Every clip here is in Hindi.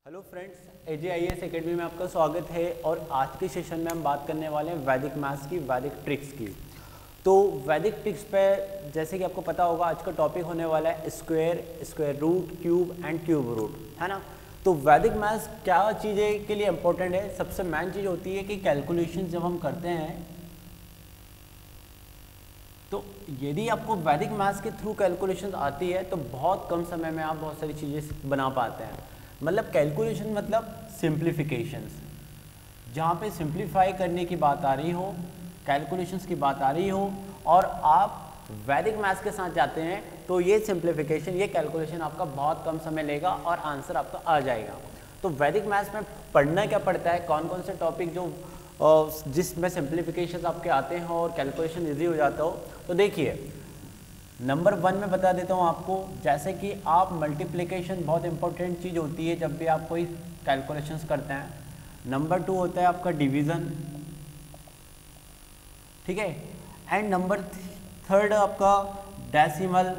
हेलो फ्रेंड्स, AJIS एकेडमी में आपका स्वागत है। और आज के सेशन में हम बात करने वाले हैं वैदिक मैथ्स की, वैदिक ट्रिक्स की। तो वैदिक ट्रिक्स पे जैसे कि आपको पता होगा आज का टॉपिक होने वाला है square, square root, cube and cube root, है ना। तो वैदिक मैथ्स क्या चीज़ें के लिए इम्पोर्टेंट है? सबसे मेन चीज़ होती है कि कैलकुलेशन जब हम करते हैं तो यदि आपको वैदिक मैथ्स के थ्रू कैलकुलेशन आती है तो बहुत कम समय में आप बहुत सारी चीज़ें बना पाते हैं। मतलब कैलकुलेशन मतलब सिंप्लीफिकेशंस, जहाँ पे सिंप्लीफाई करने की बात आ रही हो, कैलकुलेशंस की बात आ रही हो और आप वैदिक मैथ्स के साथ जाते हैं तो ये सिंप्लीफिकेशन, ये कैलकुलेशन आपका बहुत कम समय लेगा और आंसर आपका आ जाएगा। तो वैदिक मैथ्स में पढ़ना क्या पड़ता है, कौन कौन से टॉपिक जो जिसमें सिंप्लीफिकेशन आपके आते हैं और कैलकुलेशन ईजी हो जाता हो। तो देखिए, नंबर 1 में बता देता हूँ आपको, जैसे कि आप मल्टीप्लिकेशन बहुत इंपॉर्टेंट चीज़ होती है जब भी आप कोई कैलकुलेशंस करते हैं। नंबर 2 होता है आपका डिवीज़न, ठीक है। एंड नंबर 3 आपका डेसिमल।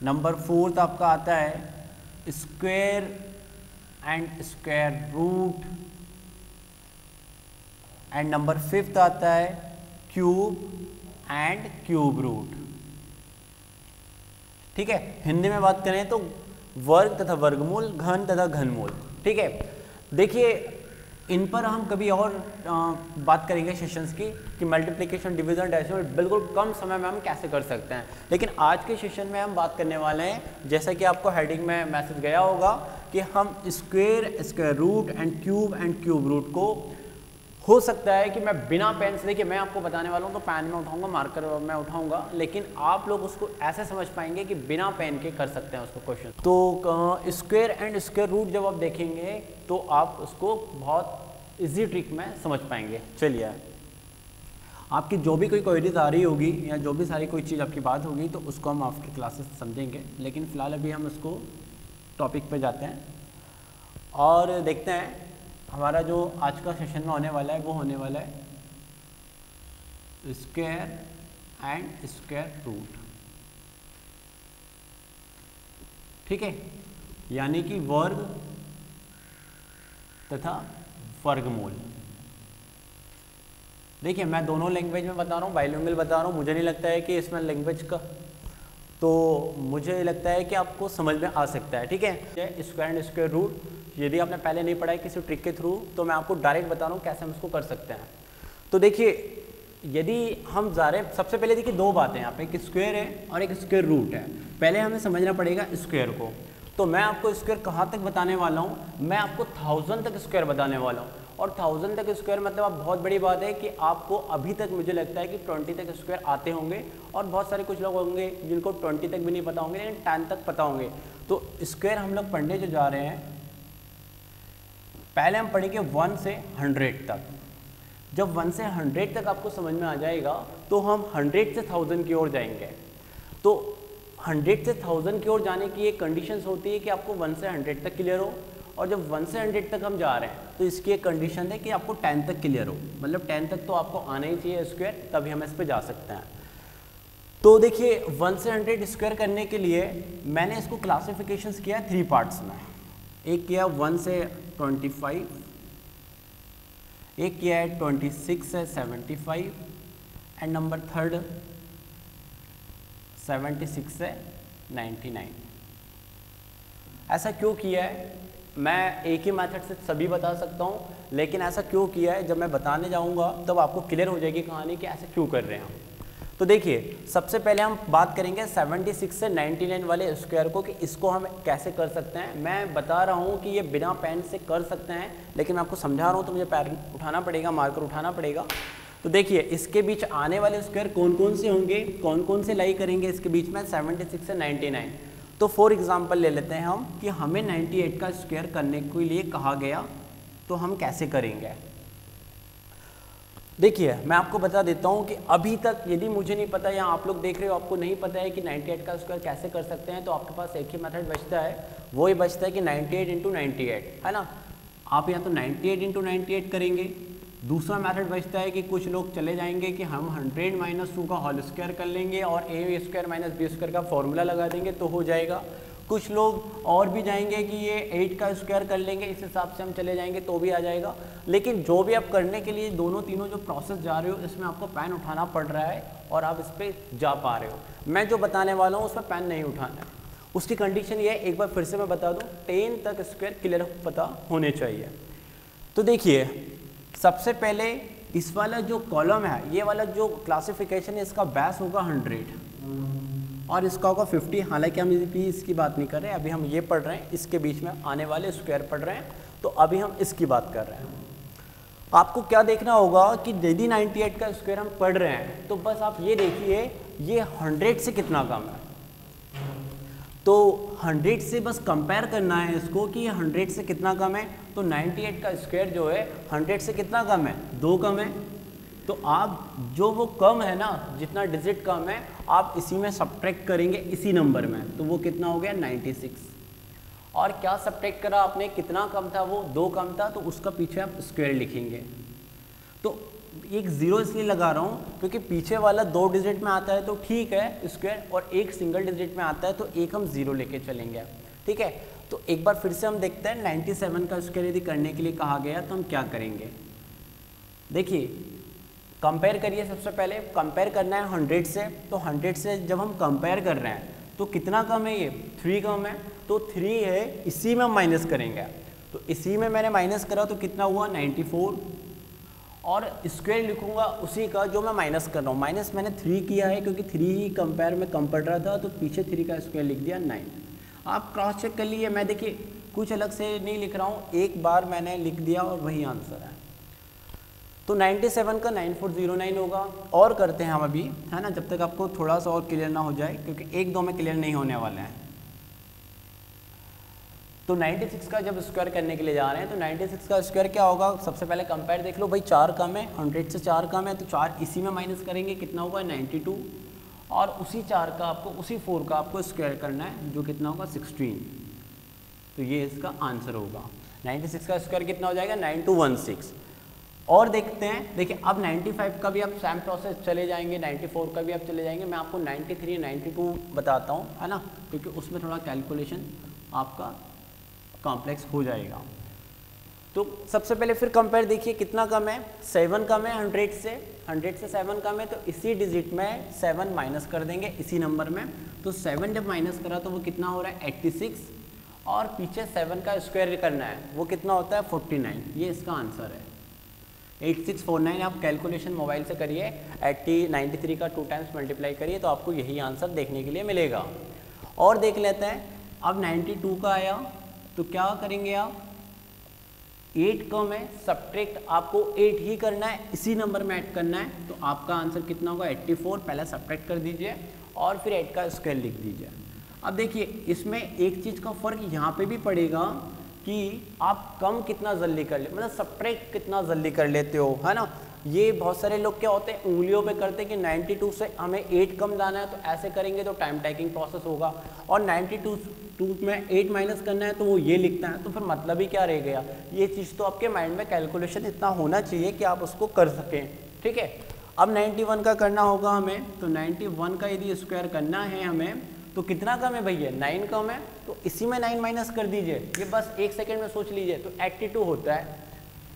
नंबर 4 आपका आता है square and square root. And number 5 आता है क्यूब एंड क्यूब रूट, ठीक है। हिंदी में बात करें तो वर्ग तथा वर्गमूल, घन तथा घनमूल, ठीक है। देखिए, इन पर हम कभी और बात करेंगे सेशंस की कि मल्टीप्लिकेशन, डिवीजन, डेसिमल बिल्कुल कम समय में हम कैसे कर सकते हैं। लेकिन आज के सेशन में हम बात करने वाले हैं, जैसा कि आपको हेडिंग में मैसेज गया होगा, कि हम square, square root and cube root को हो सकता है कि मैं बिना पेन से, देखिए मैं आपको बताने वाला हूँ तो पेन में उठाऊंगा, मार्कर में उठाऊंगा, लेकिन आप लोग उसको ऐसे समझ पाएंगे कि बिना पेन के कर सकते हैं उसको क्वेश्चन। तो स्क्वायर एंड स्क्वायर रूट जब आप देखेंगे तो आप उसको बहुत इजी ट्रिक में समझ पाएंगे। चलिए, आपकी जो भी कोई क्वेरीज आ रही होगी या जो भी सारी कोई चीज़ आपकी बात होगी तो उसको हम आफ्टर क्लासेस समझेंगे, लेकिन फ़िलहाल अभी हम उसको टॉपिक पर जाते हैं और देखते हैं हमारा जो आज का सेशन में होने वाला है वो होने वाला है स्क्वायर एंड स्क्वायर रूट, ठीक है, यानी कि वर्ग तथा वर्गमूल। देखिए, मैं दोनों लैंग्वेज में बता रहा हूँ, बाइलिंगुअल बता रहा हूँ। मुझे नहीं लगता है कि इसमें लैंग्वेज का, तो मुझे लगता है कि आपको समझ में आ सकता है, ठीक है। स्क्वायर एंड स्क्वायर रूट यदि आपने पहले नहीं पढ़ा है किसी ट्रिक के थ्रू, तो मैं आपको डायरेक्ट बता रहा हूँ कैसे हम इसको कर सकते हैं। तो देखिए, यदि हम जा रहे हैं, सबसे पहले देखिए दो बातें यहाँ पे, एक स्क्वायर है और एक स्क्वायर रूट है। पहले हमें समझना पड़ेगा स्क्वायर को। तो मैं आपको स्क्वायर कहाँ तक बताने वाला हूँ, मैं आपको 1000 तक स्क्वायर बताने वाला हूँ। और 1000 तक स्क्वायर मतलब आप, बहुत बड़ी बात है कि आपको अभी तक मुझे लगता है कि 20 तक स्क्वायर आते होंगे, और बहुत सारे कुछ लोग होंगे जिनको 20 तक भी नहीं पता होंगे, लेकिन 10 तक पता होंगे। तो स्क्वायर हम लोग पढ़ने जो जा रहे हैं, पहले हम पढ़ेंगे 1 से 100 तक। जब 1 से 100 तक आपको समझ में आ जाएगा तो हम 100 से 1000 की ओर जाएंगे। तो 100 से 1000 की ओर जाने की एक कंडीशन होती है कि आपको 1 से 100 तक क्लियर हो, और जब 1 से 100 तक हम जा रहे हैं तो इसकी एक कंडीशन है कि आपको 10 तक क्लियर हो, मतलब 10 तक तो आपको आना ही चाहिए स्क्वायर, तभी हम इस पर जा सकते हैं। तो देखिए, 1 से 100 स्क्वायर करने के लिए मैंने इसको क्लासिफिकेशंस किया 3 पार्ट्स में। एक किया 1 से 25, एक किया है 26 से 75, एंड नंबर 3 76 से 99। ऐसा क्यों किया है? मैं एक ही मेथड से सभी बता सकता हूँ, लेकिन ऐसा क्यों किया है जब मैं बताने जाऊँगा तब आपको क्लियर हो जाएगी कहानी कि ऐसा क्यों कर रहे हैं हम। तो देखिए, सबसे पहले हम बात करेंगे 76 से 99 वाले स्क्वायर को, कि इसको हम कैसे कर सकते हैं। मैं बता रहा हूँ कि ये बिना पेन से कर सकते हैं, लेकिन मैं आपको समझा रहा हूँ तो मुझे पेन उठाना पड़ेगा, मार्कर उठाना पड़ेगा। तो देखिए, इसके बीच आने वाले स्क्वायर कौन कौन से होंगे, कौन कौन से लाई करेंगे इसके बीच में 76 से 99। तो फॉर एग्जाम्पल ले लेते हैं हम कि हमें 98 का स्क्वायर करने के लिए कहा गया, तो हम कैसे करेंगे। देखिए, मैं आपको बता देता हूँ कि अभी तक यदि मुझे नहीं पता या आप लोग देख रहे हो आपको नहीं पता है कि 98 का स्क्वायर कैसे कर सकते हैं, तो आपके पास एक ही मेथड बचता है, वो ही बचता है कि 98 × 98, है ना। आप या तो 98 × 98 करेंगे। दूसरा मेथड बचता है कि कुछ लोग चले जाएंगे कि हम 100 - 2 का होल स्क्वायर कर लेंगे और a² - b² का फॉर्मूला लगा देंगे तो हो जाएगा। कुछ लोग और भी जाएंगे कि ये 8 का स्क्वायर कर लेंगे, इस हिसाब से हम चले जाएंगे तो भी आ जाएगा। लेकिन जो भी आप करने के लिए दोनों तीनों जो प्रोसेस जा रहे हो इसमें आपको पेन उठाना पड़ रहा है और आप इस पर जा पा रहे हो। मैं जो बताने वाला हूँ उसमें पेन नहीं उठाना है। उसकी कंडीशन ये है, एक बार फिर से मैं बता दूँ, 10 तक स्क्वायर क्लियर पता होने चाहिए। तो देखिए सबसे पहले इस वाला जो कॉलम है, ये वाला जो क्लासिफिकेशन है, इसका बेस होगा 100 और इसका होगा 50। हालांकि हम भी इसकी बात नहीं कर रहे हैं, अभी हम ये पढ़ रहे हैं, इसके बीच में आने वाले स्क्वायर पढ़ रहे हैं, तो अभी हम इसकी बात कर रहे हैं। आपको क्या देखना होगा कि यदि 98 का स्क्वायर हम पढ़ रहे हैं तो बस आप ये देखिए ये 100 से कितना कम है। तो 100 से बस कंपेयर करना है इसको कि ये 100 से कितना कम है। तो 98 का स्क्वायर जो है 100 से कितना कम है, 2 कम है। तो आप जो वो कम है ना, जितना डिजिट कम है आप इसी में सब्ट्रैक्ट करेंगे इसी नंबर में, तो वो कितना हो गया 96। और क्या सब्ट्रैक्ट करा आपने, कितना कम था वो, 2 कम था, तो उसका पीछे आप स्क्वायर लिखेंगे। तो एक 0 इसलिए लगा रहा हूँ क्योंकि पीछे वाला 2 डिजिट में आता है तो ठीक है स्क्वायर, और एक सिंगल डिजिट में आता है तो एक हम 0 लेके चलेंगे। ठीक है, तो एक बार फिर से हम देखते हैं 97 का स्क्वायर यदि करने के लिए कहा गया तो हम क्या करेंगे। देखिए कंपेयर करिए, सबसे पहले कंपेयर करना है 100 से। तो 100 से जब हम कंपेयर कर रहे हैं तो कितना कम है, ये 3 कम है, तो 3 है, इसी में हम माइनस करेंगे। तो इसी में मैंने माइनस करा तो कितना हुआ 94, और स्क्वायर लिखूंगा उसी का जो मैं माइनस कर रहा हूँ। माइनस मैंने 3 किया है क्योंकि 3 ही कंपेयर में कम पड़ रहा था, तो पीछे 3 का स्क्वायर लिख दिया 9। आप क्रॉस चेक कर लीजिए, मैं देखिए कुछ अलग से नहीं लिख रहा हूँ, एक बार मैंने लिख दिया और वही आंसर है। तो 97 का 9409 होगा। और करते हैं हम अभी, है ना, जब तक आपको थोड़ा सा और क्लियर ना हो जाए, क्योंकि 1-2 में क्लियर नहीं होने वाला है। तो 96 का जब स्क्वायर करने के लिए जा रहे हैं तो 96 का स्क्वायर क्या होगा, सबसे पहले कंपेयर देख लो भाई, 4 कम है, 100 से 4 कम है, तो 4 इसी में माइनस करेंगे, कितना होगा 92, और उसी 4 का आपको, उसी 4 का आपको स्क्वायर करना है जो कितना होगा 16। तो ये इसका आंसर होगा। 96 का स्क्वायर कितना हो जाएगा 9216। और देखते हैं, देखिए अब 95 का भी आप सेम प्रोसेस चले जाएंगे, 94 का भी आप चले जाएंगे। मैं आपको 93, 92 बताता हूँ, है ना, क्योंकि उसमें थोड़ा कैलकुलेशन आपका कॉम्प्लेक्स हो जाएगा। तो सबसे पहले फिर कंपेयर देखिए कितना कम है, 7 कम है 100 से, 100 से 7 कम है, तो इसी डिजिट में 7 माइनस कर देंगे इसी नंबर में। तो 7 जब माइनस करा तो वो कितना हो रहा है 86, और पीछे 7 का स्क्वायर करना है, वो कितना होता है 49। ये इसका आंसर है 8649। आप कैलकुलेशन मोबाइल से करिए, 93 का 2 टाइम्स मल्टीप्लाई करिए तो आपको यही आंसर देखने के लिए मिलेगा। और देख लेते हैं, अब 92 का आया तो क्या करेंगे आप, 8 कम है, सब्ट्रैक्ट आपको 8 ही करना है, इसी नंबर में ऐड करना है, तो आपका आंसर कितना होगा 84। पहले सब्ट्रैक्ट कर दीजिए और फिर 8 का स्क्वायर लिख दीजिए। अब देखिए इसमें एक चीज़ का फ़र्क यहाँ पे भी पड़ेगा कि आप कम कितना जल्दी कर ले, मतलब सब्ट्रैक्ट कितना जल्दी कर लेते हो, है ना। ये बहुत सारे लोग क्या होते हैं उंगलियों पे करते हैं कि 92 से हमें 8 कम जाना है, तो ऐसे करेंगे तो टाइम टेकिंग प्रोसेस होगा, और 92 में 8 माइनस करना है तो वो ये लिखता है, तो फिर मतलब ही क्या रह गया। ये चीज़ तो आपके माइंड में कैलकुलेशन इतना होना चाहिए कि आप उसको कर सकें। ठीक है, अब 91 का करना होगा हमें, तो 91 का यदि स्क्वायर करना है हमें तो कितना कम है भैया 9 कम है, तो इसी में 9 माइनस कर दीजिए, ये बस 1 सेकेंड में सोच लीजिए, तो 82 होता है।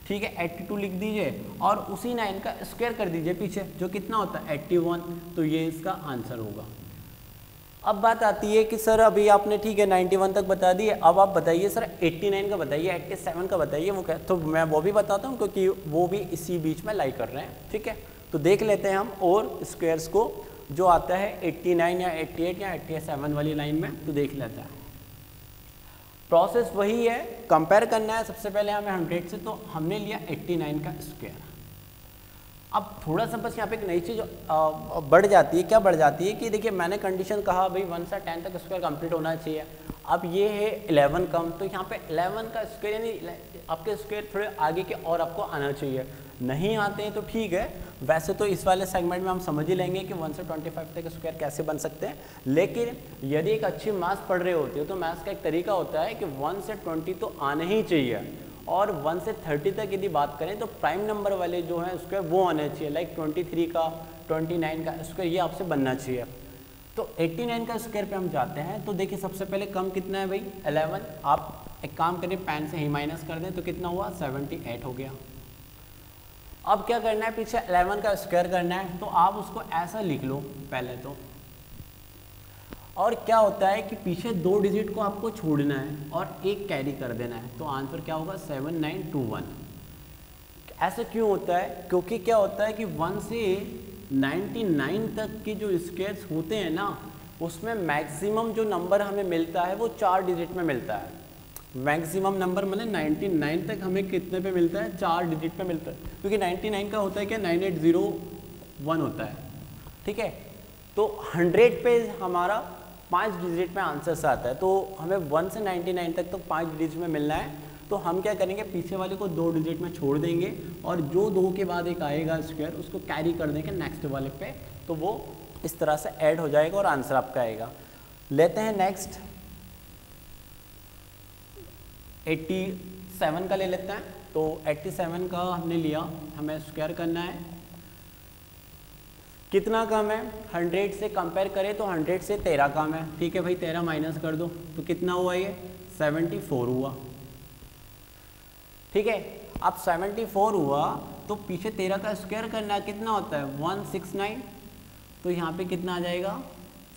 ठीक है, 82 लिख दीजिए और उसी 9 का स्क्वायर कर दीजिए पीछे, जो कितना होता है 81, तो ये इसका आंसर होगा। अब बात आती है कि सर अभी आपने ठीक है 91 तक बता दिए, अब आप बताइए सर 89 का बताइए, 87 का बताइए, वो क्या, तो मैं वो भी बताता हूँ क्योंकि वो भी इसी बीच में लाई कर रहे हैं। ठीक है, तो देख लेते हैं हम और स्क्वायर्स को, जो आता है 89 या 88 या 87 वाली लाइन में, तो देख लेते हैं। प्रोसेस वही है, कंपेयर करना है सबसे पहले हमें 100 से, तो हमने लिया 89 का स्क्वायर। अब थोड़ा सा बस यहाँ पे एक नई चीज़ बढ़ जाती है, क्या बढ़ जाती है कि देखिए मैंने कंडीशन कहा भाई 1 से 10 तक स्क्वायर कंप्लीट होना चाहिए। अब ये है 11 कम, तो यहाँ पे 11 का स्क्वायर यानी आपके स्क्वायर थोड़े आगे के और आपको आना चाहिए। नहीं आते हैं तो ठीक है, वैसे तो इस वाले सेगमेंट में हम समझ ही लेंगे कि 1 से 25 तक स्क्वायर कैसे बन सकते हैं। लेकिन यदि एक अच्छी मैथ्स पढ़ रहे होते हो तो मैथ्स का एक तरीका होता है कि 1 से 20 तो आने ही चाहिए, और 1 से 30 तक यदि बात करें तो प्राइम नंबर वाले जो हैं स्क्वायर वो आने चाहिए, लाइक 23 का 29 का स्क्वायर ये आपसे बनना चाहिए। तो तो 89 का स्क्वायर पे हम जाते हैं। तो देखिए सबसे पहले कम कितना है भाई 11, आप एक काम करें पेन से ही माइनस कर दें तो कितना हुआ 78 हो गया। अब क्या करना है, पीछे 11 का स्क्वायर करना है, तो आप उसको ऐसा लिख लो पहले तो। और क्या होता है कि पीछे 2 डिजिट को आपको छोड़ना है और एक कैरी कर देना है, तो आंसर क्या होगा 7921। ऐसा क्यों होता है, क्योंकि क्या होता है कि 1 से 99 तक के जो स्क्वायर्स होते हैं ना, उसमें मैक्सिमम जो नंबर हमें मिलता है वो 4 डिजिट में मिलता है। मैक्सिमम नंबर मतलब 99 तक हमें कितने पे मिलता है, 4 डिजिट पे मिलता है, क्योंकि 99 का होता है क्या 9801 होता है, ठीक है। तो 100 पे हमारा 5 डिजिट में आंसर आता है, तो हमें 1 से 99 तक तो 5 डिजिट में मिलना है। तो हम क्या करेंगे, पीछे वाले को 2 डिजिट में छोड़ देंगे और जो 2 के बाद एक आएगा स्क्वायर उसको कैरी कर देंगे नेक्स्ट वाले पे, तो वो इस तरह से ऐड हो जाएगा और आंसर आपका आएगा। लेते हैं नेक्स्ट 87 का ले लेते हैं। तो 87 का हमने लिया, हमें स्क्वायर करना है, कितना कम है 100 से कंपेयर करें तो 100 से 13 कम है, ठीक है भाई 13 माइनस कर दो तो कितना हुआ ये 74 हुआ, ठीक है। अब 74 हुआ तो पीछे 13 का स्क्वायर करना है, कितना होता है 169, तो यहाँ पे कितना आ जाएगा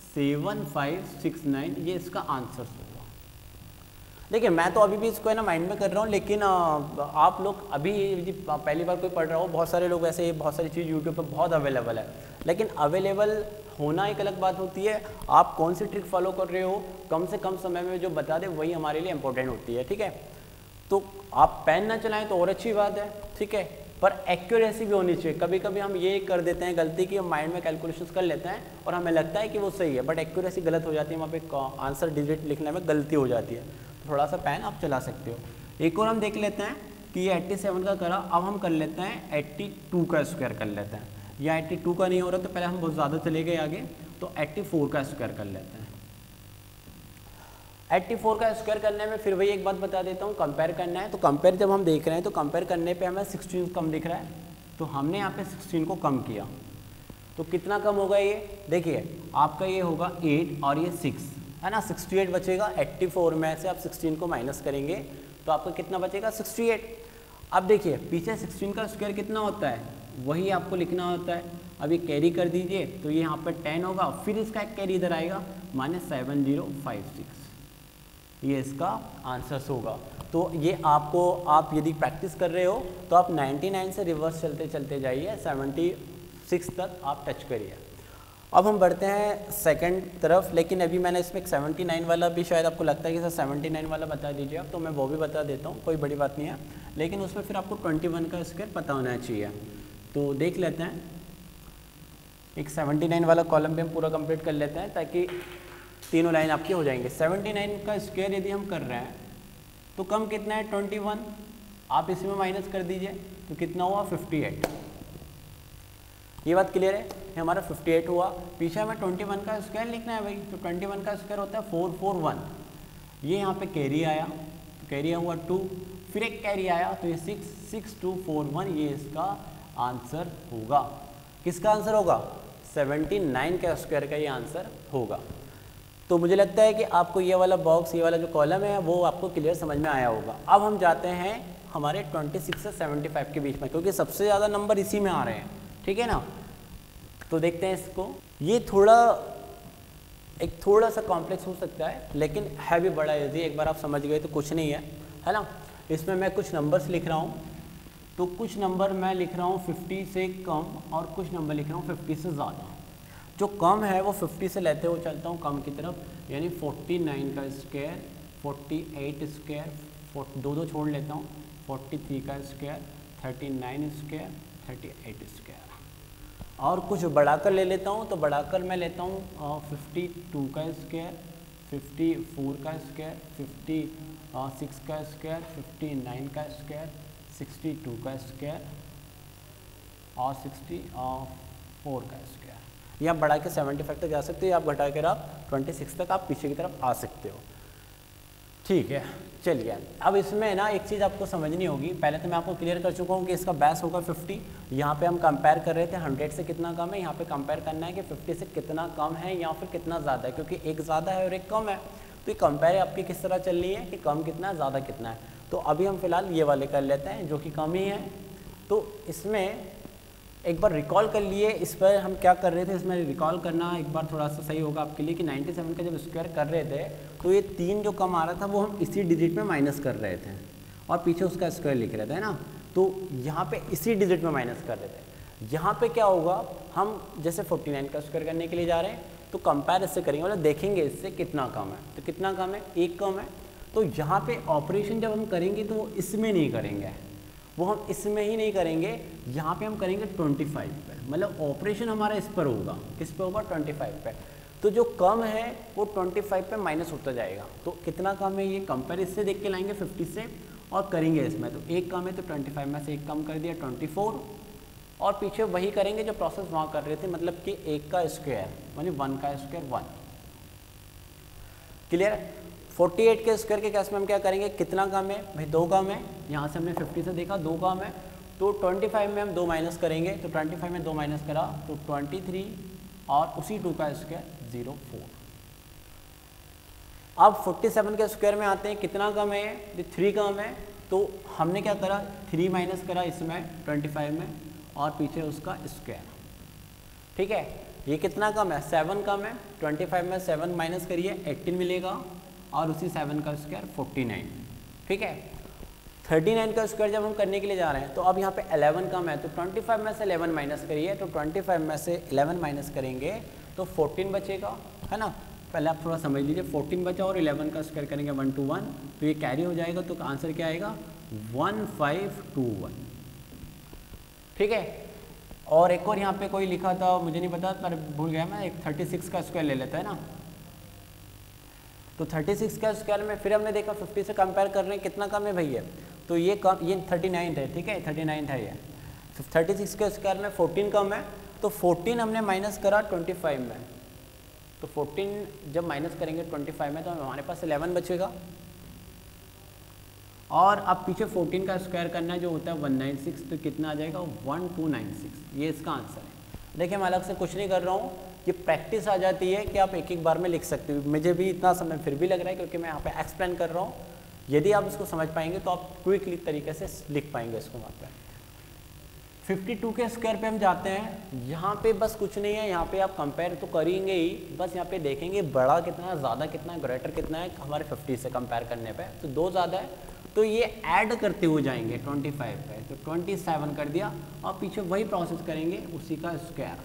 7569, ये इसका आंसर होगा। देखिए मैं तो अभी भी इसको है ना माइंड में कर रहा हूँ, लेकिन आप लोग अभी पहली बार कोई पढ़ रहा हो, बहुत सारे लोग ऐसे बहुत सारी चीज़ यूट्यूब पे बहुत अवेलेबल है, लेकिन अवेलेबल होना एक अलग बात होती है, आप कौन सी ट्रिक फॉलो कर रहे हो, कम से कम समय में जो बता दे वही हमारे लिए इंपॉर्टेंट होती है, ठीक है। तो आप पेन ना चलाएं तो और अच्छी बात है, ठीक है, पर एक्यूरेसी भी होनी चाहिए। कभी कभी हम ये कर देते हैं गलती कि हम माइंड में कैलकुलेशंस कर लेते हैं और हमें लगता है कि वो सही है, बट एक्यूरेसी गलत हो जाती है, वहाँ पे आंसर डिजिट लिखने में गलती हो जाती है। थोड़ा सा पेन आप चला सकते हो। एक और हम देख लेते हैं कि ये 87 का करा, अब हम कर लेते हैं 82 का स्क्वायर कर लेते हैं, या 82 का नहीं हो रहा तो पहले हम बहुत ज़्यादा चले गए आगे, तो 84 का स्क्वायर कर लेते हैं। 84 का स्क्वायर करने में फिर वही एक बात बता देता हूँ, कंपेयर करना है। तो कंपेयर जब हम देख रहे हैं तो कंपेयर करने पे हमें 16 कम दिख रहा है, तो हमने यहाँ पे 16 को कम किया, तो कितना कम होगा ये, देखिए आपका ये होगा 8 और ये 6 है ना, 68 बचेगा। 84 में से आप 16 को माइनस करेंगे तो आपका कितना बचेगा 68। अब देखिए पीछे 16 का स्क्वायर कितना होता है, वही आपको लिखना होता है। अब ये कैरी कर दीजिए तो ये यहाँ पर 10 होगा, फिर इसका एक कैरी इधर आएगा -7056, ये इसका आंसर होगा। तो ये आपको, आप यदि प्रैक्टिस कर रहे हो तो आप 99 से रिवर्स चलते चलते जाइए, 76 तक आप टच करिए। अब हम बढ़ते हैं सेकंड तरफ, लेकिन अभी मैंने इसमें एक 79 वाला भी शायद आपको लगता है कि सर 79 वाला बता दीजिए आप, तो मैं वो भी बता देता हूँ, कोई बड़ी बात नहीं है, लेकिन उसमें फिर आपको 21 का स्क्वायर पता होना चाहिए। तो देख लेते हैं, एक 79 वाला कॉलम भी हम पूरा कंप्लीट कर लेते हैं ताकि तीनों लाइन आपकी हो जाएंगे। 79 का स्क्वायर यदि हम कर रहे हैं तो कम कितना है 21, आप इसी में माइनस कर दीजिए तो कितना हुआ 58। ये बात क्लियर है, हमारा 58 हुआ। पीछे हमें 21 का स्क्वायर लिखना है भाई, तो 21 का स्क्वायर होता है 441, ये यहाँ पे कैरी आया तो कैरी हुआ 2, फिर एक कैरी आया तो ये 66241, ये इसका आंसर होगा। किसका आंसर होगा 79 का स्क्वायर का ये आंसर होगा। तो मुझे लगता है कि आपको ये वाला बॉक्स, ये वाला जो कॉलम है वो आपको क्लियर समझ में आया होगा। अब हम जाते हैं हमारे 26 से 75 के बीच में, क्योंकि सबसे ज़्यादा नंबर इसी में आ रहे हैं, ठीक है ना। तो देखते हैं इसको, ये थोड़ा सा कॉम्प्लेक्स हो सकता है लेकिन है भी बड़ा इजी, एक बार आप समझ गए तो कुछ नहीं है ना। इसमें मैं कुछ नंबर्स लिख रहा हूँ, तो कुछ नंबर मैं लिख रहा हूँ 50 से कम और कुछ नंबर लिख रहा हूँ 50 से ज़्यादा। जो कम है वो 50 से लेते हुए चलता हूँ कम की तरफ, यानी 49 का स्क्वायर, 48 स्क्वायर, दो छोड़ लेता हूँ, 43 का स्क्वायर, 39 स्क्वायर, 38 स्क्वायर, और कुछ बढ़ाकर ले लेता हूँ। तो बढ़ाकर मैं लेता हूँ 52 का स्क्वायर, 54 का स्क्वायर, 56 का स्क्वायर, 59 का स्क्वायर, 62 का स्क्वायर और 64 का स्क्वायर। ये आप बढ़ा के 75 तक जा सकते हो, या आप घटा कर आप 26 तक आप पीछे की तरफ आ सकते हो। ठीक है, चलिए अब इसमें ना एक चीज़ आपको समझनी होगी। पहले तो मैं आपको क्लियर कर चुका हूँ कि इसका बेस होगा 50। यहाँ पे हम कंपेयर कर रहे थे 100 से कितना कम है, यहाँ पे कंपेयर करना है कि 50 से कितना कम है या फिर कितना ज़्यादा है, क्योंकि एक ज़्यादा है और एक कम है। तो ये कंपेयर आपकी किस तरह चल रही है कि कम कितना है ज़्यादा कितना है। तो अभी हम फिलहाल ये वाले कर लेते हैं जो कि कम ही है। तो इसमें एक बार रिकॉल कर लिए, इस पर हम क्या कर रहे थे, इसमें रिकॉल करना एक बार थोड़ा सा सही होगा आपके लिए कि 97 का जब स्क्वायर कर रहे थे तो ये 3 जो कम आ रहा था वो हम इसी डिजिट में माइनस कर रहे थे और पीछे उसका स्क्वायर लिख रहे थे ना। तो यहाँ पे इसी डिजिट में माइनस कर रहे थे। यहाँ पे क्या होगा, हम जैसे 49 का स्क्वायर करने के लिए जा रहे हैं तो कंपेयर इससे करेंगे, मतलब देखेंगे इससे कितना कम है। तो कितना कम है, 1 कम है। तो यहाँ पे ऑपरेशन जब हम करेंगे तो वो इसमें नहीं करेंगे, वो हम इसमें ही नहीं करेंगे, यहाँ पे हम करेंगे 25 पे। मतलब ऑपरेशन हमारा इस पर होगा, किस पे होगा, 25 पे। तो जो कम है वो 25 पे माइनस होता जाएगा। तो कितना कम है, ये कंपेयर इससे देख के लाएंगे 50 से और करेंगे इसमें। तो 1 कम है तो 25 में से 1 कम कर दिया 24 और पीछे वही करेंगे जो प्रोसेस वहाँ कर रहे थे, मतलब कि 1 का स्क्वायर मतलब 1 का स्क्वायर 1। क्लियर। 48 के स्क्वायर के केस में हम क्या करेंगे, कितना कम है भाई, 2 कम है। यहाँ से हमने 50 से देखा 2 कम है तो 25 में हम 2 माइनस करेंगे। तो 25 में 2 माइनस करा तो 23 और उसी 2 का स्क्वायर 04। अब 47 के स्क्वायर में आते हैं, कितना कम है, 3 कम है। तो हमने क्या करा, 3 माइनस करा इसमें 25 में और पीछे उसका स्क्वायर। ठीक है, ये कितना कम है, 7 कम है। 25 में 7 माइनस करिए 18 मिलेगा और उसी 7 का स्क्वायर 49। ठीक है, 39 का स्क्वायर जब हम करने के लिए जा रहे हैं तो अब यहाँ पे 11 कम है। तो 25 में से 11 माइनस करिए। तो 25 में से 11 माइनस करेंगे तो 14 बचेगा, है ना। पहले आप थोड़ा समझ लीजिए, 14 बचा और 11 का स्क्वायर करेंगे 1 to 1 तो ये कैरी हो जाएगा। तो आंसर क्या आएगा, 1521। ठीक है, और एक और यहाँ पे कोई लिखा था, मुझे नहीं पता पर भूल गया मैं, एक 36 का स्क्वायर ले लेता है ना। तो 36 का स्क्वायर में फिर हमने देखा 50 से कंपेयर कर रहे हैं, कितना कम है भैया, तो ये कम, ये 39 है। ठीक है, 39 है ये। 36 के स्क्वायर में 14 कम है तो 14 हमने माइनस करा 25 में। तो 14 जब माइनस करेंगे 25 में तो हमारे पास 11 बचेगा। और अब पीछे 14 का स्क्वायर करना जो होता है 196, तो कितना आ जाएगा, 1296। ये इसका आंसर है। देखिए मैं अलग से कुछ नहीं कर रहा हूँ, ये प्रैक्टिस आ जाती है कि आप एक एक बार में लिख सकते हो। मुझे भी इतना समय फिर भी लग रहा है क्योंकि मैं यहाँ पे एक्सप्लेन कर रहा हूँ। यदि आप इसको समझ पाएंगे तो आप क्विकली तरीके से लिख पाएंगे इसको वहाँ पे। 52 के स्क्वायर पे हम जाते हैं। यहाँ पे बस कुछ नहीं है, यहाँ पे आप कंपेयर तो करेंगे ही, बस यहाँ पे देखेंगे बड़ा कितना है, ज़्यादा कितना है, ग्रेटर कितना है हमारे 50 से कंपेयर करने पे। तो 2 ज़्यादा है तो ये ऐड करते हुए जाएंगे 25 पे। तो 27 कर दिया और पीछे वही प्रोसेस करेंगे उसी का स्क्वायर।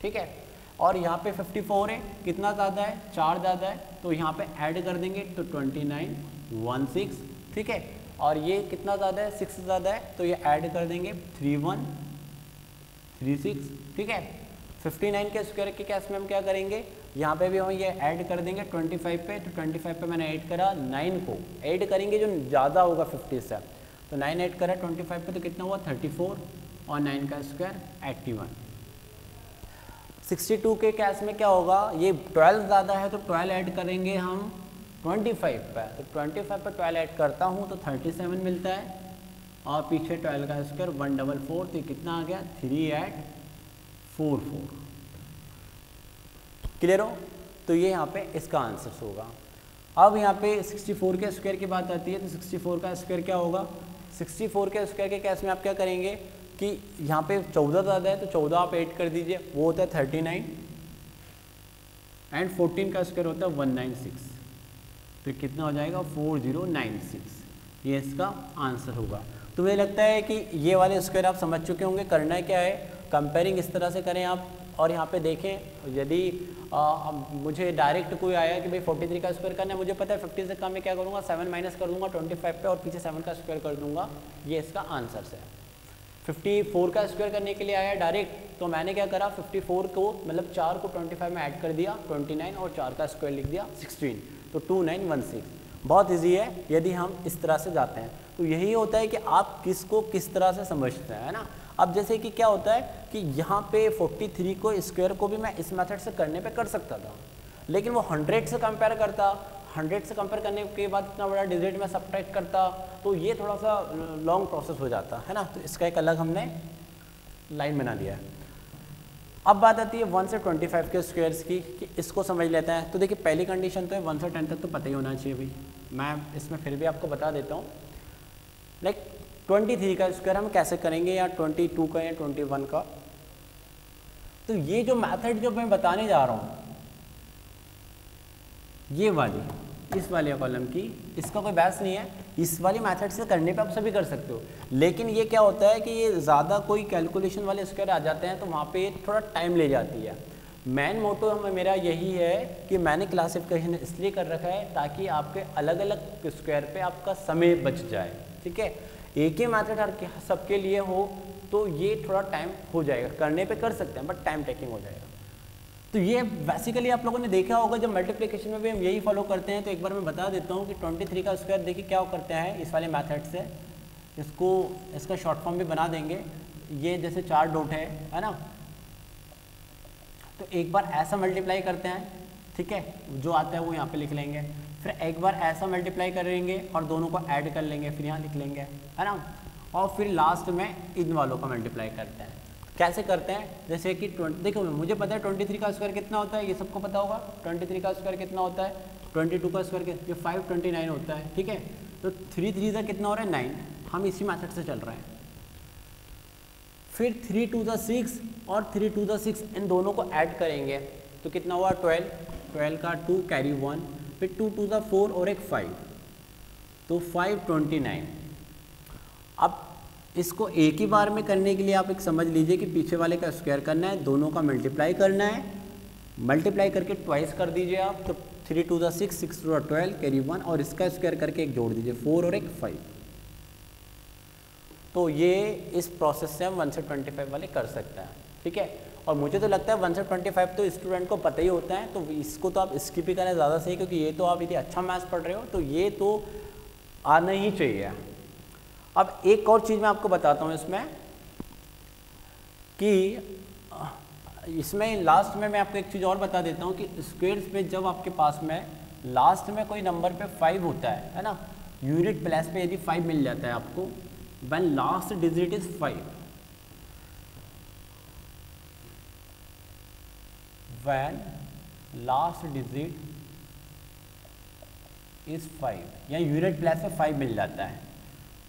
ठीक है, और यहाँ पे 54 है, कितना ज़्यादा है, 4 ज़्यादा है तो यहाँ पे ऐड कर देंगे तो 2916। ठीक है, और ये कितना ज़्यादा है, 6 ज़्यादा है तो ये ऐड कर देंगे 3136। ठीक है, 59 के स्क्वायर के केस में हम क्या करेंगे, यहाँ पे भी हम ये ऐड कर देंगे 25 पे। तो 25 पे मैंने ऐड करा, 9 को ऐड करेंगे जो ज़्यादा होगा 50 से। तो 9 ऐड करा 25 पे तो कितना हुआ, 34 और 9 का स्क्वायर 81। 62 के केस में क्या होगा, ये 12 ज़्यादा है तो 12 ऐड करेंगे हम 25 पे। तो 25 पे 12 ऐड करता हूँ तो 37 मिलता है और पीछे 12 का स्क्वायर 144। तो कितना आ गया, 3844। क्लियर हो, तो ये यहाँ पे इसका आंसर होगा। अब यहाँ पे 64 के स्क्वायर की बात आती है तो 64 का स्क्वायर क्या होगा, 64 के स्क्वायर के केस में आप क्या करेंगे कि यहाँ पे 14 ज़्यादा है तो 14 आप ऐड कर दीजिए, वो होता है 39 एंड 14 का स्क्वायर होता है 196। तो कितना हो जाएगा, 4096। ये इसका आंसर होगा। तो मुझे लगता है कि ये वाले स्क्वायर आप समझ चुके होंगे। करना क्या है, कंपेयरिंग इस तरह से करें आप। और यहाँ पे देखें, यदि मुझे डायरेक्ट कोई आया कि भाई 43 का स्क्वायर करना है, मुझे पता है 50 से कम में क्या करूँगा, 7 माइनस कर दूंगा 25 पे और पीछे 7 का स्क्वायर कर दूंगा। ये इसका आंसर है। 54 का स्क्वायर करने के लिए आया डायरेक्ट, तो मैंने क्या करा, 54 को मतलब 4 को 25 में ऐड कर दिया 29 और 4 का स्क्वायर लिख दिया 16। तो 2916। बहुत इजी है यदि हम इस तरह से जाते हैं। तो यही होता है कि आप किसको किस तरह से समझते हैं, है ना। अब जैसे कि क्या होता है कि यहाँ पे 43 को स्क्वायर को भी मैं इस मेथड से करने पे कर सकता था, लेकिन वो 100 से कंपेयर करता, 100 से कंपेयर करने के बाद इतना बड़ा डिजिट में सब्ट्रैक्ट करता तो ये थोड़ा सा लॉन्ग प्रोसेस हो जाता है ना। तो इसका एक अलग हमने लाइन बना दिया है। अब बात आती है 1 से 25 के स्क्वायर्स की, कि इसको समझ लेते हैं। तो देखिए पहली कंडीशन तो है 1 से 10 तक तो पता ही होना चाहिए भाई, मैं इसमें फिर भी आपको बता देता हूँ। लाइक 23 का स्क्वायर हम कैसे करेंगे, या 22 का या 21 का। तो ये जो मेथड जो मैं बताने जा रहा हूँ, ये वाली इस वाले कॉलम की, इसका कोई बहस नहीं है। इस वाली मेथड से करने पे आप सभी कर सकते हो, लेकिन ये क्या होता है कि ये ज़्यादा कोई कैलकुलेशन वाले स्क्वायर आ जाते हैं तो वहाँ पे थोड़ा टाइम ले जाती है। मेन मोटो मेरा यही है कि मैंने क्लासिफिकेशन इसलिए कर रखा है ताकि आपके अलग अलग स्क्वायर पे आपका समय बच जाए, ठीक है। एक ही मेथड हर सबके लिए हो तो ये थोड़ा टाइम हो जाएगा, करने पे कर सकते हैं बट टाइम टेकिंग हो जाएगा। तो ये बेसिकली आप लोगों ने देखा होगा जब मल्टीप्लिकेशन में भी हम यही फॉलो करते हैं। तो एक बार मैं बता देता हूँ कि 23 का स्क्वायर देखिए क्या करते हैं इस वाले मेथड से, इसका शॉर्ट फॉर्म भी बना देंगे। ये जैसे 4 डॉट है ना, तो एक बार ऐसा मल्टीप्लाई करते हैं, ठीक है, जो आता है वो यहाँ पे लिख लेंगे। फिर एक बार ऐसा मल्टीप्लाई करेंगे और दोनों को ऐड कर लेंगे, फिर यहाँ लिख लेंगे, है ना। और फिर लास्ट में इन वालों का मल्टीप्लाई करते हैं। कैसे करते हैं, जैसे कि देखो मुझे पता है 23 का स्क्वायर कितना होता है, ये सबको पता होगा। 23 का स्क्वायर कितना होता है, 22 का स्क्वायर ये 529 होता है, ठीक है। तो 3 3 का कितना हो रहा है 9, हम इसी मेथड से चल रहे हैं। फिर 3 2 6 और 3 2 6 इन दोनों को ऐड करेंगे तो कितना हुआ 12 का 2 कैरी 1, फिर 2 2 4 और एक 5, तो 529। अब इसको एक ही बार में करने के लिए आप एक समझ लीजिए कि पीछे वाले का स्क्वायर करना है, दोनों का मल्टीप्लाई करना है, मल्टीप्लाई करके ट्वाइस कर दीजिए आप, तो 3 2 6 6 2 12 कैरी 1 और इसका स्क्वायर करके एक जोड़ दीजिए 4 और एक 5। तो ये इस प्रोसेस से हम 1 से 25 वाले कर सकते हैं, ठीक है। और मुझे तो लगता है 1 से 25 तो स्टूडेंट को पता ही होता है, तो इसको तो आप स्किप ही करें ज़्यादा सही, क्योंकि ये तो आप यदि अच्छा मैथ्स पढ़ रहे हो तो ये तो आना ही चाहिए। अब एक और चीज़ मैं आपको बताता हूँ इसमें, कि इसमें लास्ट में मैं आपको एक चीज़ और बता देता हूँ कि स्क्वायर्स पे जब आपके पास में लास्ट में कोई नंबर पे 5 होता है ना, यूनिट प्लेस पे यदि 5 मिल जाता है आपको, when last digit is 5, when last digit is 5 या यूनिट प्लेस पे 5 मिल जाता है,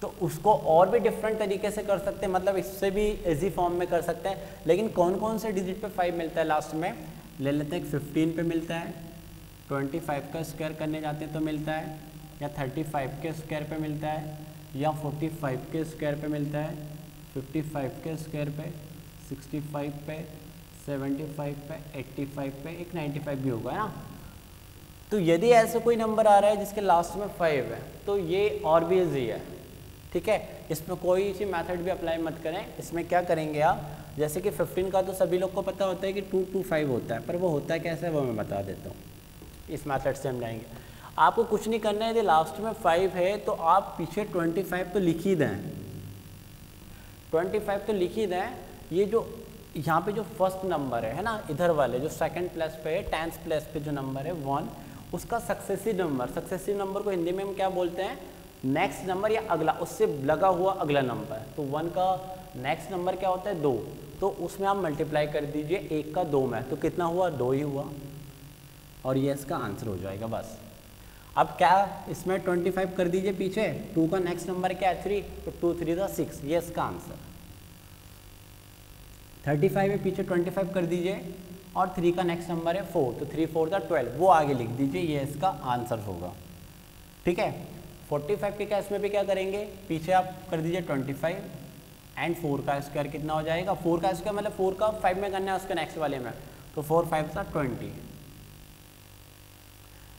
तो उसको और भी डिफरेंट तरीके से कर सकते हैं, मतलब इससे भी इजी फॉर्म में कर सकते हैं। लेकिन कौन कौन से डिजिट पे 5 मिलता है लास्ट में, ले लेते हैं। 15 पे मिलता है, 25 का स्क्वायर करने जाते हैं तो मिलता है, या 35 के स्क्वायर पे मिलता है, या 45 के स्क्वायर पे मिलता है, 55 के स्क्वायर पे, 65 पे, 75 पे, 85 पे, एक 95 भी होगा ना। तो यदि ऐसा कोई नंबर आ रहा है जिसके लास्ट में 5 है तो ये और भी ईजी है, ठीक है। इसमें कोई सी मेथड भी अप्लाई मत करें। इसमें क्या करेंगे आप, जैसे कि 15 का तो सभी लोग को पता होता है कि 2 2 5 होता है, पर वो होता है कैसे वो मैं बता देता हूँ। इस मेथड से हम जाएंगे। आपको कुछ नहीं करना है, यदि लास्ट में 5 है तो आप पीछे 25 तो लिख ही दें, 25 तो लिख ही दें। ये जो यहाँ पे जो फर्स्ट नंबर है ना, इधर वाले जो सेकंड प्लेस पे है, 10th प्लेस पे जो नंबर है 1, उसका सक्सेसिव नंबर को हिंदी में हम क्या बोलते हैं, नेक्स्ट नंबर या अगला, उससे लगा हुआ अगला नंबर। तो 1 का नेक्स्ट नंबर क्या होता है 2, तो उसमें आप मल्टीप्लाई कर दीजिए 1 का 2 में, तो कितना हुआ 2 ही हुआ, और ये इसका आंसर हो जाएगा बस। अब क्या इसमें 25 कर दीजिए पीछे, 2 का नेक्स्ट नंबर क्या है 3, तो 2 3 6, ये इसका आंसर। 35 में पीछे 25 कर दीजिए और 3 का नेक्स्ट नंबर है 4, तो 3 4 12, वो आगे लिख दीजिए, ये इसका आंसर होगा, ठीक है। 45 के केस में भी क्या करेंगे, पीछे आप कर दीजिए 25 एंड 4 का स्क्वायर कितना हो जाएगा, 4 का स्क्वायर मतलब 4 का 5 में करना है उसके नेक्स्ट वाले में, तो 4 5 20।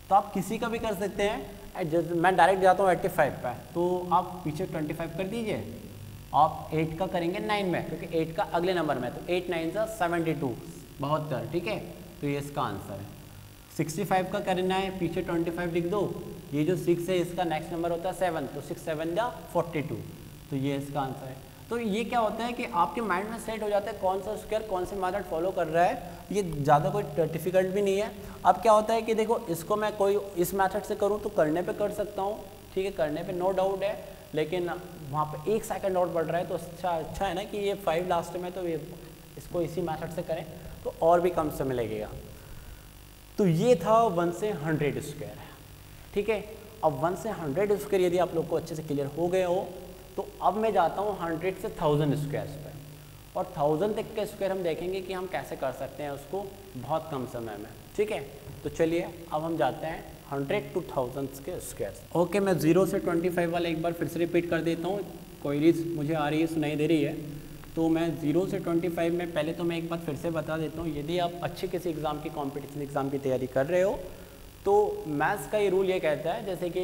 तो आप किसी का भी कर सकते हैं। मैं डायरेक्ट जाता हूँ 85 पे, तो आप पीछे 25 कर दीजिए, आप 8 का करेंगे 9 में, क्योंकि 8 का अगले नंबर में, तो 8 9 72, 72, ठीक है। तो ये इसका आंसर है। 65 का करना है, पीछे 25 लिख दो, ये जो 6 है इसका नेक्स्ट नंबर होता है 7, तो 6 7 42, तो ये इसका आंसर है। तो ये क्या होता है कि आपके माइंड में सेट हो जाता है कौन सा स्क्वायर कौन से मेथड फॉलो कर रहा है, ये ज़्यादा कोई डिफिकल्ट भी नहीं है। अब क्या होता है कि देखो इसको मैं कोई इस मेथड से करूँ तो करने पे कर सकता हूँ, ठीक है, करने पे नो डाउट है, लेकिन वहाँ पे 1 सेकंड और बढ़ रहा है तो अच्छा है ना कि ये 5 लास्ट में, तो ये इसको इसी मेथड से करें तो और भी कम समय लगेगा। तो ये था 1 से 100 स्क्वायर, ठीक है। अब 1 से 100 स्क्वायर यदि आप लोग को अच्छे से क्लियर हो गए हो तो अब मैं जाता हूँ 100 से 1000 स्क्वायर्स पे, और 1000 तक के स्क्वायर हम देखेंगे कि हम कैसे कर सकते हैं उसको बहुत कम समय में, ठीक है। तो चलिए अब हम जाते हैं 100 to 1000 के स्क्वायर्स। ओके, मैं 0 से 25 वाला एक बार फिर से रिपीट कर देता हूँ, क्वेरीज मुझे आ रही है, सुनाई दे रही है। तो मैं 0 से 25 में पहले तो मैं एक बार फिर से बता देता हूँ, यदि आप अच्छे किसी एग्ज़ाम की कॉम्पिटिशन एग्ज़ाम की तैयारी कर रहे हो तो मैथ्स का ये रूल ये कहता है, जैसे कि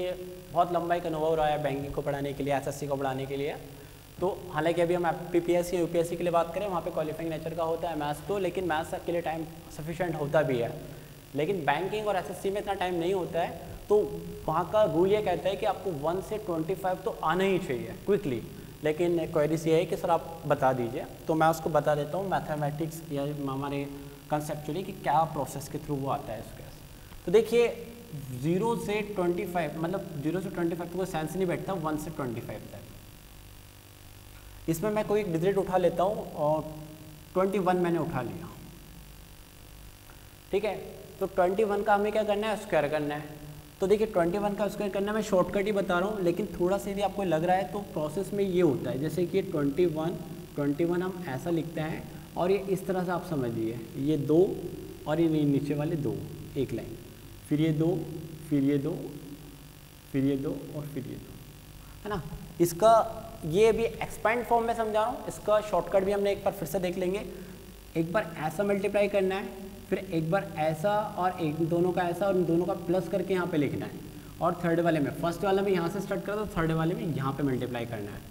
बहुत लंबा एक अनुभव रहा है बैंकिंग को पढ़ाने के लिए, एसएससी को पढ़ाने के लिए, तो हालांकि अभी हम पीपीएससी यूपीएससी के लिए बात करें वहाँ पे क्वालिफाइंग नेचर का होता है मैथ्स तो, लेकिन मैथ्स के लिए टाइम सफिशिएंट होता भी है, लेकिन बैंकिंग और एसएससी में इतना टाइम नहीं होता है। तो वहाँ का रूल ये कहता है कि आपको 1 से 25 तो आना ही चाहिए क्विकली, लेकिन क्वेरीज ये है कि सर आप बता दीजिए, तो मैं उसको बता देता हूँ मैथमेटिक्स या हमारे कंसेप्चुअली कि क्या प्रोसेस के थ्रू वो आता है इसके। तो देखिए 0 से 25 मतलब 0 से 25 तो कोई सेंस नहीं बैठता, 1 से 25 तक इसमें मैं कोई डिजिट उठा लेता हूँ और 21 मैंने उठा लिया, ठीक है। तो 21 का हमें क्या करना है, स्क्वायर करना है। तो देखिए 21 का स्क्वायर करना मैं शॉर्टकट ही बता रहा हूँ, लेकिन थोड़ा सा यदि आपको लग रहा है तो प्रोसेस में ये होता है, जैसे कि 21 हम ऐसा लिखते हैं और ये इस तरह से आप समझिए, ये 2 और ये नीचे वाले 2 एक लाइन, फिर ये 2, फिर ये 2, फिर ये 2 और फिर ये 2, है ना। इसका ये भी एक्सपेंड फॉर्म में समझा रहा हूँ, इसका शॉर्टकट भी हमने एक बार फिर से देख लेंगे। एक बार ऐसा मल्टीप्लाई करना है, फिर एक बार ऐसा और एक दोनों का ऐसा और दोनों का प्लस करके यहाँ पे लिखना है, और थर्ड वाले में फर्स्ट वाला में यहाँ से स्टार्ट करा तो थर्ड वाले में यहाँ पे मल्टीप्लाई करना है।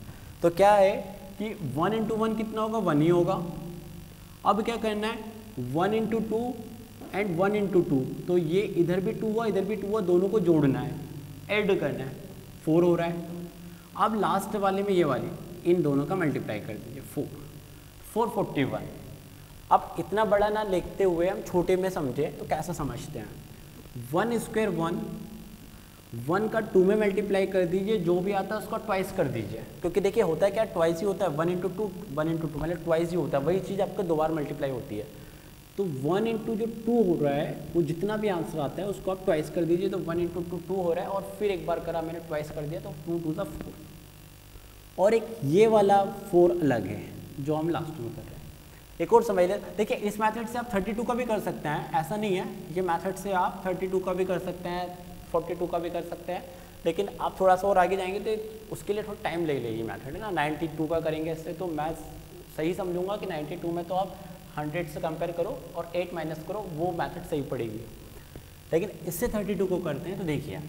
तो क्या है कि 1 into 1 कितना होगा, 1 ही होगा। अब क्या करना है, 1 into 2 एंड 1 into 2, तो ये इधर भी 2 हुआ इधर भी 2 हुआ, दोनों को जोड़ना है, ऐड करना है, 4 हो रहा है। अब लास्ट वाले में ये वाली इन दोनों का मल्टीप्लाई कर दीजिए, 441। अब इतना बड़ा ना लिखते हुए हम छोटे में समझे तो कैसा समझते हैं, 1 स्क्वायर 1 का 2 में मल्टीप्लाई कर दीजिए, जो भी आता है उसका ट्वाइस कर दीजिए, क्योंकि देखिए होता है क्या, ट्वाइस ही होता है, 1 into 2 मतलब ट्वाइस ही होता है, वही चीज़ आपको 2 बार मल्टीप्लाई होती है। तो 1 into जो 2 हो रहा है वो जितना भी आंसर आता है उसको आप ट्वाइस कर दीजिए, तो 1 into 2 2 हो रहा है, और फिर एक बार करा मैंने ट्वाइस कर दिया तो 2 2 4, और एक ये वाला 4 अलग है जो हम लास्ट में कर रहे हैं। एक और समझ लें, देखिए इस मेथड से आप 32 का भी कर सकते हैं, ऐसा नहीं है, ये मेथड से आप 32 का भी कर सकते हैं, 42 का भी कर सकते हैं, लेकिन आप थोड़ा सा और आगे जाएंगे तो उसके लिए थोड़ा टाइम ले लेगी मेथड, है ना। 92 का करेंगे इससे, तो मैं सही समझूंगा कि 92 में तो आप 100 से कंपेयर करो और 8 माइनस करो, वो मेथड सही पड़ेगी। लेकिन इससे 32 को करते हैं तो देखिए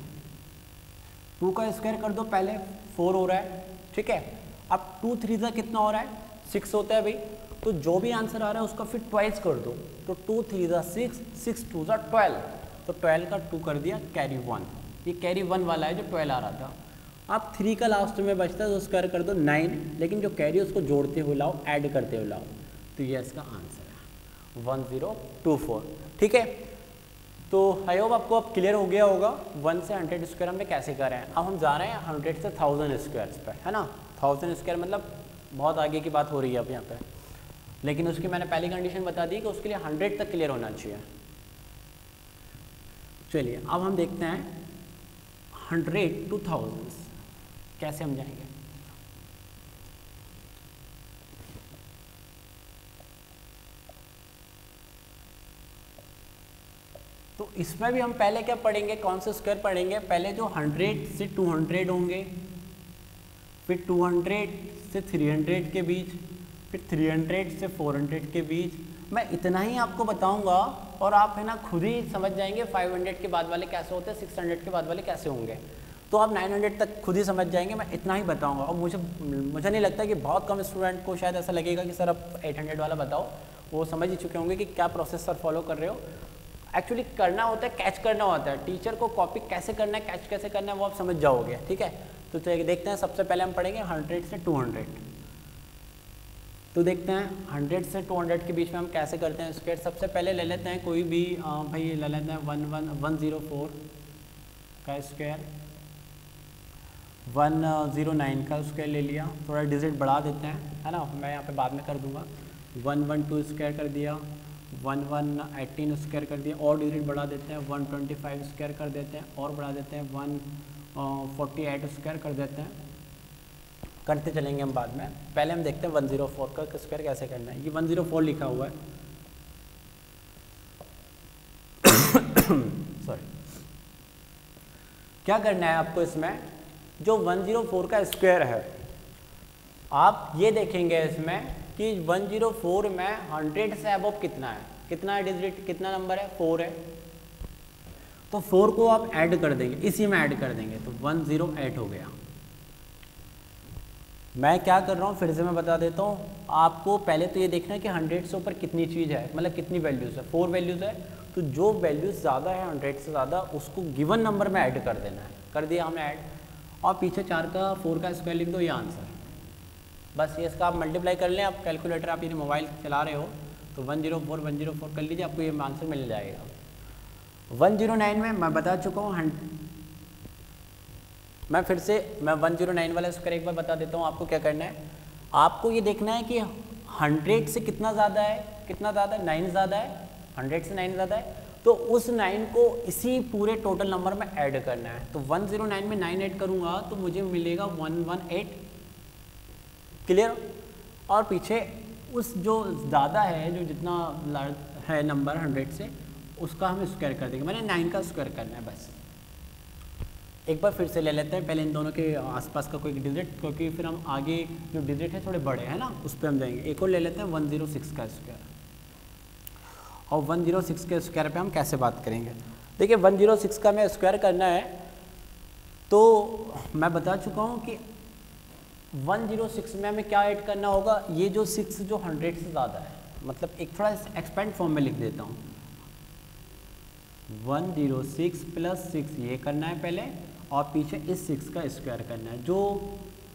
2 का स्क्वायर कर दो, पहले 4 हो रहा है, ठीक है। अब 2 3 का कितना हो रहा है, 6 होता है भाई, तो जो भी आंसर आ रहा है उसका फिर ट्वाइस कर दो, तो 2 3 6, 6 2 12, तो 12 का 2 कर दिया, कैरी 1, ये कैरी 1 वाला है जो 12 आ रहा था। अब 3 का लास्ट में बचता है तो स्क्वायर कर दो 9, लेकिन जो कैरी उसको जोड़ते हुए लाओ, ऐड करते हुए लाओ, तो ये इसका आंसर है 1024, ठीक है। तो आई होप आपको अब क्लियर हो गया होगा 1 से 100 स्क्वायर हमने कैसे कर रहे हैं। अब हम जा रहे हैं 100 से 1000 स्क्वायर्स पर, है ना। 1000 स्क्वायर मतलब बहुत आगे की बात हो रही है अब यहाँ पे, लेकिन उसकी मैंने पहली कंडीशन बता दी कि उसके लिए 100 तक क्लियर होना चाहिए। चलिए अब हम देखते हैं 100 to 1000 कैसे हम जाएंगे। तो इसमें भी हम पहले क्या पढ़ेंगे, कौन से स्क्वायर पढ़ेंगे, पहले जो 100 से 200 होंगे, फिर 200 से 300 के बीच, फिर 300 से 400 के बीच। मैं इतना ही आपको बताऊंगा और आप है ना खुद ही समझ जाएंगे 500 के बाद वाले कैसे होते हैं, 600 के बाद वाले कैसे होंगे, तो आप 900 तक खुद ही समझ जाएंगे। मैं इतना ही बताऊंगा, और मुझे नहीं लगता कि बहुत कम स्टूडेंट को शायद ऐसा लगेगा कि सर अब 800 वाला बताओ, वो समझ ही चुके होंगे कि क्या प्रोसेस सर फॉलो कर रहे हो। एक्चुअली करना होता है, कैच करना होता है, टीचर को कॉपी कैसे करना है, कैच कैसे करना है वो आप समझ जाओगे, ठीक है। तो चलिए देखते हैं, सबसे पहले हम पढ़ेंगे 100 से 200। तो देखते हैं 100 से 200 के बीच में हम कैसे करते हैं स्क्वायर। सबसे पहले ले लेते हैं कोई भी भाई ले लेते हैं 104 का स्क्वायर, 109 का स्क्वायर ले लिया, थोड़ा डिजिट बढ़ा देते हैं, है ना, मैं यहाँ पे बाद में कर दूंगा। 112 स्क्वायर कर दिया, 1118 स्क्वायर कर दिया, और डिजिट बढ़ा देते हैं, 125 स्क्वायर कर देते हैं, और बढ़ा देते हैं, 148 स्क्वायर कर देते हैं। करते चलेंगे हम बाद में, पहले हम देखते हैं 104 का स्क्वायर कैसे करना है। ये 104 लिखा हुआ है सॉरी। क्या करना है आपको इसमें, जो 104 का स्क्वायर है, आप ये देखेंगे इसमें कि 104 में 100 से अबव कितना है डिजिट, कितना नंबर है, 4 है। तो 4 को आप ऐड कर देंगे, इसी में ऐड कर देंगे, तो 108 हो गया। मैं क्या कर रहा हूँ फिर से मैं बता देता हूँ आपको। पहले तो ये देखना है कि 100 से ऊपर कितनी चीज़ है, मतलब कितनी वैल्यूज़ है, 4 वैल्यूज़ है। तो जो वैल्यूज़ ज़्यादा है 100 से ज़्यादा, उसको गिवन नंबर में ऐड कर देना है। कर दिया हमने ऐड, और पीछे 4 का 4 का स्क्वायर लिख दो, ये आंसर। बस ये इसका आप मल्टीप्लाई कर लें, आप कैलकुलेटर, आप ये मोबाइल चला रहे हो तो 104 कर लीजिए, आपको ये आंसर मिल जाएगा। 109 में मैं बता चुका हूँ, मैं फिर से 109 वाला स्क्वायर एक बार बता देता हूँ आपको। क्या करना है, आपको ये देखना है कि 100 से कितना ज़्यादा है, 9 ज़्यादा है, 100 से 9 ज़्यादा है, तो उस 9 को इसी पूरे टोटल नंबर में ऐड करना है। तो 109 में 9 ऐड करूँगा तो मुझे मिलेगा 118, क्लियर। और पीछे उस जो ज़्यादा है, जो जितना है नंबर 100 से, उसका हम स्क्वायर कर देंगे, मैंने 9 का स्क्वायर करना है बस। एक बार फिर से ले लेते हैं पहले इन दोनों के आसपास का कोई डिजिट, क्योंकि फिर हम आगे जो डिजिट है थोड़े बड़े हैं ना, उस पर हम जाएंगे। एक और ले लेते हैं 106 का स्क्वायर, और 106 के स्क्वायर पे हम कैसे बात करेंगे। देखिए 106 का मैं स्क्वायर करना है, तो मैं बता चुका हूँ कि 106 में हमें क्या ऐड करना होगा, ये जो 6 जो 100 से ज़्यादा है, मतलब एक थोड़ा एक्सपेंड फॉर्म में लिख देता हूँ, 106 प्लस 6 ये करना है पहले, और पीछे इस 6 का स्क्वायर करना है, जो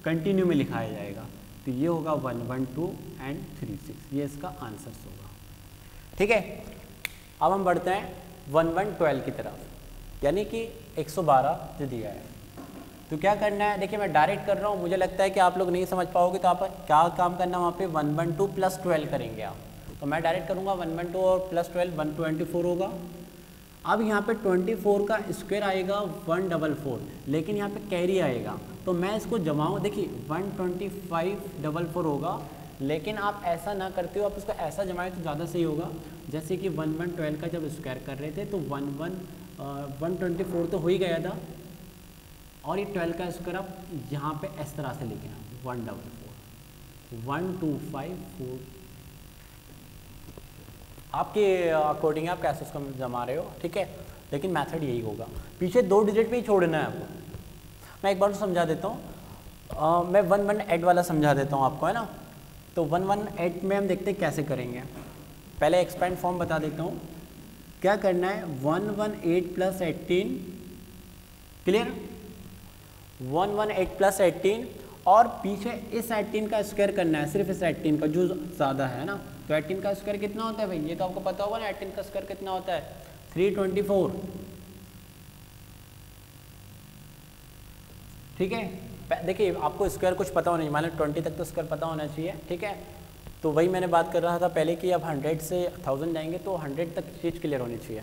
कंटिन्यू में लिखाया जाएगा। तो ये होगा 112 एंड 36, ये इसका आंसर होगा। ठीक है, अब हम बढ़ते हैं 1112 की तरफ, यानी कि 112 जो दिया है। तो क्या करना है, देखिए मैं डायरेक्ट कर रहा हूँ, मुझे लगता है कि आप लोग नहीं समझ पाओगे, तो आप क्या काम करना है, वहाँ पे 112 प्लस 12 करेंगे आप। तो मैं डायरेक्ट करूँगा 112 और प्लस 12 124 होगा। अब यहाँ पे 24 का स्क्वायर आएगा 144, लेकिन यहाँ पे कैरी आएगा, तो मैं इसको जमाऊँ, देखिए 12544 होगा, लेकिन आप ऐसा ना करते हो, आप उसको ऐसा जमाएं तो ज़्यादा सही होगा। जैसे कि 1112 का जब स्क्वायर कर रहे थे तो 124 तो हो ही गया था, और ये 12 का स्क्वायर आप यहाँ पे इस तरह से लिखें 144, 1254, आपके अकॉर्डिंग आप कैसे उसको जमा रहे हो, ठीक है, लेकिन मेथड यही होगा। पीछे 2 डिजिट पे ही छोड़ना है आपको। मैं एक बार समझा देता हूँ, मैं 118 वाला समझा देता हूँ आपको, है ना। तो 118 में हम देखते हैं कैसे करेंगे। पहले एक्सपेंड फॉर्म बता देता हूँ। क्या करना है, 118 प्लस 18, क्लियर, 118 प्लस 18, और पीछे इस 18 का स्क्वायर करना है, सिर्फ इस 18 का जो ज़्यादा है ना। तो 18 का स्क्वायर कितना होता है भाई, ये तो आपको पता होगा ना, 18 का स्क्वायर कितना होता है, 324, ठीक है। देखिए आपको स्क्वायर कुछ पता होना चाहिए, मान लो 20 तक तो स्क्वायर पता होना चाहिए, ठीक है। तो वही मैंने बात कर रहा था पहले कि अब 100 से 1000 जाएंगे तो 100 तक चीज़ क्लियर होनी चाहिए।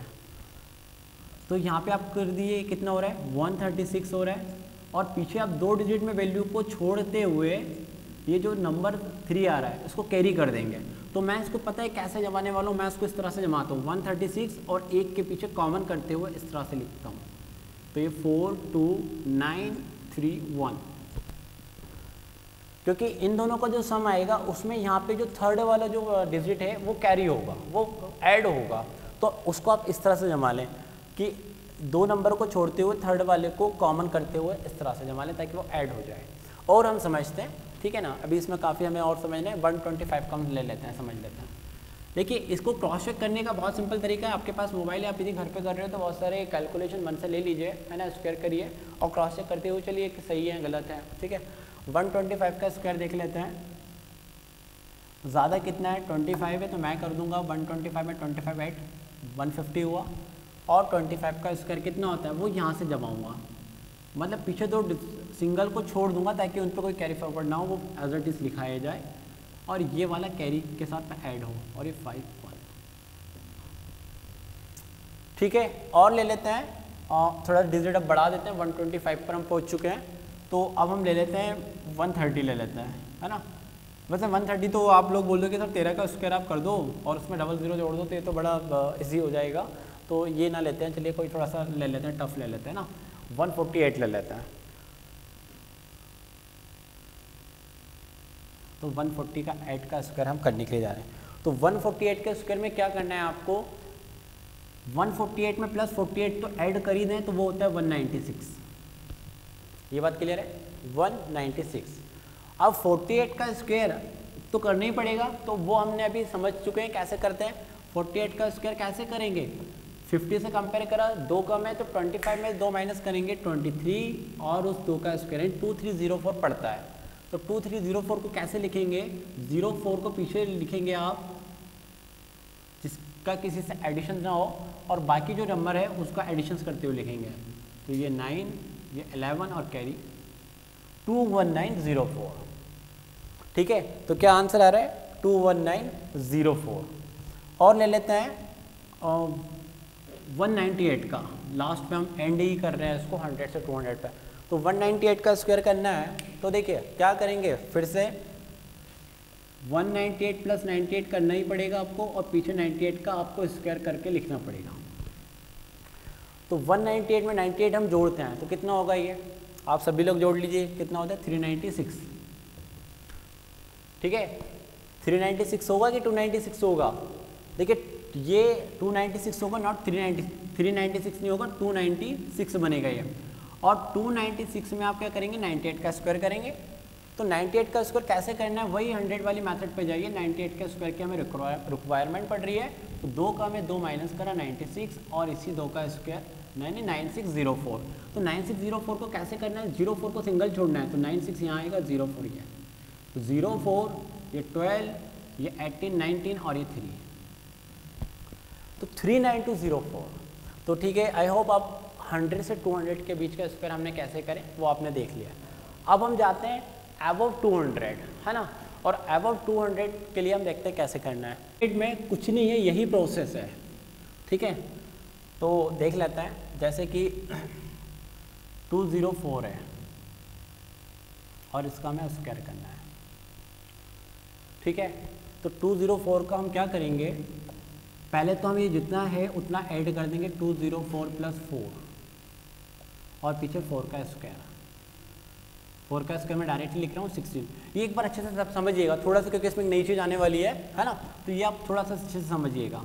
तो यहाँ पे आप कर दिए, कितना हो रहा है, 136 हो रहा है, और पीछे आप 2 डिजिट में वैल्यू को छोड़ते हुए ये जो नंबर 3 आ रहा है इसको कैरी कर देंगे। तो मैं इसको पता है कैसे जमाने वाला हूँ, मैं इसको इस तरह से जमाता हूँ, 136 और 1 के पीछे कॉमन करते हुए इस तरह से लिखता हूँ। तो ये 42931, क्योंकि इन दोनों का जो सम आएगा उसमें यहाँ पे जो थर्ड वाला जो डिजिट है वो कैरी होगा, वो ऐड होगा। तो उसको आप इस तरह से जमा लें कि 2 नंबर को छोड़ते हुए थर्ड वाले को कॉमन करते हुए इस तरह से जमा लें ताकि वो ऐड हो जाए। और हम समझते हैं, ठीक है ना। अभी इसमें काफ़ी हमें और समझना है, 125 का हम ले लेते हैं, समझ लेते हैं। देखिए इसको क्रॉस चेक करने का बहुत सिंपल तरीका है। आपके पास मोबाइल है, आप यदि घर पे कर रहे हो तो बहुत सारे कैलकुलेशन मन से ले लीजिए, है ना, स्क्वायर करिए और क्रॉस चेक करते हुए चलिए कि सही है गलत है, ठीक है। 125 का स्क्वायर देख लेते हैं। ज़्यादा कितना है 25 है, तो मैं कर दूंगा 125 में 25 8 150 हुआ, और 25 का स्क्वायर कितना होता है वो यहाँ से जमाऊँगा, मतलब पीछे दो सिंगल को छोड़ दूंगा ताकि उन पर कोई कैरी फॉरवर्ड ना हो, वो एज इट इज़ लिखाया जाए और ये वाला कैरी के साथ में ऐड हो, और ये 5 1। ठीक है, और ले लेते हैं थोड़ा डिजिट अब बढ़ा देते हैं, 125 पर हम पहुंच चुके हैं, तो अब हम ले लेते हैं 130 ले लेते हैं, है ना। वैसे 130 तो आप लोग बोल दो कि सर 13 का स्क्वायर आप कर दो और उसमें डबल ज़ीरो जोड़ दो, तो ये तो बड़ा इजी हो जाएगा, तो ये ना लेते हैं, चलिए कोई थोड़ा सा ले लेते हैं, टफ ले लेते हैं ना, 148 ले लेते हैं। तो 140 का 8 का स्क्वायर हम करने के लिए जा रहे हैं, तो 148 के स्क्वायर में क्या करना है आपको, 148 में प्लस 48 तो ऐड कर ही दें, तो वो होता है 196, ये बात क्लियर है, 196। अब 48 का स्क्वायर तो करना ही पड़ेगा, तो वो हमने अभी समझ चुके हैं कैसे करते हैं। 48 का स्क्वायर कैसे करेंगे, 50 से कंपेयर करा, 2 कम है तो 25 में 2 माइनस करेंगे 23, और उस 2 का स्क्वायर है 2304 पड़ता है, तो 2304 को कैसे लिखेंगे, 04 को पीछे लिखेंगे आप जिसका किसी से एडिशन ना हो, और बाकी जो नंबर है उसका एडिशन करते हुए लिखेंगे, तो ये 9, ये 11 और कैरी 21904। ठीक है, तो क्या आंसर आ रहा है 21904। और ले लेते हैं 198 का, लास्ट में हम एंड ही कर रहे हैं इसको 100 से 200 पे, तो 198 का स्क्वायर करना है, तो देखिए क्या करेंगे, फिर से 198 प्लस 98 करना ही पड़ेगा आपको, और पीछे 98 का आपको स्क्वायर करके लिखना पड़ेगा। तो 198 में 98 हम जोड़ते हैं, तो कितना होगा ये, आप सभी लोग जोड़ लीजिए, कितना होता है 396। ठीक है, 396 होगा कि 296 होगा, देखिए ये 296 होगा, नॉट 396 नहीं होगा, 296 बनेगा ये, और 296 में आप क्या करेंगे, 98 का स्क्वायर करेंगे। तो 98 का स्क्वायर कैसे करना है, वही 100 वाली मेथड पे जाइए, 98 का स्क्वायर की हमें रिक्वायरमेंट पड़ रही है, तो 2 का में 2 माइनस करा 96, और इसी 2 का स्क्वायर 9604। तो 9604 को कैसे करना है, 04 को सिंगल छोड़ना है, तो 96 यहाँ आएगा, 04 ये, तो 04, ये 12, ये 18 19 और ये 3, तो 39204। तो ठीक है, आई होप आप 100 से 200 के बीच का स्क्वायर हमने कैसे करें वो आपने देख लिया। अब हम जाते हैं अबव 200, है ना, और अबव 200 के लिए हम देखते हैं कैसे करना है। में कुछ नहीं है, यही प्रोसेस है। ठीक है, तो देख लेते हैं, जैसे कि 204 है और इसका हमें स्क्वायर करना है। ठीक है, तो 204 का हम क्या करेंगे, पहले तो हम ये जितना है उतना ऐड कर देंगे, 204 प्लस 4, और पीछे 4 का स्क्वायर, 4 का स्क्वायर मैं डायरेक्टली लिख रहा हूँ 16। ये एक बार अच्छे से सब समझिएगा थोड़ा सा, क्योंकि इसमें नई चीज़ आने वाली है ना, तो ये आप थोड़ा सा अच्छे से समझिएगा।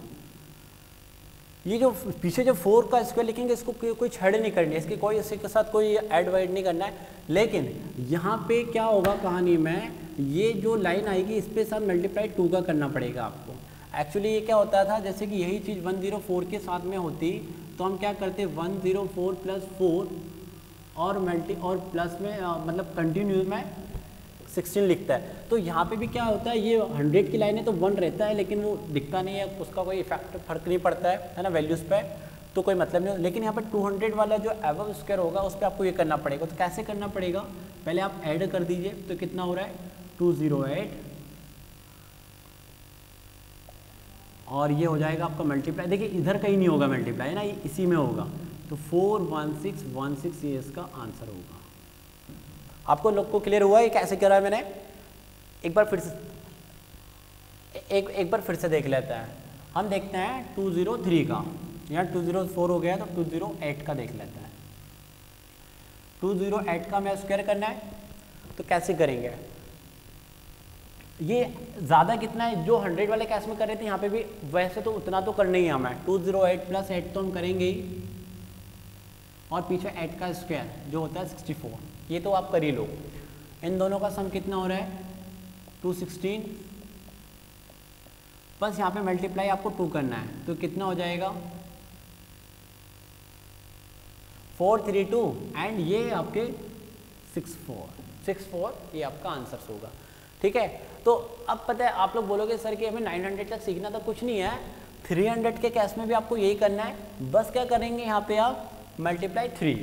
ये जो पीछे जो 4 का स्क्वायर लिखेंगे, इसको कोई छेड़ नहीं करनी है, इसके कोई इसके के साथ कोई ऐड वाइड नहीं करना है, लेकिन यहाँ पे क्या होगा कहानी में, ये जो लाइन आएगी इस पे साथ मल्टीप्लाई 2 का करना पड़ेगा आपको। एक्चुअली ये क्या होता था, जैसे कि यही चीज़ 104 के साथ में होती, तो हम क्या करते 104 प्लस 4 और प्लस में मतलब कंटिन्यू में 16 लिखता है। तो यहाँ पे भी क्या होता है, ये 100 की लाइन है तो 1 रहता है, लेकिन वो दिखता नहीं है, उसका कोई इफेक्ट फर्क नहीं पड़ता है ना वैल्यूज़ पे, तो कोई मतलब नहीं। लेकिन यहाँ पे 200 वाला जो अबव स्क्वायर होगा उस पर आपको ये करना पड़ेगा। तो कैसे करना पड़ेगा, पहले आप ऐड कर दीजिए, तो कितना हो रहा है 208, और ये हो जाएगा आपका मल्टीप्लाई। देखिए इधर कहीं नहीं होगा मल्टीप्लाई, है ना, ये इसी में होगा, तो 41616 ये इसका आंसर होगा। आपको लोग को क्लियर हुआ ये कैसे करा है मैंने, एक बार फिर से देख लेते हैं। हम देखते हैं 203 का, यहाँ 204 हो गया, तो 208 का देख लेते हैं। 208 का हमें स्क्वायर करना है, तो कैसे करेंगे, ये ज़्यादा कितना है, जो 100 वाले केस में कर रहे थे यहाँ पे भी वैसे तो उतना तो करना ही है हमें, 208 प्लस 8 तो हम करेंगे ही, और पीछे 8 का स्क्वायर जो होता है 64, ये तो आप कर ही लो। इन दोनों का सम कितना हो रहा है 216, बस यहाँ पे मल्टीप्लाई आपको 2 करना है, तो कितना हो जाएगा 432, एंड ये आपके 64 ये आपका आंसर होगा। ठीक है। तो अब पता है आप लोग बोलोगे सर कि हमें 900 तक सीखना तो कुछ नहीं है, 300 के केस में भी आपको यही करना है। बस क्या करेंगे यहाँ पे आप मल्टीप्लाई 3,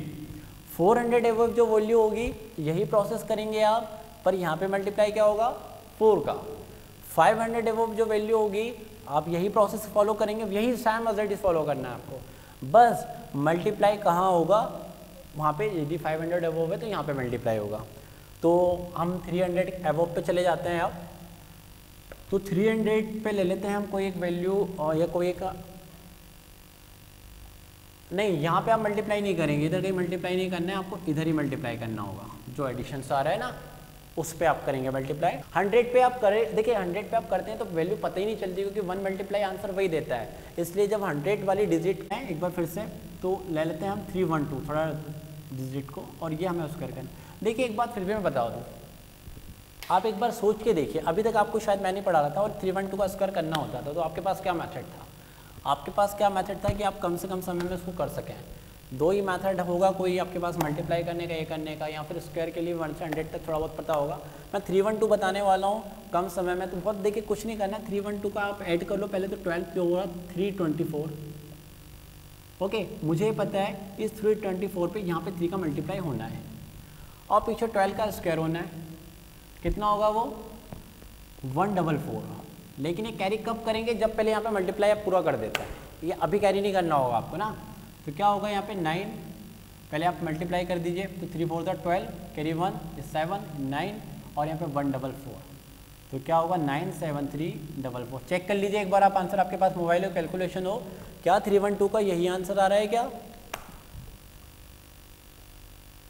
400 एवब जो वैल्यू होगी यही प्रोसेस करेंगे आप, पर यहाँ पे मल्टीप्लाई क्या होगा 4 का। 500 एवब जो वैल्यू होगी आप यही प्रोसेस फॉलो करेंगे, यही सेम रिजल्ट फॉलो करना है आपको। बस मल्टीप्लाई कहाँ होगा वहाँ पे, यदि 500 एवब है तो यहाँ पे मल्टीप्लाई होगा। तो हम 300 एवब पे चले जाते हैं अब। तो 300 पे ले लेते हैं हम कोई एक वैल्यू, और या कोई एक नहीं, यहाँ पे आप मल्टीप्लाई नहीं करेंगे, इधर कहीं मल्टीप्लाई नहीं करना है आपको, इधर ही मल्टीप्लाई करना होगा। जो एडिशन आ रहा है ना उस पे आप करेंगे मल्टीप्लाई। 100 पे आप करें, देखिए 100 पे आप करते हैं तो वैल्यू पता ही नहीं चलती, क्योंकि 1 मल्टीप्लाई आंसर वही देता है। इसलिए जब 100 वाली डिजिट है, एक बार फिर से तो ले लेते हैं हम 312 थोड़ा डिजिट को, और ये हमें उसका करना। देखिए एक बात फिर भी मैं बता दूँ, आप एक बार सोच के देखिए, अभी तक आपको शायद मैं नहीं पढ़ा रहा था और 312 का स्क्वायर करना होता था, तो आपके पास क्या मेथड था? आपके पास क्या मेथड था कि आप कम से कम समय में उसको कर सकें? दो ही मेथड होगा, कोई आपके पास मल्टीप्लाई करने का, ये करने का, या फिर स्क्वायर के लिए 1 से 100 तक थोड़ा बहुत पता होगा। मैं 312 बताने वाला हूँ कम समय में, तो बहुत देखिए कुछ नहीं करना, 312 का आप ऐड कर लो पहले, तो 12 पे होगा 324। ओके, मुझे पता है इस 324 पे यहाँ पे 3 का मल्टीप्लाई होना है, और पीछे 12 का स्क्वायर होना है। कितना होगा वो 144। लेकिन ये कैरी कब करेंगे? जब पहले यहाँ पे मल्टीप्लाई आप पूरा कर देता है, ये अभी कैरी नहीं करना होगा आपको ना। तो क्या होगा यहाँ पे 9, पहले आप मल्टीप्लाई कर दीजिए, तो 3 4 12, कैरी 1 7 9, और यहाँ पे 144। तो क्या होगा 97344। चेक कर लीजिए एक बार आप आंसर, आपके पास मोबाइल हो, कैलकुलेशन हो, क्या 312 का यही आंसर आ रहा है क्या?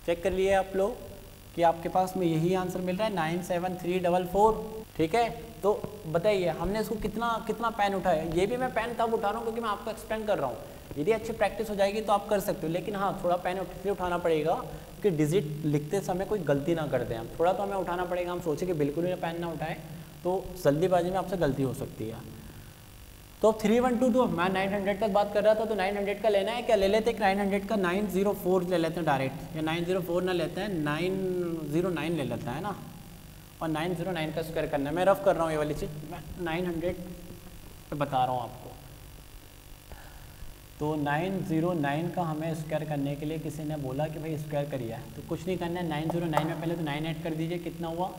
चेक कर लिए आप लोग कि आपके पास में यही आंसर मिल रहा है 97344। ठीक है, तो बताइए हमने इसको कितना पेन उठाया? ये भी मैं पेन तब उठा रहा हूँ क्योंकि मैं आपको एक्सप्लेन कर रहा हूँ। यदि अच्छी प्रैक्टिस हो जाएगी तो आप कर सकते हो, लेकिन हाँ थोड़ा पेन इसलिए उठाना पड़ेगा कि डिजिट लिखते समय कोई गलती ना कर दें हम, थोड़ा तो हमें उठाना पड़ेगा। हम सोचे कि बिल्कुल ही पेन ना उठाएं तो जल्दीबाजी में आपसे गलती हो सकती है। तो 312, मैं 900 तक बात कर रहा था, तो 900 का लेना है क्या? ले लेते हैं 900 का 904 ले लेते हैं डायरेक्ट, या 904 ना लेते हैं 909 ले लेता है ना, और 909 का स्क्वायर करना है। मैं रफ कर रहा हूँ ये वाली चीज़, मैं 900 पे बता रहा हूँ आपको। तो 909 का हमें स्क्वायर करने के लिए किसी ने बोला कि भाई स्क्वायर करिए, तो कुछ नहीं करना है, 909 में पहले तो 9 ऐड कर दीजिए, कितना हुआ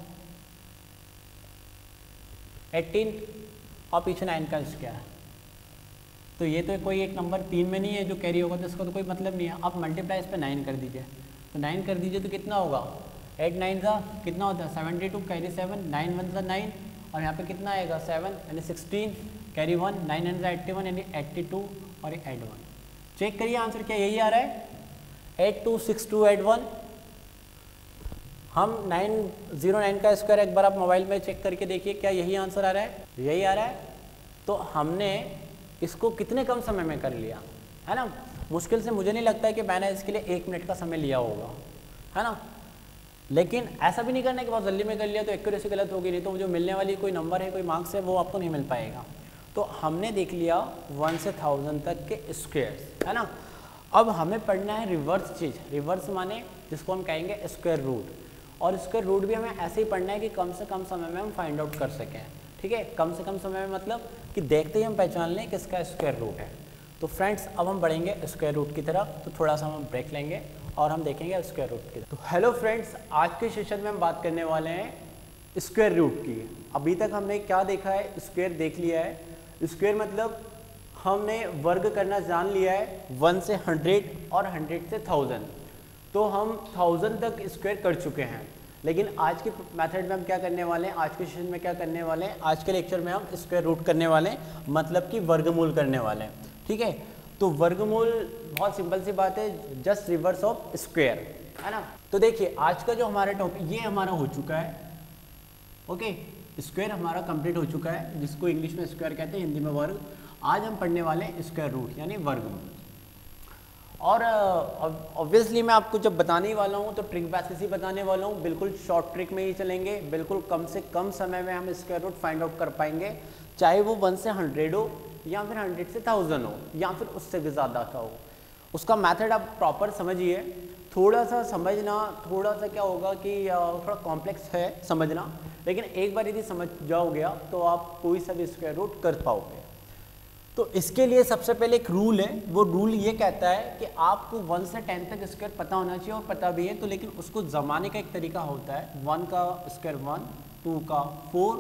18, और पीछे 9 का स्क्वायर। तो ये तो कोई एक नंबर 3 में नहीं है जो कैरी होगा, तो इसका तो कोई मतलब नहीं है। आप मल्टीप्लाई इस पर 9 कर दीजिए, तो 9 कर दीजिए तो कितना होगा 8 9 का कितना होता है 72, कैरी 7, 9 1 का 9, और यहाँ पे कितना आएगा 7 यानी 16, कैरी 1, 9 9 का 81 यानी 82, और ऐड 1। चेक करिए आंसर क्या यही आ रहा है 8262 ऐड 1। हम 909 का स्क्वायर एक बार आप मोबाइल में चेक करके देखिए क्या यही आंसर आ रहा है? यही आ रहा है। तो हमने इसको कितने कम समय में कर लिया है ना। मुश्किल से मुझे नहीं लगता है कि मैंने इसके लिए 1 मिनट का समय लिया होगा, है ना। लेकिन ऐसा भी नहीं करना है कि बहुत जल्दी में कर लिया तो एक्यूरेसी गलत होगी, नहीं तो जो मिलने वाली कोई नंबर है, कोई मार्क्स है, वो आपको नहीं मिल पाएगा। तो हमने देख लिया 1 से 1000 तक के स्क्वायर्स, है ना। अब हमें पढ़ना है रिवर्स चीज़। रिवर्स माने जिसको हम कहेंगे स्क्वायर रूट, और स्क्वायर रूट भी हमें ऐसे ही पढ़ना है कि कम से कम समय में हम फाइंड आउट कर सकें। ठीक है, कम से कम समय में मतलब कि देखते ही हम पहचान लें किसका स्क्वायर रूट है। तो फ्रेंड्स अब हम बढ़ेंगे स्क्वायर रूट की तरफ, तो थोड़ा सा हम ब्रेक लेंगे और हम देखेंगे स्क्वायर रूट की। तो हेलो फ्रेंड्स, आज के सेशन में हम बात करने वाले हैं स्क्वायर रूट की। अभी तक हमने क्या देखा है? स्क्वायर देख लिया है। स्क्वायर मतलब हमने वर्ग करना जान लिया है 1 से 100 और 100 से 1000। तो हम 1000 तक स्क्वायर कर चुके हैं। लेकिन आज के मेथड में हम क्या करने वाले हैं, आज के सेशन में क्या करने वाले हैं, आज के लेक्चर में हम स्क्वायर रूट करने वाले हैं, मतलब कि वर्गमूल करने वाले हैं। ठीक है, तो वर्गमूल बहुत सिंपल सी बात है, जस्ट रिवर्स ऑफ स्क्वायर, है ना। तो देखिए आज का जो हमारा टॉपिक ये हमारा हो चुका है। ओके, स्क्वायर हमारा कंप्लीट हो चुका है, जिसको इंग्लिश में स्क्वायर कहते हैं, हिंदी में वर्ग। आज हम पढ़ने वाले हैं स्क्वायर रूट यानी वर्गमूल। और ऑब्वियसली मैं आपको जब बताने ही वाला हूँ तो ट्रिक बेसिस ही बताने वाला हूँ, बिल्कुल शॉर्ट ट्रिक में ही चलेंगे। बिल्कुल कम से कम समय में हम स्क्वायर रूट फाइंड आउट कर पाएंगे, चाहे वो 1 से 100 हो या फिर 100 से 1000 हो या फिर उससे भी ज़्यादा का हो। उसका मेथड आप प्रॉपर समझिए थोड़ा सा समझना, थोड़ा सा क्या होगा कि थोड़ा कॉम्प्लेक्स है समझना, लेकिन एक बार यदि समझ जाओगे तो आप कोई सा भी स्क्वायर रूट कर पाओगे। तो इसके लिए सबसे पहले एक रूल है, वो रूल ये कहता है कि आपको 1 से 10 तक स्क्वायर पता होना चाहिए, और पता भी है तो, लेकिन उसको जमाने का एक तरीका होता है। 1 का स्क्वायर 1, 2 का 4,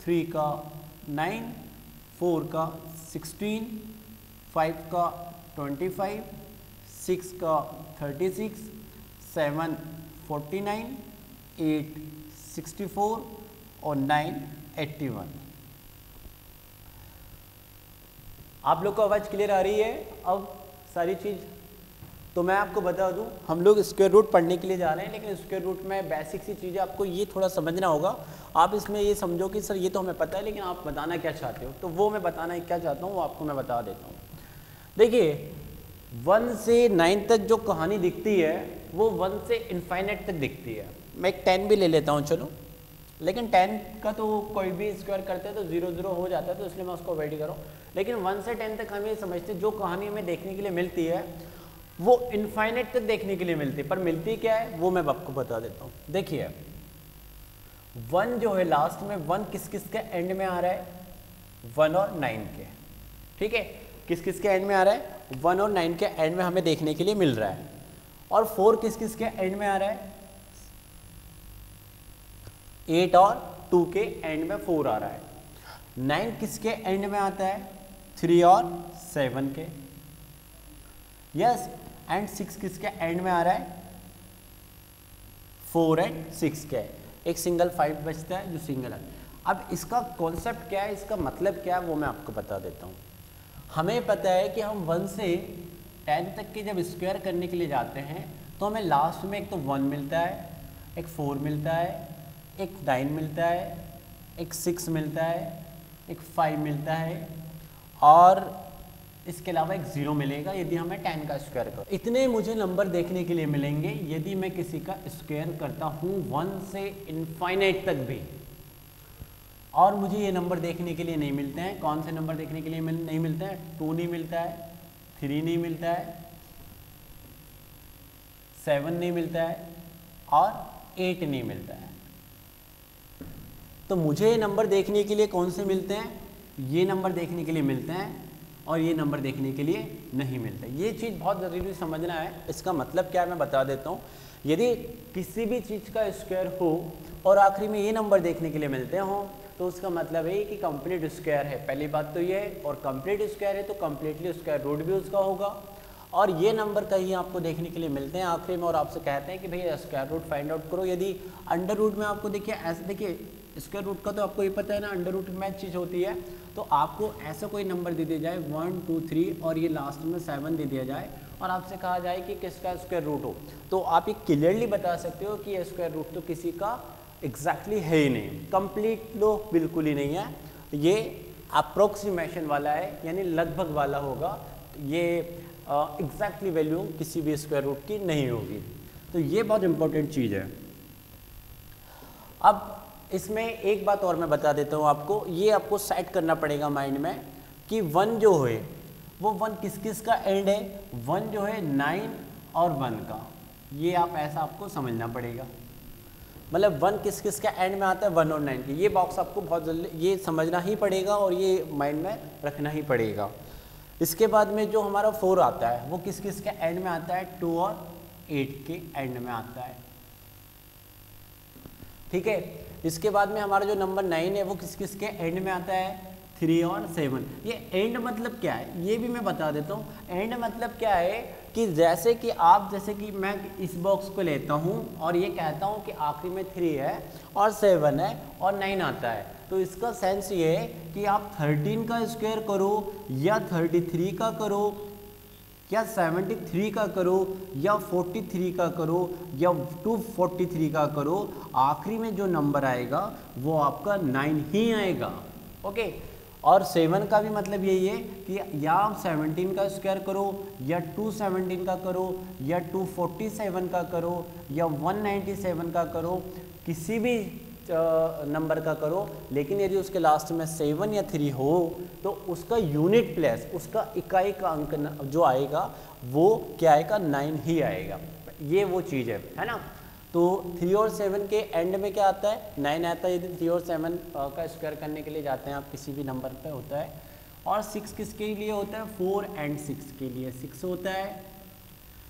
3 का 9, 4 का 16, 5 का 25, 6 का 36, 7 49, 8 64 और 9 81। आप लोग को आवाज़ क्लियर आ रही है अब सारी चीज़? तो मैं आपको बता दूं, हम लोग स्क्वायर रूट पढ़ने के लिए जा रहे हैं, लेकिन स्क्वायर रूट में बेसिक सी चीज़ें आपको ये थोड़ा समझना होगा। आप इसमें ये समझो कि सर ये तो हमें पता है, लेकिन आप बताना क्या चाहते हो, तो वो मैं बताना क्या चाहता हूँ वो आपको मैं बता देता हूँ। देखिए 1 से 9 तक जो कहानी दिखती है वो 1 से इनफाइनाइट तक दिखती है। मैं एक 10 भी ले लेता हूँ चलो, लेकिन 10 का तो कोई भी स्क्वायर करते हैं तो 0 0 हो जाता है, तो इसलिए मैं उसको अवॉइड करूँ। लेकिन 1 से 10 तक हम ये समझते हैं जो कहानी हमें देखने के लिए मिलती है वो इनफाइनाइट तक देखने के लिए मिलती है, पर मिलती क्या है वो मैं आपको बता देता हूँ। देखिए 1 जो है लास्ट में 1 किस किस के एंड में आ रहा है? 1 और 9 के, ठीक है, किस किस के एंड में आ रहा है? 1 और 9 के एंड में हमें देखने के लिए मिल रहा है। और 4 किस किस के एंड में आ रहा है? 8 और 2 के एंड में 4 आ रहा है। 9 किसके एंड में आता है? 3 और 7 के, यस। एंड 6 किसके एंड में आ रहा है? 4 एंड 6 के। एक सिंगल 5 बचता है जो सिंगल है। अब इसका कॉन्सेप्ट क्या है, इसका मतलब क्या है वो मैं आपको बता देता हूँ। हमें पता है कि हम 1 से 10 तक के जब स्क्वायर करने के लिए जाते हैं तो हमें लास्ट में एक तो 1 मिलता है, एक 4 मिलता है, एक 9 मिलता है, एक 6 मिलता है, एक 5 मिलता है, और इसके अलावा एक 0 मिलेगा यदि हमें 10 का स्क्वायर करो। इतने मुझे नंबर देखने के लिए मिलेंगे यदि मैं किसी का स्क्वायर करता हूँ 1 से इनफाइनाइट तक भी, और मुझे ये नंबर देखने के लिए नहीं मिलते हैं। कौन से नंबर देखने के लिए नहीं मिलते हैं? 2 नहीं मिलता है, 3 नहीं मिलता है, 7 नहीं मिलता है, और 8 नहीं मिलता है। तो मुझे ये नंबर देखने के लिए कौन से मिलते हैं? ये नंबर देखने के लिए मिलते हैं, और ये नंबर देखने के लिए नहीं मिलता। ये चीज़ बहुत ज़रूरी समझना है। इसका मतलब क्या है मैं बता देता हूँ। यदि किसी भी चीज़ का स्क्वायर हो और आखिरी में ये नंबर देखने के लिए मिलते हों तो उसका मतलब है कि कंप्लीट स्क्वायर है। पहली बात तो ये है, और कंप्लीट स्क्वायर है तो कंप्लीटली स्क्वायर रूट भी उसका होगा। और ये नंबर कहीं आपको देखने के लिए मिलते हैं आखिरी में, और आपसे कहते हैं कि भाई स्क्वायर रूट फाइंड आउट करो। यदि अंडर रूट में आपको देखिए ऐसे, देखिए स्क्वायर रूट का तो आपको ये पता है ना, अंडर रूट में चीज़ होती है, तो आपको ऐसा कोई नंबर दे दिया जाए 1 2 3 और ये लास्ट में 7 दे दिया जाए, और आपसे कहा जाए कि किसका स्क्वायर रूट हो, तो आप ये क्लियरली बता सकते हो कि ये स्क्वायर रूट तो किसी का एग्जैक्टली है ही नहीं। कंप्लीट लो बिल्कुल ही नहीं है, ये अप्रोक्सीमेशन वाला है, यानी लगभग वाला होगा। ये एग्जैक्टली वैल्यू किसी भी स्क्वायर रूट की नहीं होगी। तो ये बहुत इंपॉर्टेंट चीज़ है। अब इसमें एक बात और मैं बता देता हूँ आपको, ये आपको सेट करना पड़ेगा माइंड में कि 1 जो है वो 1 किस किस का एंड है? 1 जो है 9 और 1 का, ये आप ऐसा आपको समझना पड़ेगा। मतलब 1 किस किस का एंड में आता है? 1 और 9 की। ये बॉक्स आपको बहुत जल्दी ये समझना ही पड़ेगा और ये माइंड में रखना ही पड़ेगा। इसके बाद में जो हमारा 4 आता है वो किस किस के एंड में आता है? 2 और 8 के एंड में आता है, ठीक है। इसके बाद में हमारा जो नंबर 9 है वो किस किस के एंड में आता है? 3 और 7। ये एंड मतलब क्या है ये भी मैं बता देता हूँ। एंड मतलब क्या है कि जैसे कि मैं इस बॉक्स को लेता हूँ और ये कहता हूँ कि आखिरी में 3 है और 7 है और 9 आता है, तो इसका सेंस ये है कि आप 13 का स्क्वायर करो या 33 का करो या 73 का करो या 43 का करो या 243 का करो, आखिरी में जो नंबर आएगा वो आपका 9 ही आएगा, ओके। और 7 का भी मतलब यही है कि या आप 17 का स्क्वायर करो या 217 का करो या 247 का करो या 197 का करो, किसी भी नंबर का करो, लेकिन यदि उसके लास्ट में 7 या 3 हो तो उसका यूनिट प्लेस, उसका इकाई का अंक जो आएगा वो क्या आएगा? 9 ही आएगा। ये वो चीज़ है ना। तो 3 और 7 के एंड में क्या आता है, 9 आता है। यदि 3 और 7 का स्क्वायर करने के लिए जाते हैं आप किसी भी नंबर पे होता है। और 6 किसके लिए होता है, 4 एंड 6 के लिए 6 होता है,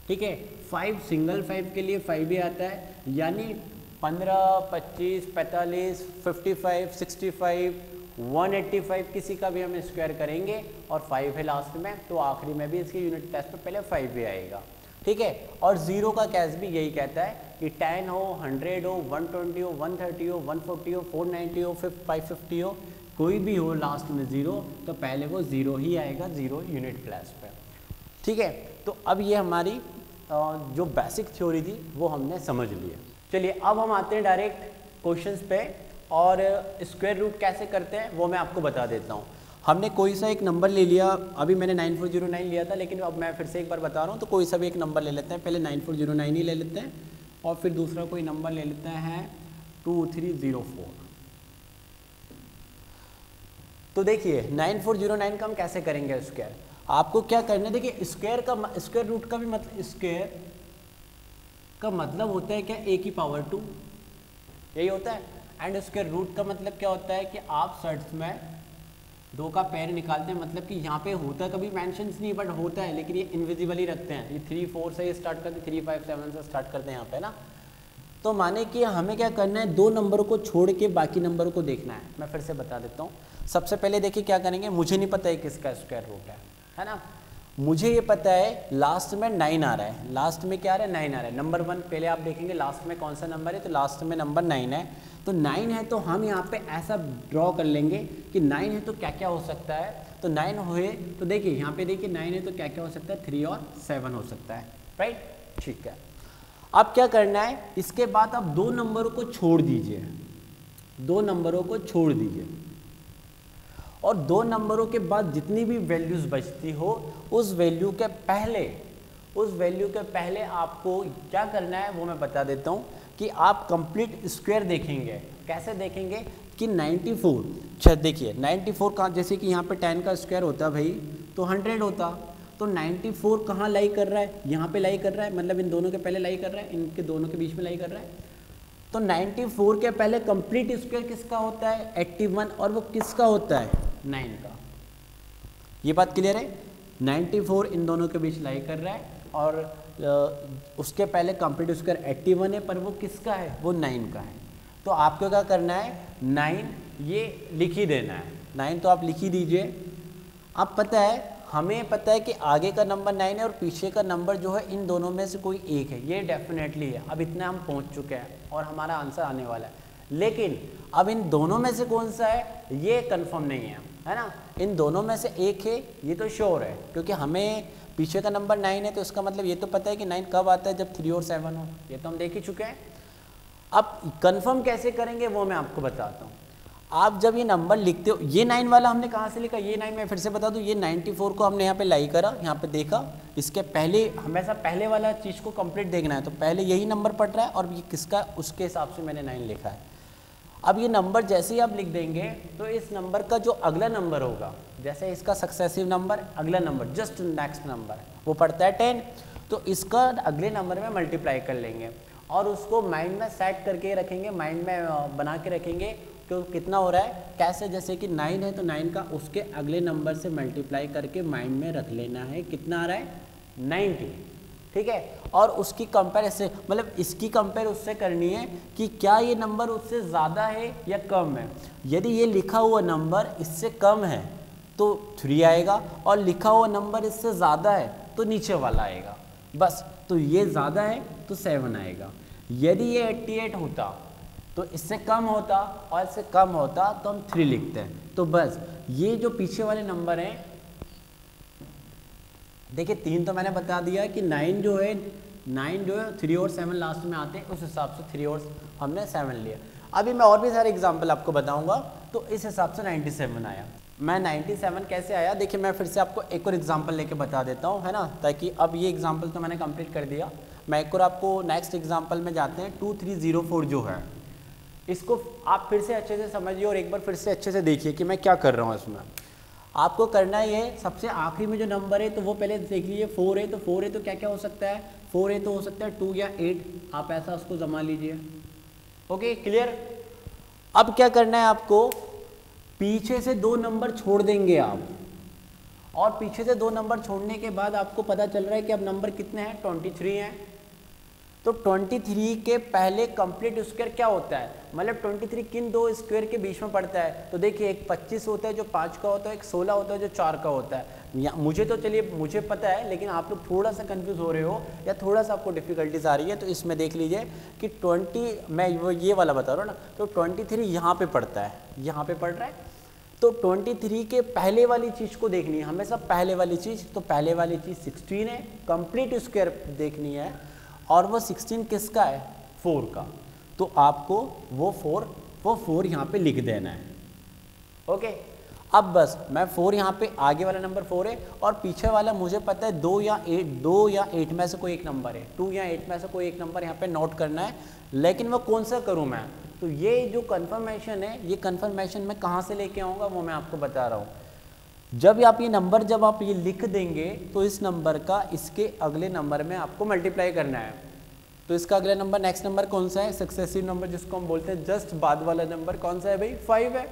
ठीक है। 5 सिंगल 5 के लिए 5 भी आता है, यानी 15, 25, 45, 55, 65, 185 किसी का भी हम स्क्वायर करेंगे और 5 है लास्ट में, तो आखिरी में भी इसके यूनिट टेस्ट में पहले 5 भी आएगा, ठीक है। और जीरो का केस भी यही कहता है कि 10 हो, 100 हो, 120 हो, 130 हो, 140 हो, 490 हो, 550 हो, कोई भी हो लास्ट में जीरो, तो पहले वो जीरो ही आएगा, जीरो यूनिट प्लेस पे, ठीक है। तो अब ये हमारी जो बेसिक थ्योरी थी वो हमने समझ लिया। चलिए अब हम आते हैं डायरेक्ट क्वेश्चंस पे, और स्क्वायर रूट कैसे करते हैं वो मैं आपको बता देता हूँ। हमने कोई सा एक नंबर ले लिया, अभी मैंने 9409 लिया था, लेकिन अब मैं फिर से एक बार बता रहा हूँ, तो कोई सा भी एक नंबर ले लेते हैं। पहले 9409 ही ले लेते हैं और फिर दूसरा कोई नंबर ले लेते हैं 2304। तो देखिए 9409 का हम कैसे करेंगे स्क्वायर। आपको क्या करना है, देखिए स्क्वायर रूट का भी मतलब, स्क्वायर का मतलब होता है क्या, a की पावर 2, यही होता है। एंड स्क्वायर रूट का मतलब क्या होता है कि आप सर्च में 2 का पेयर निकालते हैं, मतलब कि यहाँ पे होता है, कभी मेंशंस नहीं बट होता है, लेकिन ये इनविजिबल ही रखते हैं। ये 3 4 से स्टार्ट करते हैं, 3 5 7 से स्टार्ट करते हैं यहाँ पे ना। तो माने कि हमें क्या करना है, 2 नंबरों को छोड़ के बाकी नंबरों को देखना है। मैं फिर से बता देता हूँ। सबसे पहले देखिए क्या करेंगे, मुझे नहीं पता है किसका स्क्वायर रूट है ना। मुझे ये पता है लास्ट में 9 आ रहा है, लास्ट में क्या आ रहा है, 9 आ रहा है। नंबर 1 पहले आप देखेंगे लास्ट में कौन सा नंबर है, तो लास्ट में नंबर 9 है। तो 9 है तो हम यहाँ पे ऐसा ड्रॉ कर लेंगे कि 9 है तो क्या क्या हो सकता है। तो 9 हुए तो देखिए यहाँ पे देखिए 9 है तो क्या क्या हो सकता है, 3 और 7 हो सकता है, राइट, ठीक है। अब क्या करना है, इसके बाद आप 2 नंबरों को छोड़ दीजिए, 2 नंबरों को छोड़ दीजिए, और 2 नंबरों के बाद जितनी भी वैल्यूज बचती हो उस वैल्यू के पहले आपको क्या करना है वो मैं बता देता हूँ कि आप कंप्लीट स्क्वायर देखेंगे। कैसे देखेंगे कि 94, अच्छा देखिए 94 कहाँ, जैसे कि यहाँ पे 10 का स्क्वायर होता भाई तो 100 होता, तो 94 कहाँ लाई कर रहा है, यहाँ पे लाई कर रहा है, मतलब इन दोनों के पहले लाई कर रहा है, इनके दोनों के बीच में लाई कर रहा है। तो 94 के पहले कंप्लीट स्क्वायर किसका होता है, 81, और वो किसका होता है, 9 का। ये बात क्लियर है। 94 इन दोनों के बीच लाई कर रहा है, और उसके पहले कंप्लीट स्क्वायर 81 है, पर वो किसका है, वो 9 का है। तो आपको क्या करना है, 9 ये लिख ही देना है, 9 तो आप लिख ही दीजिए। अब पता है, हमें पता है कि आगे का नंबर 9 है और पीछे का नंबर जो है इन दोनों में से कोई एक है, ये डेफिनेटली है। अब इतना हम पहुंच चुके हैं और हमारा आंसर आने वाला है, लेकिन अब इन दोनों में से कौन सा है ये कंफर्म नहीं है ना। इन दोनों में से एक है ये तो श्योर है, क्योंकि हमें पीछे का नंबर 9 है, तो इसका मतलब ये तो पता है कि 9 कब आता है, जब 3 और 7 हो, ये तो हम देख ही चुके हैं। अब कंफर्म कैसे करेंगे वो मैं आपको बताता हूँ। आप जब ये नंबर लिखते हो, ये 9 वाला हमने कहाँ से लिखा, ये 9 मैं फिर से बता दूँ, ये 94 को हमने यहाँ पे लाई करा, यहाँ पे देखा, इसके पहले हमेशा पहले वाला चीज़ को कंप्लीट देखना है, तो पहले यही नंबर पड़ रहा है और ये किसका, उसके हिसाब से मैंने 9 लिखा है। अब ये नंबर जैसे ही आप लिख देंगे तो इस नंबर का जो अगला नंबर होगा, जैसे इसका सक्सेसिव नंबर, अगला नंबर जस्ट नेक्स्ट नंबर वो पड़ता है 10, तो इसका अगले नंबर में मल्टीप्लाई कर लेंगे और उसको माइंड में सेट करके रखेंगे, माइंड में बना के रखेंगे कि कितना हो रहा है, कैसे, जैसे कि 9 है तो 9 का उसके अगले नंबर से मल्टीप्लाई करके माइंड में रख लेना है, कितना आ रहा है 90, ठीक है। और उसकी कंपेयर इससे, मतलब इसकी कंपेयर उससे करनी है कि क्या ये नंबर उससे ज़्यादा है या कम है। यदि ये लिखा हुआ नंबर इससे कम है तो 3 आएगा, और लिखा हुआ नंबर इससे ज़्यादा है तो नीचे वाला आएगा, बस। तो ये ज़्यादा है तो 7 आएगा। यदि ये 88 होता तो इससे कम होता, और इससे कम होता तो हम 3 लिखते हैं। तो बस ये जो पीछे वाले नंबर हैं, देखिए 3 तो मैंने बता दिया कि 9 जो है 3 और 7 लास्ट में आते हैं, उस हिसाब से 3 और हमने 7 लिया। अभी मैं और भी सारे एग्जाम्पल आपको बताऊंगा, तो इस हिसाब से 97 आया। मैं 97 कैसे आया, देखिए मैं फिर से आपको एक और एग्जाम्पल लेके बता देता हूँ, है ना, ताकि अब ये एग्जाम्पल तो मैंने कंप्लीट कर दिया। मैं एक और आपको नेक्स्ट एग्जाम्पल में जाते हैं। 2304 जो है, इसको आप फिर से अच्छे से समझिए और एक बार फिर से अच्छे से देखिए कि मैं क्या कर रहा हूँ इसमें। आपको करना है ये सबसे आखिरी में जो नंबर है तो वो पहले देख लीजिए 4 है, तो 4 है तो क्या क्या हो सकता है, 4 है तो हो सकता है 2 या 8, आप ऐसा उसको जमा लीजिए। Okay clear. अब क्या करना है आपको, पीछे से 2 नंबर छोड़ देंगे आप, और पीछे से 2 नंबर छोड़ने के बाद आपको पता चल रहा है कि अब नंबर कितने हैं, 23 हैं। तो 23 के पहले कंप्लीट स्क्वायर क्या होता है, मतलब 23 किन 2 स्क्वायर के बीच में पड़ता है, तो देखिए एक 25 होता है जो 5 का होता है, एक 16 होता है जो 4 का होता है। या मुझे तो चलिए मुझे पता है, लेकिन आप लोग थोड़ा सा कंफ्यूज हो रहे हो या थोड़ा सा आपको डिफिकल्टीज आ रही है, तो इसमें देख लीजिए कि 20 मैं ये वाला बता रहा हूँ ना, तो 23 यहाँ पे पड़ता है, यहाँ पे पड़ रहा है। तो 23 के पहले वाली चीज़ को देखनी है हमेशा, पहले वाली चीज़, तो पहले वाली चीज़ 16 है, कंप्लीट स्क्वायर देखनी है, और वो 16 किसका है, 4 का। तो आपको वो 4 यहाँ पे लिख देना है। ओके, अब बस मैं 4 यहाँ पे, आगे वाला नंबर 4 है और पीछे वाला मुझे पता है 2 या 8 में से कोई एक नंबर है, 2 या 8 में से कोई एक नंबर यहाँ पे नोट करना है। लेकिन वो कौन सा करूँ मैं, तो ये जो कन्फर्मेशन है, ये कन्फर्मेशन मैं कहाँ से लेके आऊँगा वो मैं आपको बता रहा हूँ। जब आप ये नंबर जब आप ये लिख देंगे तो इस नंबर का इसके अगले नंबर में आपको मल्टीप्लाई करना है। तो इसका अगला नंबर, नेक्स्ट नंबर कौन सा है, सक्सेसिव नंबर जिसको हम बोलते हैं, जस्ट बाद वाला नंबर कौन सा है भाई, 5 है।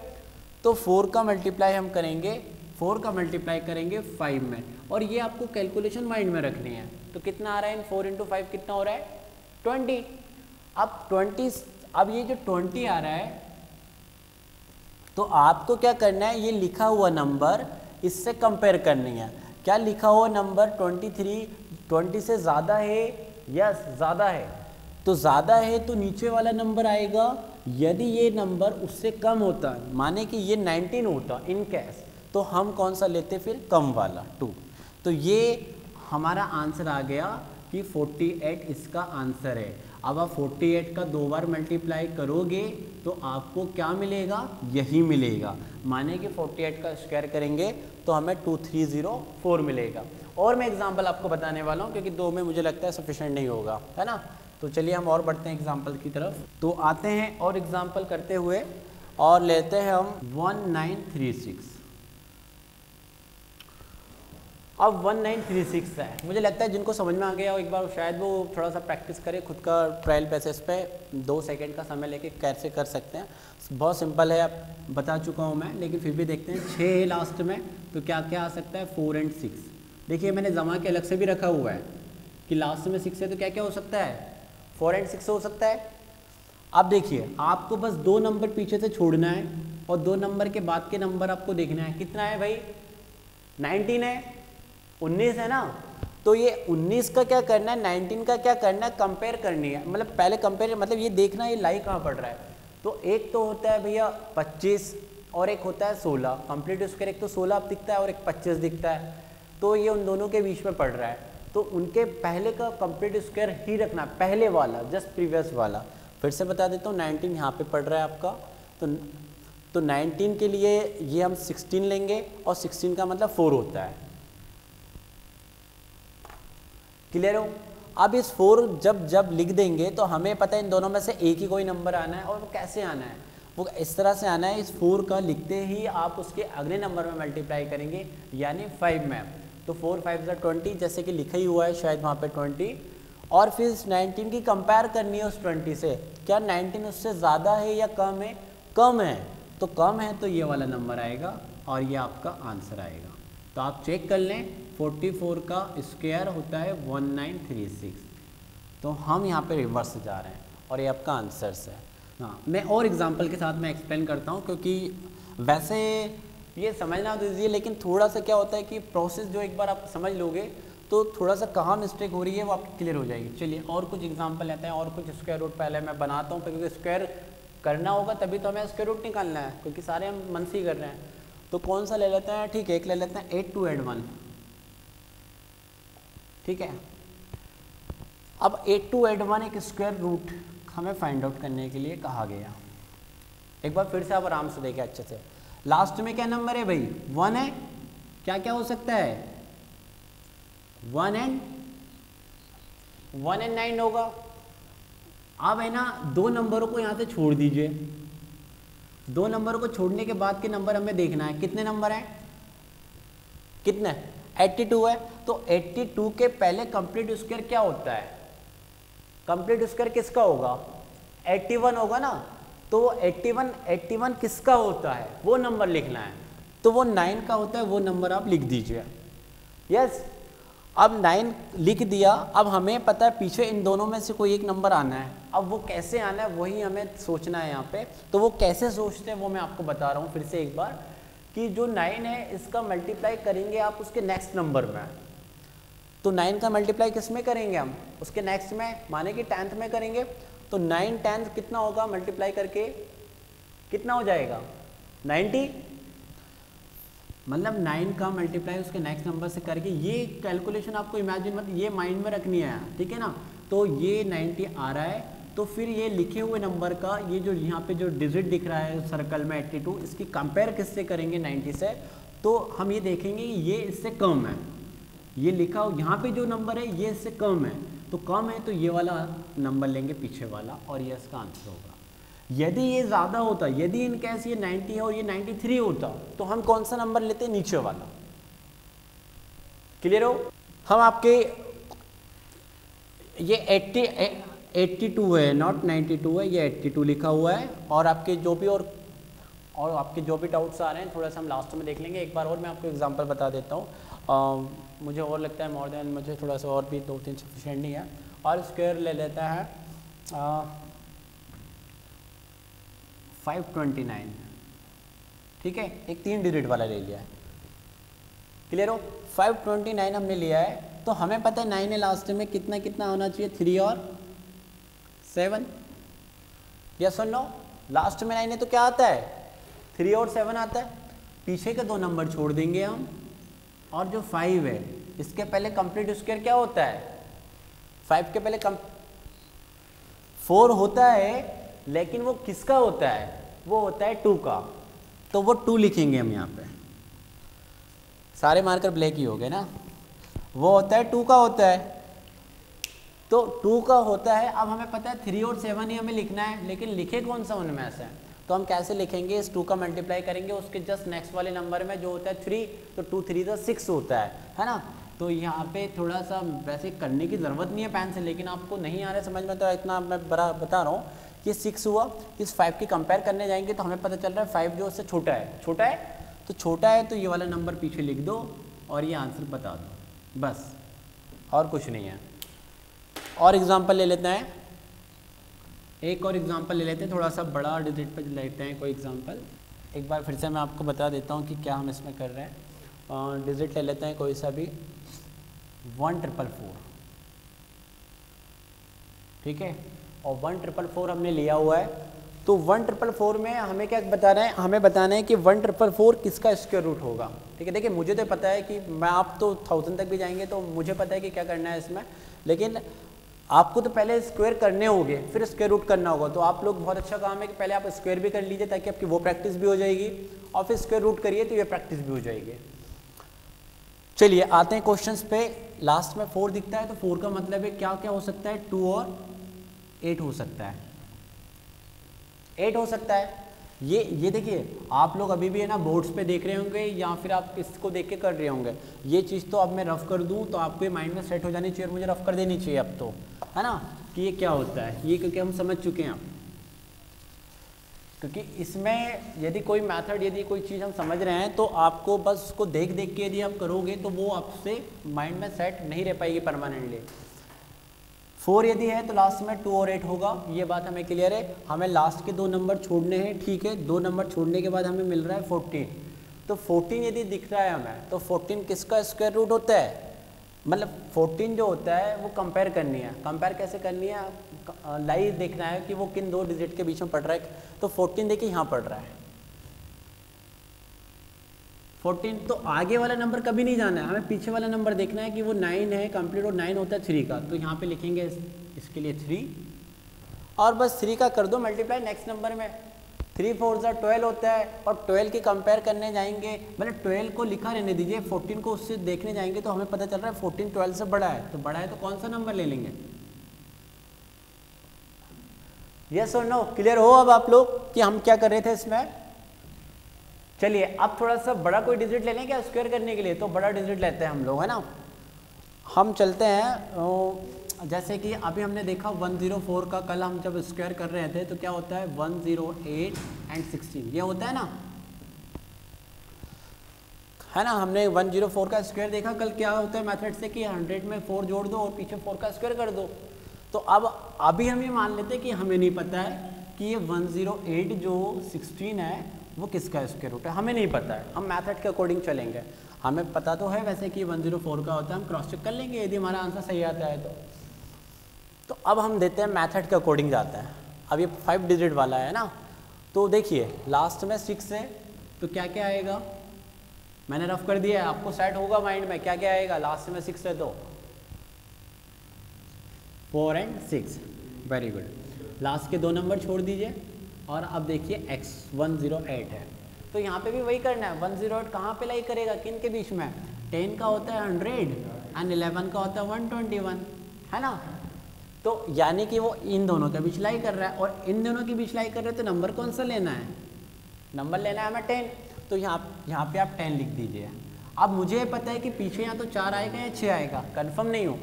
तो 4 का मल्टीप्लाई हम करेंगे, 4 का मल्टीप्लाई करेंगे 5 में, और ये आपको कैलकुलेशन माइंड में रखनी है। तो कितना आ रहा है, 4 × 5 कितना हो रहा है, 20। अब ये जो 20 आ रहा है, तो आपको क्या करना है, ये लिखा हुआ नंबर इससे कंपेयर करनी है। क्या लिखा हुआ नंबर 23 20 से ज़्यादा है, यस ज़्यादा है, तो ज़्यादा है तो नीचे वाला नंबर आएगा। यदि ये नंबर उससे कम होता, माने कि ये 19 होता इन केस, तो हम कौन सा लेते फिर, कम वाला 2। तो ये हमारा आंसर आ गया कि 48 इसका आंसर है। अब आप 48 का 2 बार मल्टीप्लाई करोगे तो आपको क्या मिलेगा, यही मिलेगा। माने कि 48 का स्क्वायर करेंगे तो हमें 2304 मिलेगा। और मैं एग्जांपल आपको बताने वाला हूँ क्योंकि 2 में मुझे लगता है सफिशिएंट नहीं होगा, है ना। तो चलिए हम और बढ़ते हैं एग्जांपल की तरफ। तो आते हैं और एग्जांपल करते हुए, और लेते हैं हम 1936। अब 1936 है, मुझे लगता है जिनको समझ में आ गया हो एक बार शायद वो थोड़ा सा प्रैक्टिस करे खुद का, ट्रायल बेसिस पे 2 सेकंड का समय लेके कैसे कर सकते हैं। बहुत सिंपल है, अब बता चुका हूँ मैं, लेकिन फिर भी देखते हैं। 6 है लास्ट में, तो क्या क्या आ सकता है, 4 और 6। देखिए मैंने जमा के अलग से भी रखा हुआ है कि लास्ट में 6 है तो क्या क्या हो सकता है, 4 और 6 हो सकता है। अब देखिए आपको बस 2 नंबर पीछे से छोड़ना है और 2 नंबर के बाद के नंबर आपको देखना है। कितना है भाई, 19 है, 19 है ना। तो ये 19 का क्या करना है, 19 का क्या करना है, कंपेयर करनी है। मतलब पहले कंपेयर मतलब ये देखना है ये लाई कहाँ पड़ रहा है। तो एक तो होता है भैया 25 और एक होता है 16। कंप्लीट स्क्वायर एक तो 16 दिखता है और एक 25 दिखता है, तो ये उन दोनों के बीच में पड़ रहा है। तो उनके पहले का कंप्लीट स्क्वायर ही रखना है, पहले वाला जस्ट प्रीवियस वाला। फिर से बता देता हूँ, 19 यहाँ पे पड़ रहा है आपका, तो 19 के लिए ये हम 16 लेंगे और 16 का मतलब 4 होता है। क्लियर हो। अब इस 4 जब लिख देंगे तो हमें पता है इन दोनों में से एक ही कोई नंबर आना है, और वो कैसे आना है, वो इस तरह से आना है। इस 4 का लिखते ही आप उसके अगले नंबर में मल्टीप्लाई करेंगे, यानी 5 में। तो 4 5 = 20, जैसे कि लिखा ही हुआ है शायद वहाँ पे 20, और फिर 19 की कंपेयर करनी है उस 20 से। क्या 19 उससे ज़्यादा है या कम है, कम है, तो कम है तो ये वाला नंबर आएगा और ये आपका आंसर आएगा। तो आप चेक कर लें, 44 का स्क्वायर होता है 1936। तो हम यहाँ पे रिवर्स जा रहे हैं और ये आपका आंसर्स है। हाँ, मैं और एग्जांपल के साथ मैं एक्सप्लेन करता हूँ, क्योंकि वैसे ये समझना तो ईजी है, लेकिन थोड़ा सा क्या होता है कि प्रोसेस जो एक बार आप समझ लोगे तो थोड़ा सा कहाँ मिस्टेक हो रही है वो आपकी क्लियर हो जाएगी। चलिए और कुछ एग्जांपल लेते हैं, और कुछ स्क्वायर रूट पहले मैं बनाता हूँ, क्योंकि स्क्वायर करना होगा तभी तो हमें स्क्वायर रूट निकालना है, क्योंकि सारे हम मन से ही कर रहे हैं। तो कौन सा ले लेते हैं, ठीक है, एक ले लेते हैं 8 to add 1। ठीक है, अब 8 to add 1 एक स्क्वायर रूट हमें फाइंड आउट करने के लिए कहा गया। एक बार फिर से आप आराम से देखें अच्छे से। लास्ट में क्या नंबर है भाई, 1 है। क्या क्या हो सकता है, 1 and 9 होगा। अब है ना, 2 नंबरों को यहाँ से छोड़ दीजिए। 2 नंबरों को छोड़ने के बाद के नंबर हमें देखना है, कितने नंबर हैं, कितना है 82 है, तो 82 के पहले कंप्लीट स्क्वायर क्या होता है, कंप्लीट स्क्वायर किसका होगा 81 होगा ना, तो 81 किसका होता है वो नंबर लिखना है, तो वो 9 का होता है, वो नंबर आप लिख दीजिए। यस, अब 9 लिख दिया, अब हमें पता है पीछे इन दोनों में से कोई एक नंबर आना है, अब वो कैसे आना है वही हमें सोचना है यहाँ पे। तो वो कैसे सोचते हैं वो मैं आपको बता रहा हूँ फिर से एक बार, कि जो 9 है इसका मल्टीप्लाई करेंगे आप उसके नेक्स्ट नंबर में, तो 9 का मल्टीप्लाई किस में करेंगे हम, उसके नेक्स्ट में, माने कि 10th में करेंगे, तो 9 10th कितना होगा मल्टीप्लाई करके कितना हो जाएगा 90, मतलब 9 का मल्टीप्लाई उसके नेक्स्ट नंबर से करके, ये कैलकुलेशन आपको इमेजिन मतलब ये माइंड में रखनी है, ठीक है ना। तो ये 90 आ रहा है, तो फिर ये लिखे हुए नंबर का ये जो यहाँ पे जो डिजिट दिख रहा है सर्कल में 82, इसकी कंपेयर किससे करेंगे 90 से, तो हम ये देखेंगे कि ये इससे कम है, ये लिखा हो यहाँ पे जो नंबर है ये इससे कम है, तो कम है तो ये वाला नंबर लेंगे पीछे वाला और ये इसका आंसर होगा। यदि ये ज़्यादा होता, यदि इन केस ये 90 है और ये 93 होता, तो हम कौन सा नंबर लेते, नीचे वाला। क्लियर हो, हम आपके ये 82 है नॉट 92 है, ये 82 लिखा हुआ है, और आपके जो भी और आपके जो भी डाउट्स आ रहे हैं थोड़ा सा हम लास्ट में देख लेंगे। एक बार और मैं आपको एग्जांपल बता देता हूँ, मुझे और लगता है मोर देन मुझे थोड़ा सा और भी 2-3 सफिशिएंट नहीं है, और स्क्वायर ले लेता है 529, ठीक है, एक 3 डिजिट वाला ले लिया है। क्लियर हो, 529 हमने लिया है, तो हमें पता है 9 है लास्ट में, कितना कितना होना चाहिए 3 और 7, यस और नो, लास्ट में 9 है तो क्या आता है 3 और 7 आता है, पीछे के 2 नंबर छोड़ देंगे हम, और जो 5 है इसके पहले कंप्लीट स्क्वायर क्या होता है, 5 के पहले 4 होता है, लेकिन वो किसका होता है, वो होता है 2 का, तो वो 2 लिखेंगे हम यहाँ पे, सारे मार्कर ब्लैक ही हो गए ना, वो होता है 2 का होता है, तो 2 का होता है। अब हमें पता है 3 और 7 ही हमें लिखना है, लेकिन लिखे कौन सा उनमें से, तो हम कैसे लिखेंगे, इस 2 का मल्टीप्लाई करेंगे उसके जस्ट नेक्स्ट वाले नंबर में जो होता है 3, तो 2 3 6 होता है ना। तो यहाँ पे थोड़ा सा वैसे करने की ज़रूरत नहीं है पेन से, लेकिन आपको नहीं आ रहा है समझ में तो इतना मैं बता रहा हूँ कि 6 हुआ, इस 5 की कंपेयर करने जाएंगे तो हमें पता चल रहा है 5 जो उससे छोटा है, छोटा है तो ये वाला नंबर पीछे लिख दो और ये आंसर बता दो, बस और कुछ नहीं है। और एग्जांपल ले लेते हैं, एक और एग्जांपल ले लेते हैं, थोड़ा सा बड़ा डिजिट पे लेते हैं कोई एग्जांपल। एक बार फिर से मैं आपको बता देता हूँ कि क्या हम इसमें कर रहे हैं। डिजिट ले लेते हैं कोई सा भी 1444, ठीक है, और 1444 हमने लिया हुआ है, तो 1444 में हमें क्या बता रहे हैं, हमें बताना है कि 1444 किसका स्क्वायर रूट होगा, ठीक है। देखिए मुझे तो पता है कि मैं, आप तो 1000 तक भी जाएंगे तो मुझे पता है कि क्या करना है इसमें, लेकिन आपको तो पहले स्क्वायर करने होंगे फिर स्क्वायर रूट करना होगा। तो आप लोग बहुत अच्छा काम है कि पहले आप स्क्वायर भी कर लीजिए ताकि आपकी वो प्रैक्टिस भी हो जाएगी, और फिर स्क्वायर रूट करिए तो ये प्रैक्टिस भी हो जाएगी। चलिए आते हैं क्वेश्चंस पे। लास्ट में 4 दिखता है, तो 4 का मतलब है क्या क्या हो सकता है, 2 और 8 हो सकता है, 8 हो सकता है। ये देखिए आप लोग अभी भी है ना बोर्ड्स पे देख रहे होंगे या फिर आप इसको देख के कर रहे होंगे, ये चीज़ तो अब मैं रफ कर दूं तो आपको ये माइंड में सेट हो जानी चाहिए और मुझे रफ कर देनी चाहिए अब तो, है ना, कि ये क्या होता है, ये क्योंकि हम समझ चुके हैं अब, क्योंकि इसमें यदि कोई मेथड, यदि कोई चीज़ हम समझ रहे हैं तो आपको बस उसको देख देख के यदि आप करोगे तो वो आपसे माइंड में सेट नहीं रह पाएगी परमानेंटली। 4 यदि है तो लास्ट में 2 और 8 होगा, ये बात हमें क्लियर है। हमें लास्ट के 2 नंबर छोड़ने हैं, ठीक है, 2 नंबर छोड़ने के बाद हमें मिल रहा है 14, तो 14 यदि दिख रहा है हमें तो 14 किसका स्क्वायर रूट होता है, मतलब 14 जो होता है वो कंपेयर करनी है। कंपेयर कैसे करनी है, लाइव देखना है कि वो किन 2 डिजिट के बीच में पड़ रहा है, तो 14 देखिए यहाँ पड़ रहा है 14, तो आगे वाला नंबर कभी नहीं जाना है, हमें पीछे वाला नंबर देखना है कि वो 9 है कंप्लीट, और 9 होता है 3 का, तो यहाँ पे लिखेंगे इसके लिए 3 और बस 3 का कर दो मल्टीप्लाई नेक्स्ट नंबर में, 3 4 12 होता है, और 12 की कंपेयर करने जाएंगे, मतलब 12 को लिखा रहने दीजिए, 14 को उससे देखने जाएंगे तो हमें पता चल रहा है 14 12 से बड़ा है, तो बड़ा है तो कौन सा नंबर ले लेंगे, यस और नो। क्लियर हो अब आप लोग कि हम क्या कर रहे थे इसमें, चलिए अब थोड़ा सा बड़ा कोई डिजिट ले लें क्या स्क्वायर करने के लिए, तो बड़ा डिजिट लेते हैं हम लोग, है ना। हम चलते हैं, जैसे कि अभी हमने देखा 104 का कल हम जब स्क्वायर कर रहे थे तो क्या होता है 108 एंड 16, ये होता है ना, है ना। हमने 104 का स्क्वायर देखा कल, क्या होता है मेथड से कि 100 में 4 जोड़ दो और पीछे 4 का स्क्वायर कर दो। तो अब अभी हम ये मान लेते हैं कि हमें नहीं पता है कि ये 108 जो 16 है वो किसका स्क्वायर रूट है, हमें नहीं पता है, हम मेथड के अकॉर्डिंग चलेंगे। हमें पता तो है वैसे कि 104 का होता है, हम क्रॉस चेक कर लेंगे यदि हमारा आंसर सही आता है तो अब हम देते हैं मेथड के अकॉर्डिंग जाते हैं। अब ये 5 डिजिट वाला है ना, तो देखिए लास्ट में 6 है तो क्या क्या आएगा, मैंने रफ कर दिया है, आपको सेट होगा माइंड में क्या क्या आएगा। लास्ट में 6 है तो 4 एंड 6, वेरी गुड। लास्ट के 2 नंबर छोड़ दीजिए और अब देखिए x 108 है, तो यहाँ पे भी वही करना है। 108 कहाँ पे लाई करेगा, किन के बीच में, 10 का होता है 100 एंड 11 का होता है 121, है ना। तो यानी कि वो इन दोनों के बीच लाई कर रहा है और इन दोनों के बीच लाई कर रहे हैं, तो नंबर कौन सा लेना है, नंबर लेना है हमें 10, तो यहाँ पे आप 10 लिख दीजिए। अब मुझे पता है कि पीछे यहाँ तो 4 आएगा या 6 आएगा, कंफर्म नहीं हो,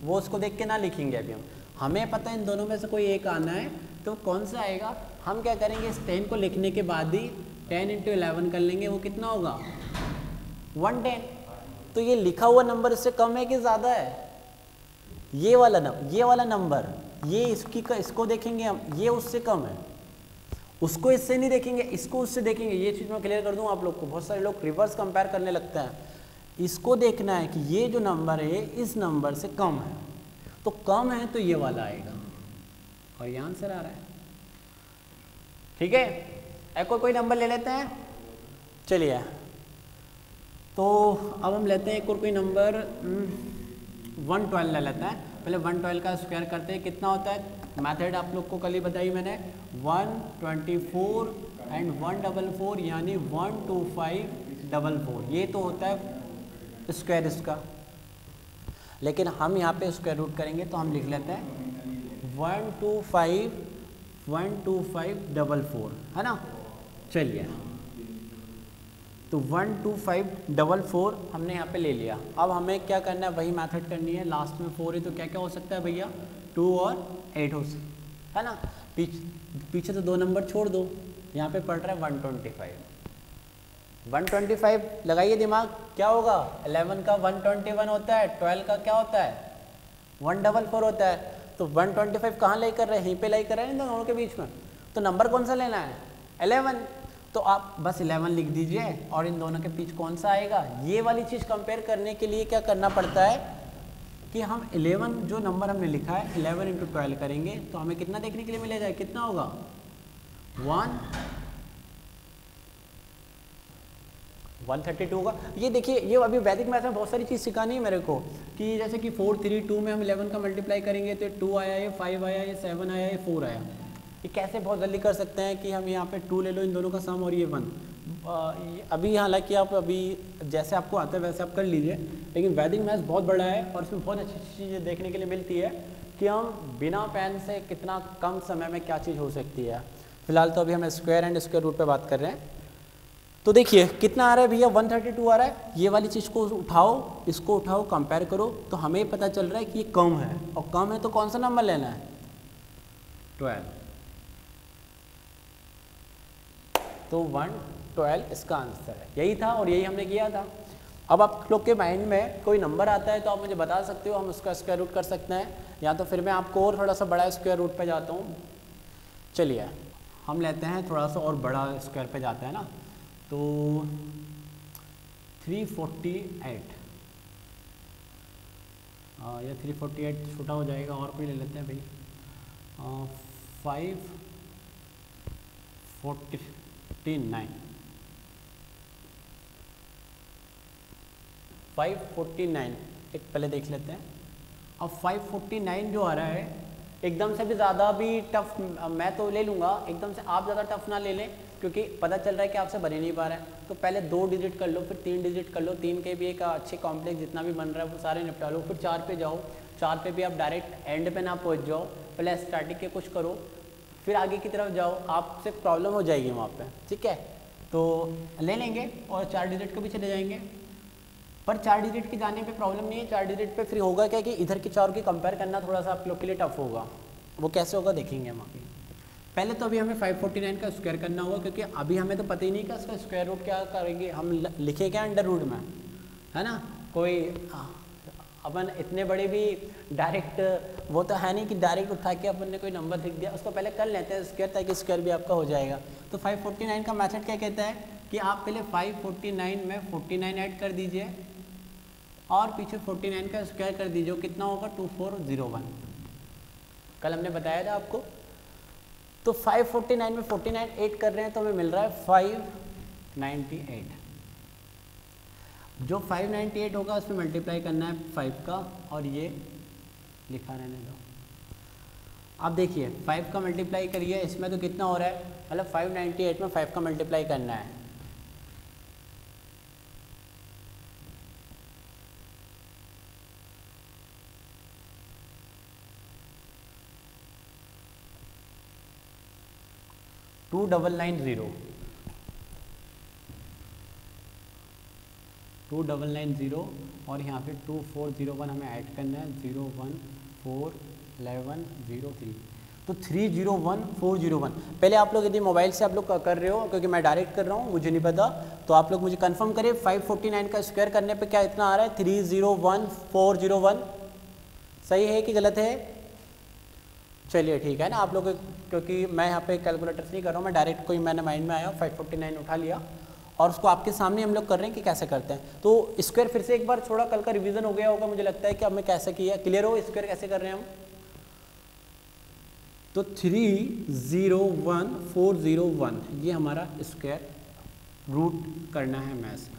वो उसको देख के ना लिखेंगे अभी हम, हमें पता है इन दोनों में से कोई एक आना है, तो कौन सा आएगा। हम क्या करेंगे, इस 10 को लिखने के बाद ही 10 × 11 कर लेंगे, वो कितना होगा 110। तो ये लिखा हुआ नंबर इससे कम है कि ज़्यादा है, ये वाला नंबर ये इसको देखेंगे हम, ये उससे कम है, उसको इससे नहीं देखेंगे, इसको उससे देखेंगे। ये चीज़ मैं क्लियर कर दूं आप लोग को, बहुत सारे लोग रिवर्स कंपेयर करने लगते हैं। इसको देखना है कि ये जो नंबर है इस नंबर से कम है, तो कम है तो ये वाला आएगा और ये आंसर आ रहा है, ठीक है। एक और कोई नंबर ले लेते हैं, चलिए तो अब हम लेते हैं एक और कोई नंबर 112 ले लेते हैं। पहले 112 का स्क्वायर करते हैं, कितना होता है, मेथड आप लोग को कल ही बताई मैंने, 124 एंड 144 यानी 12544, ये तो होता है स्क्वायर इसका। लेकिन हम यहाँ पे स्क्वायर रूट करेंगे तो हम लिख लेते हैं 12544, है ना। चलिए तो 12544 हमने यहाँ पे ले लिया। अब हमें क्या करना है, वही मेथड करनी है। लास्ट में 4 है तो क्या क्या हो सकता है भैया, 2 और 8 हो सकता है ना। पीछे तो 2 नंबर छोड़ दो, यहाँ पे पड़ रहा है 125 लगाइए दिमाग, क्या होगा, 11 का 121 होता है, 12 का क्या होता है 144 होता है। तो 125 कहाँ लाई कर रहे हैं, यहीं पे लाई कर रहे हैं इन दोनों के बीच में, तो नंबर कौन सा लेना है 11, तो आप बस 11 लिख दीजिए और इन दोनों के बीच कौन सा आएगा। ये वाली चीज़ कंपेयर करने के लिए क्या करना पड़ता है कि हम 11 जो नंबर हमने लिखा है 11 × 12 करेंगे तो हमें कितना देखने के लिए मिलेगा, कितना होगा 132 होगा। ये देखिए, ये अभी वैदिक मैथ में बहुत सारी चीज़ सिखानी है मेरे को, कि जैसे कि 4 3 2 में हम 11 का मल्टीप्लाई करेंगे तो 2 आया, ये 5 आया, ये 7 आया, ये 4 आया। ये कैसे बहुत जल्दी कर सकते हैं कि हम यहाँ पे 2 ले लो इन दोनों का सम और ये 1। अभी हालांकि आप अभी जैसे आपको आता है वैसे आप कर लीजिए, लेकिन वैदिक मैथ्स बहुत बड़ा है और इसमें बहुत अच्छी अच्छी चीज़ें देखने के लिए मिलती है कि हम बिना पेन से कितना कम समय में क्या चीज़ हो सकती है। फिलहाल तो अभी हम स्क्वायर एंड स्क्वायर रूट पे बात कर रहे हैं। तो देखिए कितना आ रहा है भैया, 132 आ रहा है। ये वाली चीज़ को उठाओ, इसको उठाओ, कंपेयर करो तो हमें पता चल रहा है कि ये कम है, और कम है तो कौन सा नंबर लेना है 12। तो 112 इसका आंसर है, यही था और यही हमने किया था। अब आप लोग के माइंड में कोई नंबर आता है तो आप मुझे बता सकते हो, हम उसका स्क्वायर रूट कर सकते हैं, या तो फिर मैं आपको और थोड़ा सा बड़ा स्क्वायर रूट पे जाता हूँ। चलिए हम लेते हैं थोड़ा सा और बड़ा स्क्वायर पे जाते हैं ना, तो 348 या 348 छोटा हो जाएगा, और कोई ले लेते हैं भाई 549 एक पहले देख लेते हैं। अब 549 जो आ रहा है एकदम से भी ज़्यादा भी टफ मैं तो ले लूँगा, एकदम से आप ज़्यादा टफ ना ले लें क्योंकि पता चल रहा है कि आपसे बन ही नहीं पा रहा है। तो पहले 2 डिजिट कर लो, फिर 3 डिजिट कर लो, 3 के भी एक अच्छे कॉम्प्लेक्स जितना भी बन रहा है वो सारे निपटा लो, फिर 4 पे जाओ, 4 पे भी आप डायरेक्ट एंड पे ना पहुंच जाओ, पहले स्टार्टिंग के कुछ करो, फिर आगे की तरफ जाओ, आपसे प्रॉब्लम हो जाएगी वहाँ पे, ठीक है। तो ले लेंगे और 4 डिजिट को भी चले जाएंगे। पर 4 डिजिट के जाने पे प्रॉब्लम नहीं है, 4 डिजिट पे फिर होगा क्या कि इधर की 4 की कंपेयर करना थोड़ा सा आप लोग के लिए टफ होगा। वो कैसे होगा देखेंगे हम अभी। पहले तो अभी हमें 549 का स्क्वायर करना होगा, क्योंकि अभी हमें तो पता ही नहीं कि उसका स्क्वायर रूट क्या करेंगे, हम लिखे क्या अंडर रूट में, है ना। कोई अपन इतने बड़े भी डायरेक्ट वो तो है नहीं कि डायरेक्ट उठा के अपन ने कोई नंबर लिख दिया, उसको पहले कर लेते हैं स्क्वायर, ताकि स्क्वायर भी आपका हो जाएगा। तो 549 का मेथड क्या कहता है कि आप पहले 549 में 49 ऐड कर दीजिए और पीछे 49 का स्क्वायर कर दीजिए, कितना होगा 2401। कल हमने बताया था आपको। तो 549 में 49 ऐड कर रहे हैं तो हमें मिल रहा है 598। जो 598 होगा उसमें मल्टीप्लाई करना है 5 का, और ये लिखा रहने दो। अब देखिए 5 का मल्टीप्लाई करिए, इसमें तो कितना हो रहा है, मतलब 598 में 5 का मल्टीप्लाई करना है। टू 2990 और यहाँ पे 2401 हमें ऐड करना है, 0141103। तो 301401। पहले आप लोग यदि मोबाइल से आप लोग कर रहे हो, क्योंकि मैं डायरेक्ट कर रहा हूँ मुझे नहीं पता, तो आप लोग मुझे कंफर्म करिए 549 का स्क्वायर करने पे क्या इतना आ रहा है, 301401। सही है कि गलत है? चलिए ठीक है ना आप लोग, क्योंकि मैं यहाँ पे कैलकुलेटर से नहीं कर रहा हूँ, मैं डायरेक्ट कोई मैंने माइंड में आया 549 उठा लिया और उसको आपके सामने हम लोग कर रहे हैं कि कैसे करते हैं। तो स्क्वायर फिर से एक बार थोड़ा कल का रिवीजन हो गया होगा मुझे लगता है कि अब मैं कैसे किया, क्लियर हो स्क्वायर कैसे कर रहे हैं हम। तो 301401 ये हमारा स्क्वायर रूट करना है मैथ्स में।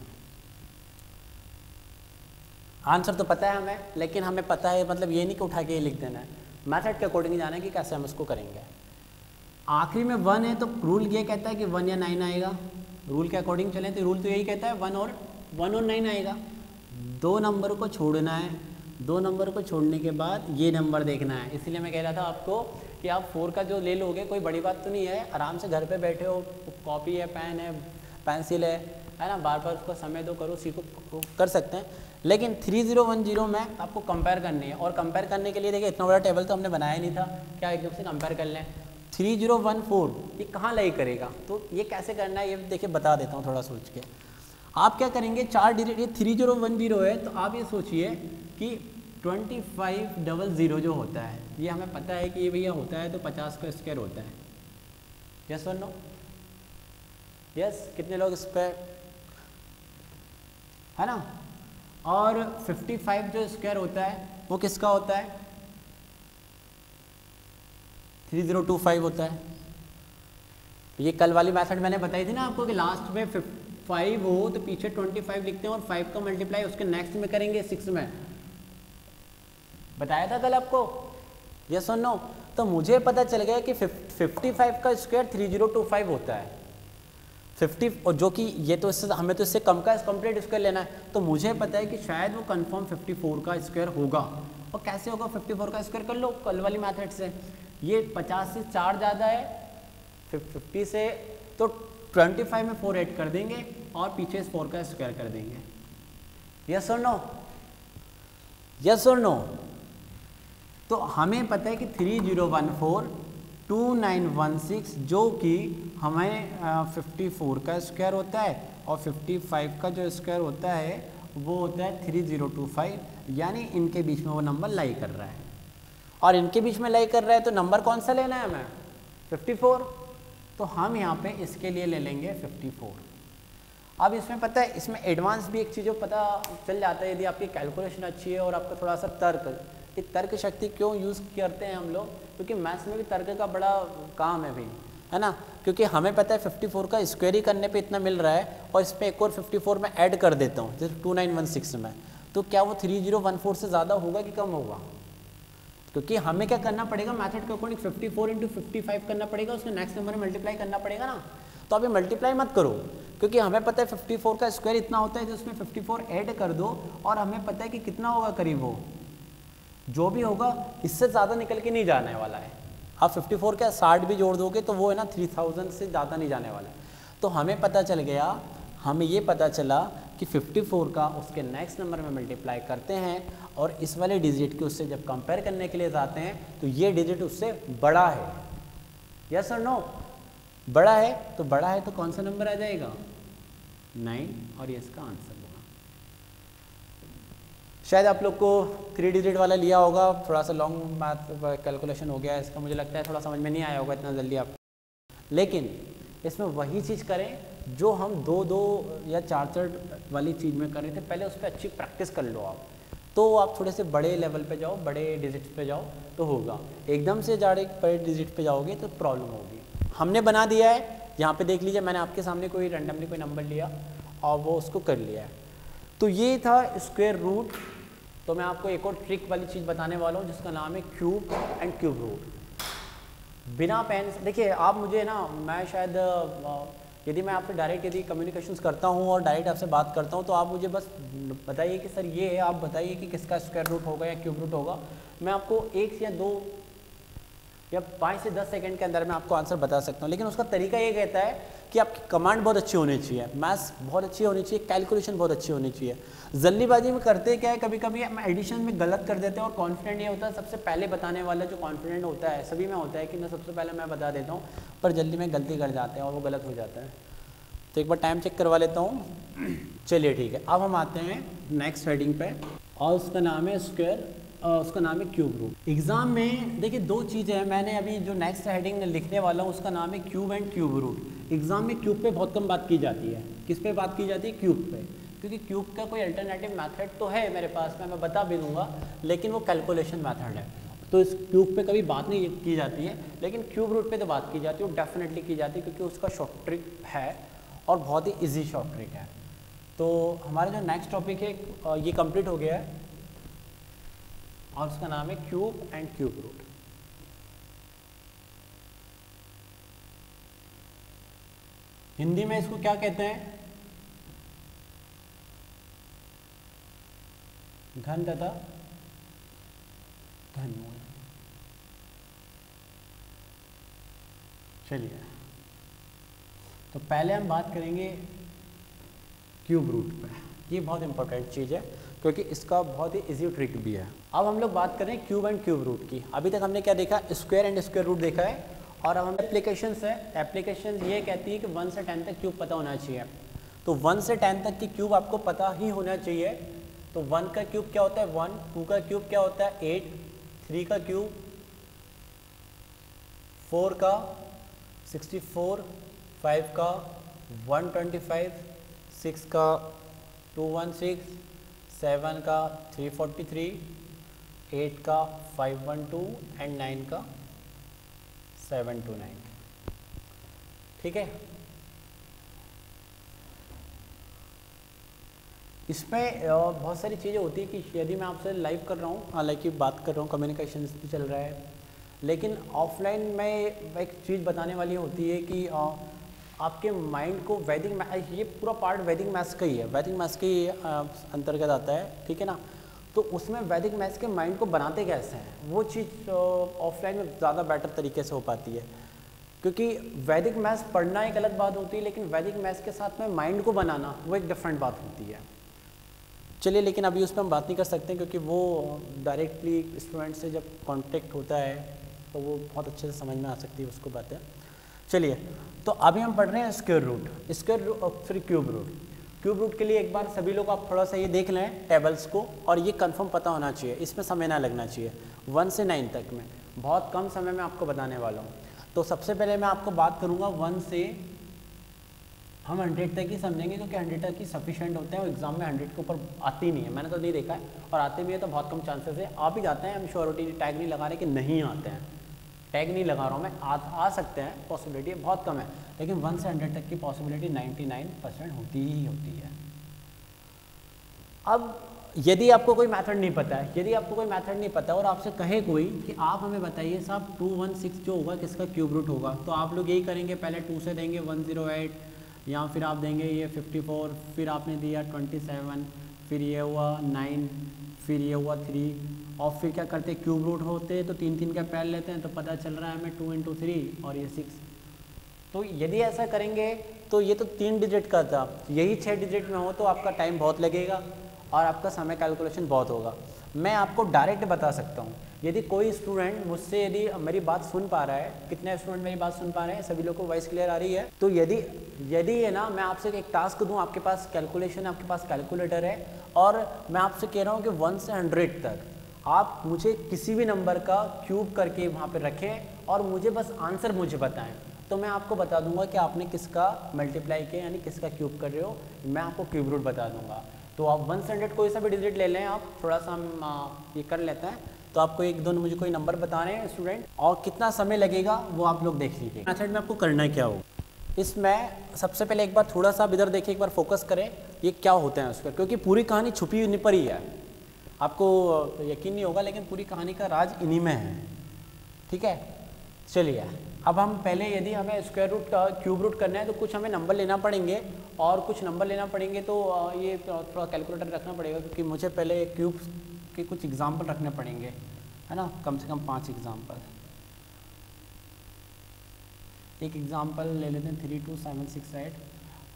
आंसर तो पता है हमें, लेकिन हमें पता है मतलब ये नहीं कि उठा के ये लिख देना है, मेथड के अकॉर्डिंग जाना है कि कैसे हम इसको करेंगे। आखिरी में 1 है तो रूल ये कहता है कि 1 या 9 आएगा, रूल के अकॉर्डिंग चलें तो रूल तो यही कहता है 1 और 9 आएगा। 2 नंबर को छोड़ना है, 2 नंबर को छोड़ने के बाद ये नंबर देखना है। इसलिए मैं कह रहा था आपको कि आप 4 का जो ले लोगे कोई बड़ी बात तो नहीं है, आराम से घर पे बैठे हो, कॉपी है, पेन है, पेंसिल है ना, बार बार उसको समय दो, करो, सीखो, कर सकते हैं। लेकिन 3010 में आपको कंपेयर करनी है, और कंपेयर करने के लिए देखिए इतना बड़ा टेबल तो हमने बनाया नहीं था, क्या एकदम से कंपेयर कर लें। 3014 ये कहाँ लाई करेगा, तो ये कैसे करना है ये देखिए बता देता हूँ थोड़ा सोच के। आप क्या करेंगे, 4 डिजिट, ये 3010 है तो आप ये सोचिए कि 2500 जो होता है, ये हमें पता है कि ये भैया होता है तो 50 का स्क्वायर होता है। यस और नो? यस, कितने लोग इस पर है ना। और 55 जो स्क्वायर होता है वो किसका होता है, 3025 होता है। ये कल वाली मेथड मैंने बताई थी ना आपको कि लास्ट में 5 हो तो पीछे 25 लिखते हैं और 5 का मल्टीप्लाई उसके नेक्स्ट में करेंगे 6 में, बताया था कल आपको। यस और नो? तो मुझे पता चल गया कि 55 का स्क्वायर 3025 होता है 50, और जो कि ये तो इससे हमें तो इससे कम का कंप्लीट स्क्वायर लेना है, तो मुझे पता है कि शायद वो कंफर्म 54 का स्क्वायर होगा। और कैसे होगा 54 का स्क्वायर, कर लो कल वाली मेथड से। ये 50 से 4 ज़्यादा है 50 से, तो 25 में 4 ऐड कर देंगे और पीछे 4 का स्क्वायर कर देंगे। यस और नो? यस और नो? तो हमें पता है कि 30142916 जो कि हमें 54 का स्क्वायर होता है, और 55 का जो स्क्वायर होता है वो होता है 3025, यानी इनके बीच में वो नंबर लाई कर रहा है। और इनके बीच में लाई कर रहा है तो नंबर कौन सा लेना है हमें, 54। तो हम यहाँ पे इसके लिए ले लेंगे 54। अब इसमें पता है, इसमें एडवांस भी एक चीज़ पता चल जाता है, यदि आपकी कैलकुलेशन अच्छी है और आपका थोड़ा सा तर्क, ये तर्क शक्ति क्यों यूज़ करते हैं हम लोग, क्योंकि मैथ्स में भी तर्क का बड़ा काम है भाई, है ना। क्योंकि हमें पता है 54 का स्क्वायर ही करने पे इतना मिल रहा है, और इसमें एक और 54 में ऐड कर देता हूँ जैसे 2916 में, तो क्या वो 3014 से ज़्यादा होगा कि कम होगा। क्योंकि हमें क्या करना पड़ेगा, मेथड के अकॉर्डिंग 54 × 55 करना पड़ेगा, उसके नेक्स्ट नंबर में मल्टीप्लाई करना पड़ेगा ना। तो अभी मल्टीप्लाई मत करो, क्योंकि हमें पता है 54 का स्क्वायर इतना होता है, तो उसमें 54 ऐड कर दो, और हमें पता है कि कितना होगा करीब, वो जो भी होगा इससे ज़्यादा निकल के नहीं जाने वाला है। आप 54 का 60 भी जोड़ दोगे तो वो है ना 3000 से ज़्यादा नहीं जाने वाला है। तो हमें पता चल गया, हमें ये पता चला कि 54 का उसके नेक्स्ट नंबर में मल्टीप्लाई करते हैं और इस वाले डिजिट के उससे जब कंपेयर करने के लिए जाते हैं तो ये डिजिट उससे बड़ा है। यस और नो? बड़ा है तो कौन सा नंबर आ जाएगा? 9, और ये इसका आंसर होगा। शायद आप लोग को 3 डिजिट वाला लिया होगा, थोड़ा सा लॉन्ग मैथ कैलकुलेशन हो गया है इसका, मुझे लगता है थोड़ा समझ में नहीं आया होगा इतना जल्दी आप, लेकिन इसमें वही चीज़ करें जो हम 2-2 या 4-4 वाली चीज़ में कर रहे थे। पहले उस पर अच्छी प्रैक्टिस कर लो आप, तो आप थोड़े से बड़े लेवल पे जाओ, बड़े डिजिट पे जाओ तो होगा। एकदम से डायरेक्ट बड़े डिजिट पे जाओगे तो प्रॉब्लम होगी। हमने बना दिया है, यहाँ पे देख लीजिए, मैंने आपके सामने कोई रैंडमली कोई नंबर लिया और वो उसको कर लिया है। तो ये था स्क्वायर रूट। तो मैं आपको एक और ट्रिक वाली चीज़ बताने वाला हूँ जिसका नाम है क्यूब एंड क्यूब रूट। बिना पेन से देखिए आप मुझे ना, मैं शायद यदि मैं आपसे डायरेक्ट यदि कम्युनिकेशंस करता हूँ और डायरेक्ट आपसे बात करता हूँ तो आप मुझे बस बताइए कि सर ये है, आप बताइए कि किसका स्क्वायर रूट होगा या क्यूब रूट होगा। मैं आपको 1 या 2 या 5 से 10 सेकंड के अंदर मैं आपको आंसर बता सकता हूँ। लेकिन उसका तरीका ये कहता है कि आपकी कमांड बहुत अच्छी होनी चाहिए, मैथ्स बहुत अच्छी होनी चाहिए, कैलकुलेशन बहुत अच्छी होनी चाहिए। जल्दीबाजी में करते क्या है, कभी कभी हम एडिशन में गलत कर देते हैं और कॉन्फिडेंट ये होता है सबसे पहले बताने वाला जो कॉन्फिडेंट होता है, सभी में होता है कि मैं सबसे पहले मैं बता देता हूँ, पर जल्दी में गलती कर जाते हैं और वो गलत हो जाता है। तो एक बार टाइम चेक करवा लेता हूँ। चलिए ठीक है, अब हम आते हैं नेक्स्ट हेडिंग पे और उसका नाम है स्क्वायर, उसका नाम है क्यूब रूट। एग्जाम में देखिए 2 चीज़ें हैं, मैंने अभी जो नेक्स्ट हेडिंग लिखने वाला हूँ उसका नाम है cube and cube root. Exam में क्यूब पे बहुत कम बात की जाती है। किस पे बात की जाती है? क्यूब पे, क्योंकि क्यूब का कोई अल्टरनेटिव मेथड तो है मेरे पास में, मैं बता भी दूंगा, लेकिन वो कैलकुलेशन मेथड है, तो इस क्यूब पे कभी बात नहीं की जाती है। लेकिन क्यूब रूट पे तो बात की जाती है, वो डेफिनेटली की जाती है, क्योंकि उसका शॉर्ट ट्रिक है और बहुत ही ईजी शॉर्ट ट्रिक है। तो हमारा जो नेक्स्ट टॉपिक है ये कंप्लीट हो गया है और उसका नाम है cube and cube root. Hindi में इसको क्या कहते हैं? घन तथा घनमूल। चलिए, तो पहले हम बात करेंगे क्यूब रूट पे। ये बहुत इंपॉर्टेंट चीज़ है क्योंकि इसका बहुत ही इजी ट्रिक भी है। अब हम लोग बात करें क्यूब एंड क्यूब रूट की। अभी तक हमने क्या देखा? स्क्वायर एंड स्क्वायर रूट देखा है, और अब हम एप्लीकेशंस है। एप्लीकेशंस ये कहती है कि 1 से 10 तक क्यूब पता होना चाहिए। तो 1 से 10 तक की क्यूब आपको पता ही होना चाहिए। तो 1 का क्यूब क्या होता है? 1, 2 का क्यूब क्या होता है? 8, 3 का क्यूब 4 का 64, 5 का 125, 6 का 216, 7 का 343, 8 का 512 एंड 9 का 729। ठीक है, इसमें बहुत सारी चीज़ें होती है कि यदि मैं आपसे लाइव कर रहा हूँ, हालांकि बात कर रहा हूँ, कम्युनिकेशन भी चल रहा है, लेकिन ऑफलाइन में एक चीज़ बताने वाली होती है कि आपके माइंड को वैदिक, ये पूरा पार्ट वैदिक मैथ्स का ही है, वैदिक मैथ्स के अंतर्गत आता है, ठीक है ना। तो उसमें वैदिक मैथ्स के माइंड को बनाते कैसे हैं, वो चीज़ ऑफलाइन में ज़्यादा बेटर तरीके से हो पाती है, क्योंकि वैदिक मैथ्स पढ़ना एक अलग बात होती है, लेकिन वैदिक मैथ्स के साथ में माइंड को बनाना वो एक डिफरेंट बात होती है। चलिए, लेकिन अभी उस पर हम बात नहीं कर सकते क्योंकि वो डायरेक्टली स्टूडेंट से जब कांटेक्ट होता है तो वो बहुत अच्छे से समझ में आ सकती है उसको बातें। चलिए, तो अभी हम पढ़ रहे हैं स्क्वायर रूट, फिर क्यूब रूट। क्यूब रूट के लिए एक बार सभी लोग आप थोड़ा सा ये देख लें टेबल्स को, और ये कंफर्म पता होना चाहिए, इसमें समय ना लगना चाहिए। 1 से 9 तक में बहुत कम समय में आपको बताने वाला हूँ। तो सबसे पहले मैं आपको बात करूँगा 1 से हम 100 तक ही समझेंगे, क्योंकि 100 तक ही सफिशिएंट होते हैं, और एग्जाम में 100 के ऊपर आती नहीं है, मैंने तो नहीं देखा है, और आते भी है तो बहुत कम चांसेस है। आ भी जाते हैं, हम श्योरिटी टैग नहीं लगा रहे कि नहीं आते हैं, टैग नहीं लगा रहा हूँ मैं, आ सकते हैं, पॉसिबिलिटी बहुत कम है, लेकिन 1 से 100 तक की पॉसिबिलिटी 99% होती ही होती है। अब यदि आपको कोई मेथड नहीं पता है, और आपसे कहे कोई कि आप हमें बताइए साहब 216 जो होगा किसका क्यूब रूट होगा, तो आप लोग यही करेंगे, पहले 2 से देंगे 108, या फिर आप देंगे ये 54, फिर आपने दिया 27, फिर ये हुआ 9, फिर ये हुआ 3, और फिर क्या करते हैं, क्यूब रूट होते हैं तो 3 का पैर लेते हैं, तो पता चल रहा है हमें 2 × 3 और ये 6। तो यदि ऐसा करेंगे तो ये तो 3 डिजिट का था, यही 6 डिजिट में हो तो आपका टाइम बहुत लगेगा और आपका समय कैलकुलेशन बहुत होगा। मैं आपको डायरेक्ट बता सकता हूँ, यदि कोई स्टूडेंट मुझसे यदि मेरी बात सुन पा रहा है, कितने स्टूडेंट मेरी बात सुन पा रहे हैं, सभी लोगों को वॉइस क्लियर आ रही है? तो यदि है ना, मैं आपसे एक टास्क दूँ, आपके पास कैलकुलेशन, आपके पास कैलकुलेटर है और मैं आपसे कह रहा हूँ कि 1 से 100 तक आप मुझे किसी भी नंबर का क्यूब करके वहाँ पर रखें और मुझे बस आंसर मुझे बताएं, तो मैं आपको बता दूंगा कि आपने किसका मल्टीप्लाई किया यानी किसका क्यूब कर रहे हो, मैं आपको क्यूब रूट बता दूंगा। तो आप 1 से 100 कोई सा भी डिजिट ले लें, आप थोड़ा सा हम ये कर लेते हैं। तो आपको एक दो मुझे कोई नंबर बता रहे हैं स्टूडेंट, और कितना समय लगेगा वो आप लोग देख लीजिए। मेथड में आपको करना क्या हो, इसमें सबसे पहले एक बार थोड़ा सा इधर देखिए, एक बार फोकस करें ये क्या होते हैं उस पर, क्योंकि पूरी कहानी छुपी हुई पर ही है, आपको यकीन नहीं होगा लेकिन पूरी कहानी का राज इन्हीं में है। ठीक है, चलिए अब हम पहले यदि हमें स्क्वायर रूट क्यूब रूट करना है तो कुछ हमें नंबर लेना पड़ेंगे और कुछ नंबर लेना पड़ेंगे, तो ये थोड़ा कैलकुलेटर रखना पड़ेगा क्योंकि मुझे पहले क्यूब के कुछ एग्जाम्पल रखने पड़ेंगे, है ना, कम से कम 5 एग्जाम्पल। एक एग्जाम्पल ले लेते हैं 3, 2, 7, 6, 8।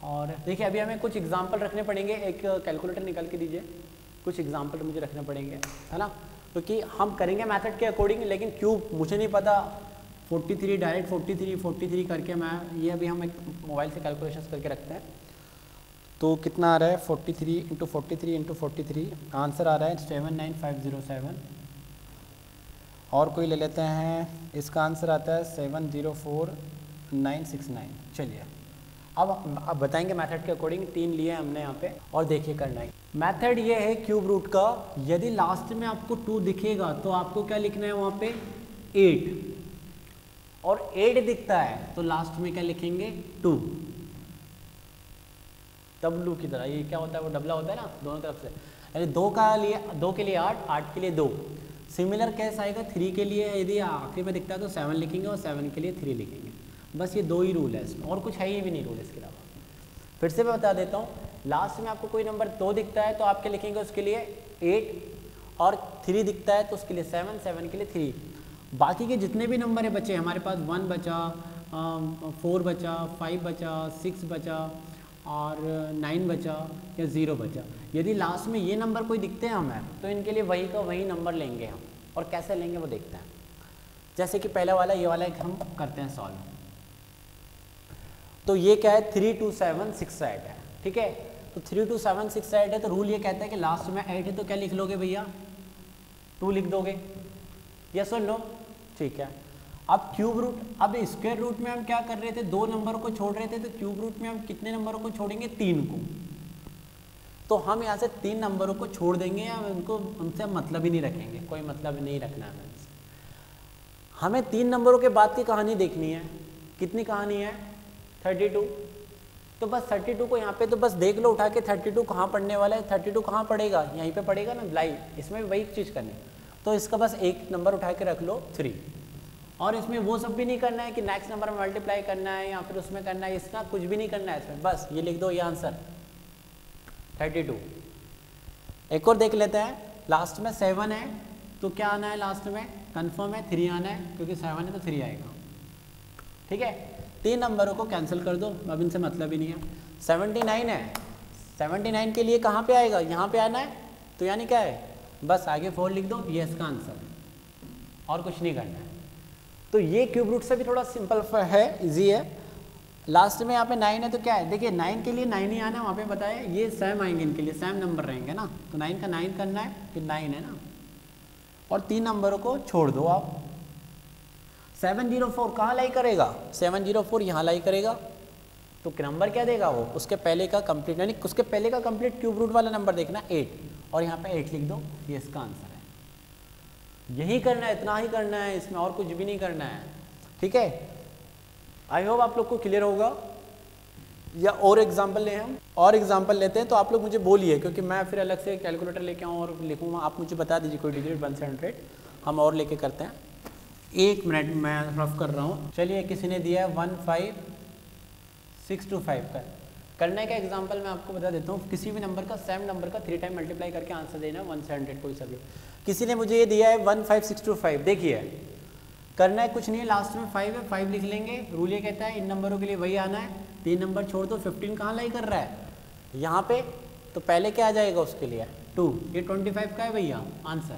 और देखिए अभी हमें कुछ एग्जाम्पल रखने पड़ेंगे, एक कैलकुलेटर निकाल के दीजिए, कुछ एग्जाम्पल मुझे रखने पड़ेंगे, है ना, क्योंकि हम करेंगे मैथड के अकॉर्डिंग, लेकिन क्यूब मुझे नहीं पता 43 डायरेक्ट 43 करके मैं ये अभी हम एक मोबाइल से कैलकुलेशंस करके रखते हैं। तो कितना आ रहा है 43 × 43 × 43, आंसर आ रहा है 79507। और कोई ले लेते हैं, इसका आंसर आता है 704969। चलिए अब बताएंगे मैथड के अकॉर्डिंग, 3 लिए हमने यहाँ पे और देखिए करना है। मैथड ये है क्यूब रूट का, यदि लास्ट में आपको 2 दिखेगा तो आपको क्या लिखना है वहाँ पे 8, और 8 दिखता है तो लास्ट में क्या लिखेंगे 2, डब्लू की तरह। ये क्या होता है, वो डबला होता है ना दोनों तरफ से, यानी 2 के लिए 8, 8 के लिए 2। सिमिलर कैसे आएगा 3 के लिए, यदि आखिरी में दिखता है तो 7 लिखेंगे और 7 के लिए 3 लिखेंगे। बस ये 2 ही रूल है इसमें, और कुछ है ही भी नहीं रूल इसके अलावा। फिर से मैं बता देता हूँ, लास्ट में आपको कोई नंबर 2 दिखता है तो आप क्या लिखेंगे उसके लिए 8, और 3 दिखता है तो उसके लिए 7, 7 के लिए 3। बाकी के जितने भी नंबर है बचे, हमारे पास 1 बचा, 4 बचा, 5 बचा, 6 बचा और 9 बचा या 0 बचा, यदि लास्ट में ये नंबर कोई दिखते हैं हमें तो इनके लिए वही का वही नंबर लेंगे हम, और कैसे लेंगे वो देखते हैं। जैसे कि पहला वाला ये वाला एक हम करते हैं सॉल्व। तो ये क्या है 32768 है, ठीक है। तो 32768 है तो रूल ये कहता है कि लास्ट में 8 है तो क्या लिख लोगे भैया 2 लिख दोगे, यस और नो, ठीक है। अब क्यूब रूट, अब स्क्वायर रूट में हम क्या कर रहे थे, 2 नंबरों को छोड़ रहे थे, तो क्यूब रूट में हम कितने नंबरों को छोड़ेंगे 3 को। तो हम यहाँ से 3 नंबरों को छोड़ देंगे या उनको उनसे मतलब ही नहीं रखेंगे, कोई मतलब नहीं रखना है हमें 3 नंबरों के बाद की कहानी देखनी है। कितनी कहानी है 32, तो बस 32 को यहाँ पे तो बस देख लो उठा के 32 कहाँ पढ़ने वाला है, 32 कहाँ पड़ेगा, यहीं पे पड़ेगा ना लाइव, इसमें वही चीज़ करनी। तो इसका बस एक नंबर उठा के रख लो 3, और इसमें वो सब भी नहीं करना है कि नेक्स्ट नंबर में मल्टीप्लाई करना है या फिर उसमें करना है, इसका कुछ भी नहीं करना है इसमें, बस ये लिख दो ये आंसर 32। एक और देख लेते हैं, लास्ट में 7 है तो क्या आना है लास्ट में, कंफर्म है 3 आना है, क्योंकि 7 है तो 3 आएगा, ठीक है। 3 नंबरों को कैंसिल कर दो, अब इनसे मतलब ही नहीं है। 79 है, 79 के लिए कहाँ पे आएगा, यहाँ पे आना है, तो यानी क्या है बस आगे 4 लिख दो, ये इसका आंसर, और कुछ नहीं करना है। तो ये क्यूब रूट से भी थोड़ा सिंपल है, इजी है। लास्ट में यहाँ पे 9 है तो क्या है, देखिए 9 के लिए 9 ही आना है, वहाँ पे बताया ये सेम आएंगे, इनके लिए सेम नंबर रहेंगे ना, तो 9 का 9 करना है, फिर 9 है ना, और 3 नंबरों को छोड़ दो आप। 704 कहाँ लाई करेगा, 704 यहाँ लाई करेगा, तो नंबर क्या देगा वो, उसके पहले का कंप्लीट, यानी उसके पहले का कंप्लीट क्यूब रूट वाला नंबर देखना 8, और यहाँ पे 8 लिख दो, ये इसका आंसर है। यही करना है, इतना ही करना है, इसमें और कुछ भी नहीं करना है, ठीक है। आई होप आप लोग को क्लियर होगा। या और एग्जाम्पल लें, हम और एग्जाम्पल लेते हैं, तो आप लोग मुझे बोलिए, क्योंकि मैं फिर अलग से कैलकुलेटर लेके आऊँ और लिखूँगा, आप मुझे बता दीजिए कोई डिजिट 1 से 100, हम और लेके करते हैं। 1 मिनट मैं रफ कर रहा हूँ। चलिए किसी ने दिया है 15625 का करने का एग्जाम्पल मैं आपको बता देता हूँ। किसी भी नंबर का सेम नंबर का 3 टाइम मल्टीप्लाई करके आंसर देना 1 से 100 कोई सा भी। किसी ने मुझे ये दिया है 15625, देखिए करना है कुछ नहीं है, लास्ट में 5 है, 5 लिख लेंगे। रूल ये कहता है इन नंबरों के लिए वही आना है, 3 नंबर छोड़ दो। 15 कहाँ लाई कर रहा है यहाँ पे, तो पहले क्या आ जाएगा उसके लिए 2। ये 25 का है भैया आंसर।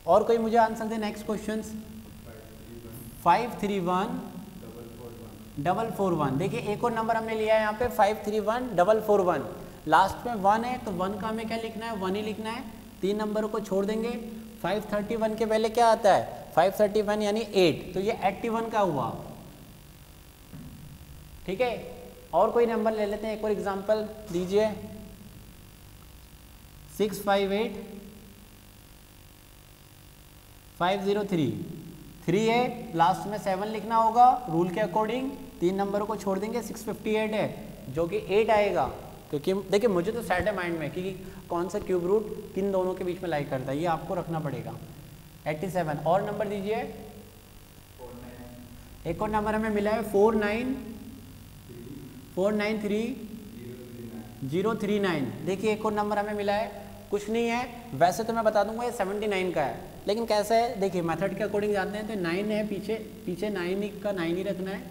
और कोई मुझे आंसर दे नेक्स्ट क्वेश्चन। 531441। देखिए एक और नंबर हमने लिया है यहाँ पे 531441। लास्ट में 1 है तो 1 का हमें क्या लिखना है, 1 ही लिखना है। 3 नंबरों को छोड़ देंगे। 531 के पहले क्या आता है 531 यानी 8, तो ये 81 का हुआ। ठीक है, और कोई नंबर ले लेते हैं, एक और एग्जांपल दीजिए। 658503। 3 है, लास्ट में 7 लिखना होगा रूल के अकॉर्डिंग। 3 नंबरों को छोड़ देंगे। 658 है जो कि 8 आएगा, क्योंकि देखिए मुझे तो सेट है माइंड में कि कौन सा क्यूब रूट किन दोनों के बीच में लाई करता है, ये आपको रखना पड़ेगा। 87 और नंबर दीजिए। एक और नंबर हमें मिला है 493039। देखिए एक और नंबर हमें मिला है, कुछ नहीं है वैसे तो मैं बता दूंगा ये 79 का है, लेकिन कैसा है देखिए मेथड के अकॉर्डिंग जाते हैं तो 9 है, पीछे 9 का 9 ही रखना है।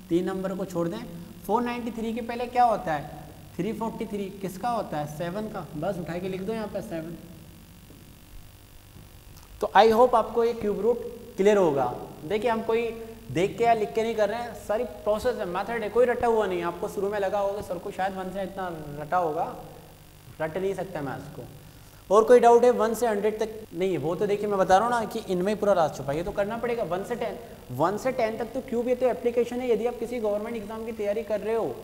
3 नंबर को छोड़ दें। 493 के पहले क्या होता है 343, किसका होता है 7 का, बस उठा के लिख दो यहाँ पर 7। तो आई होप आपको ये क्यूब रूट क्लियर होगा। देखिए हम कोई देख के या लिख के नहीं कर रहे हैं, सारी प्रोसेस है, मेथड है, कोई रटा हुआ नहीं। आपको शुरू में लगा होगा सर को शायद 1 से इतना रटा होगा, रट नहीं सकता मैं इसको। और कोई डाउट है 1 से 100 तक नहीं, वो तो देखिए मैं बता रहा हूँ ना कि इनमें ही पूरा राज छुपा है, ये तो करना पड़ेगा। 1 से 10 तक तो क्यूब, ये तो एप्लीकेशन है। यदि आप किसी गवर्नमेंट एग्जाम की तैयारी कर रहे हो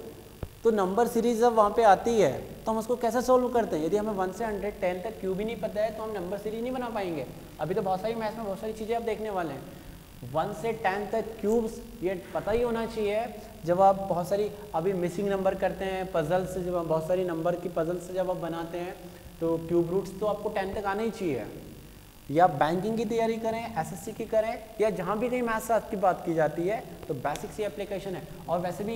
तो नंबर सीरीज जब वहाँ पे आती है तो हम उसको कैसे सोल्व करते हैं। यदि हमें 1 से 110 तक क्यूब ही नहीं पता है तो हम नंबर सीरीज नहीं बना पाएंगे। अभी तो बहुत सारी मैथ्स में बहुत सारी चीज़ें आप देखने वाले हैं। 1 से 10 तक क्यूब्स ये पता ही होना चाहिए। जब आप बहुत सारी अभी मिसिंग नंबर करते हैं पजल से, जब आप बहुत सारी नंबर की पजल से जब आप बनाते हैं तो क्यूब रूट्स तो आपको 10 तक आना ही चाहिए। या बैंकिंग की तैयारी करें, एसएससी की करें, या जहाँ भी कहीं मैथ्स की बात की जाती है तो बेसिक सी एप्लीकेशन है। और वैसे भी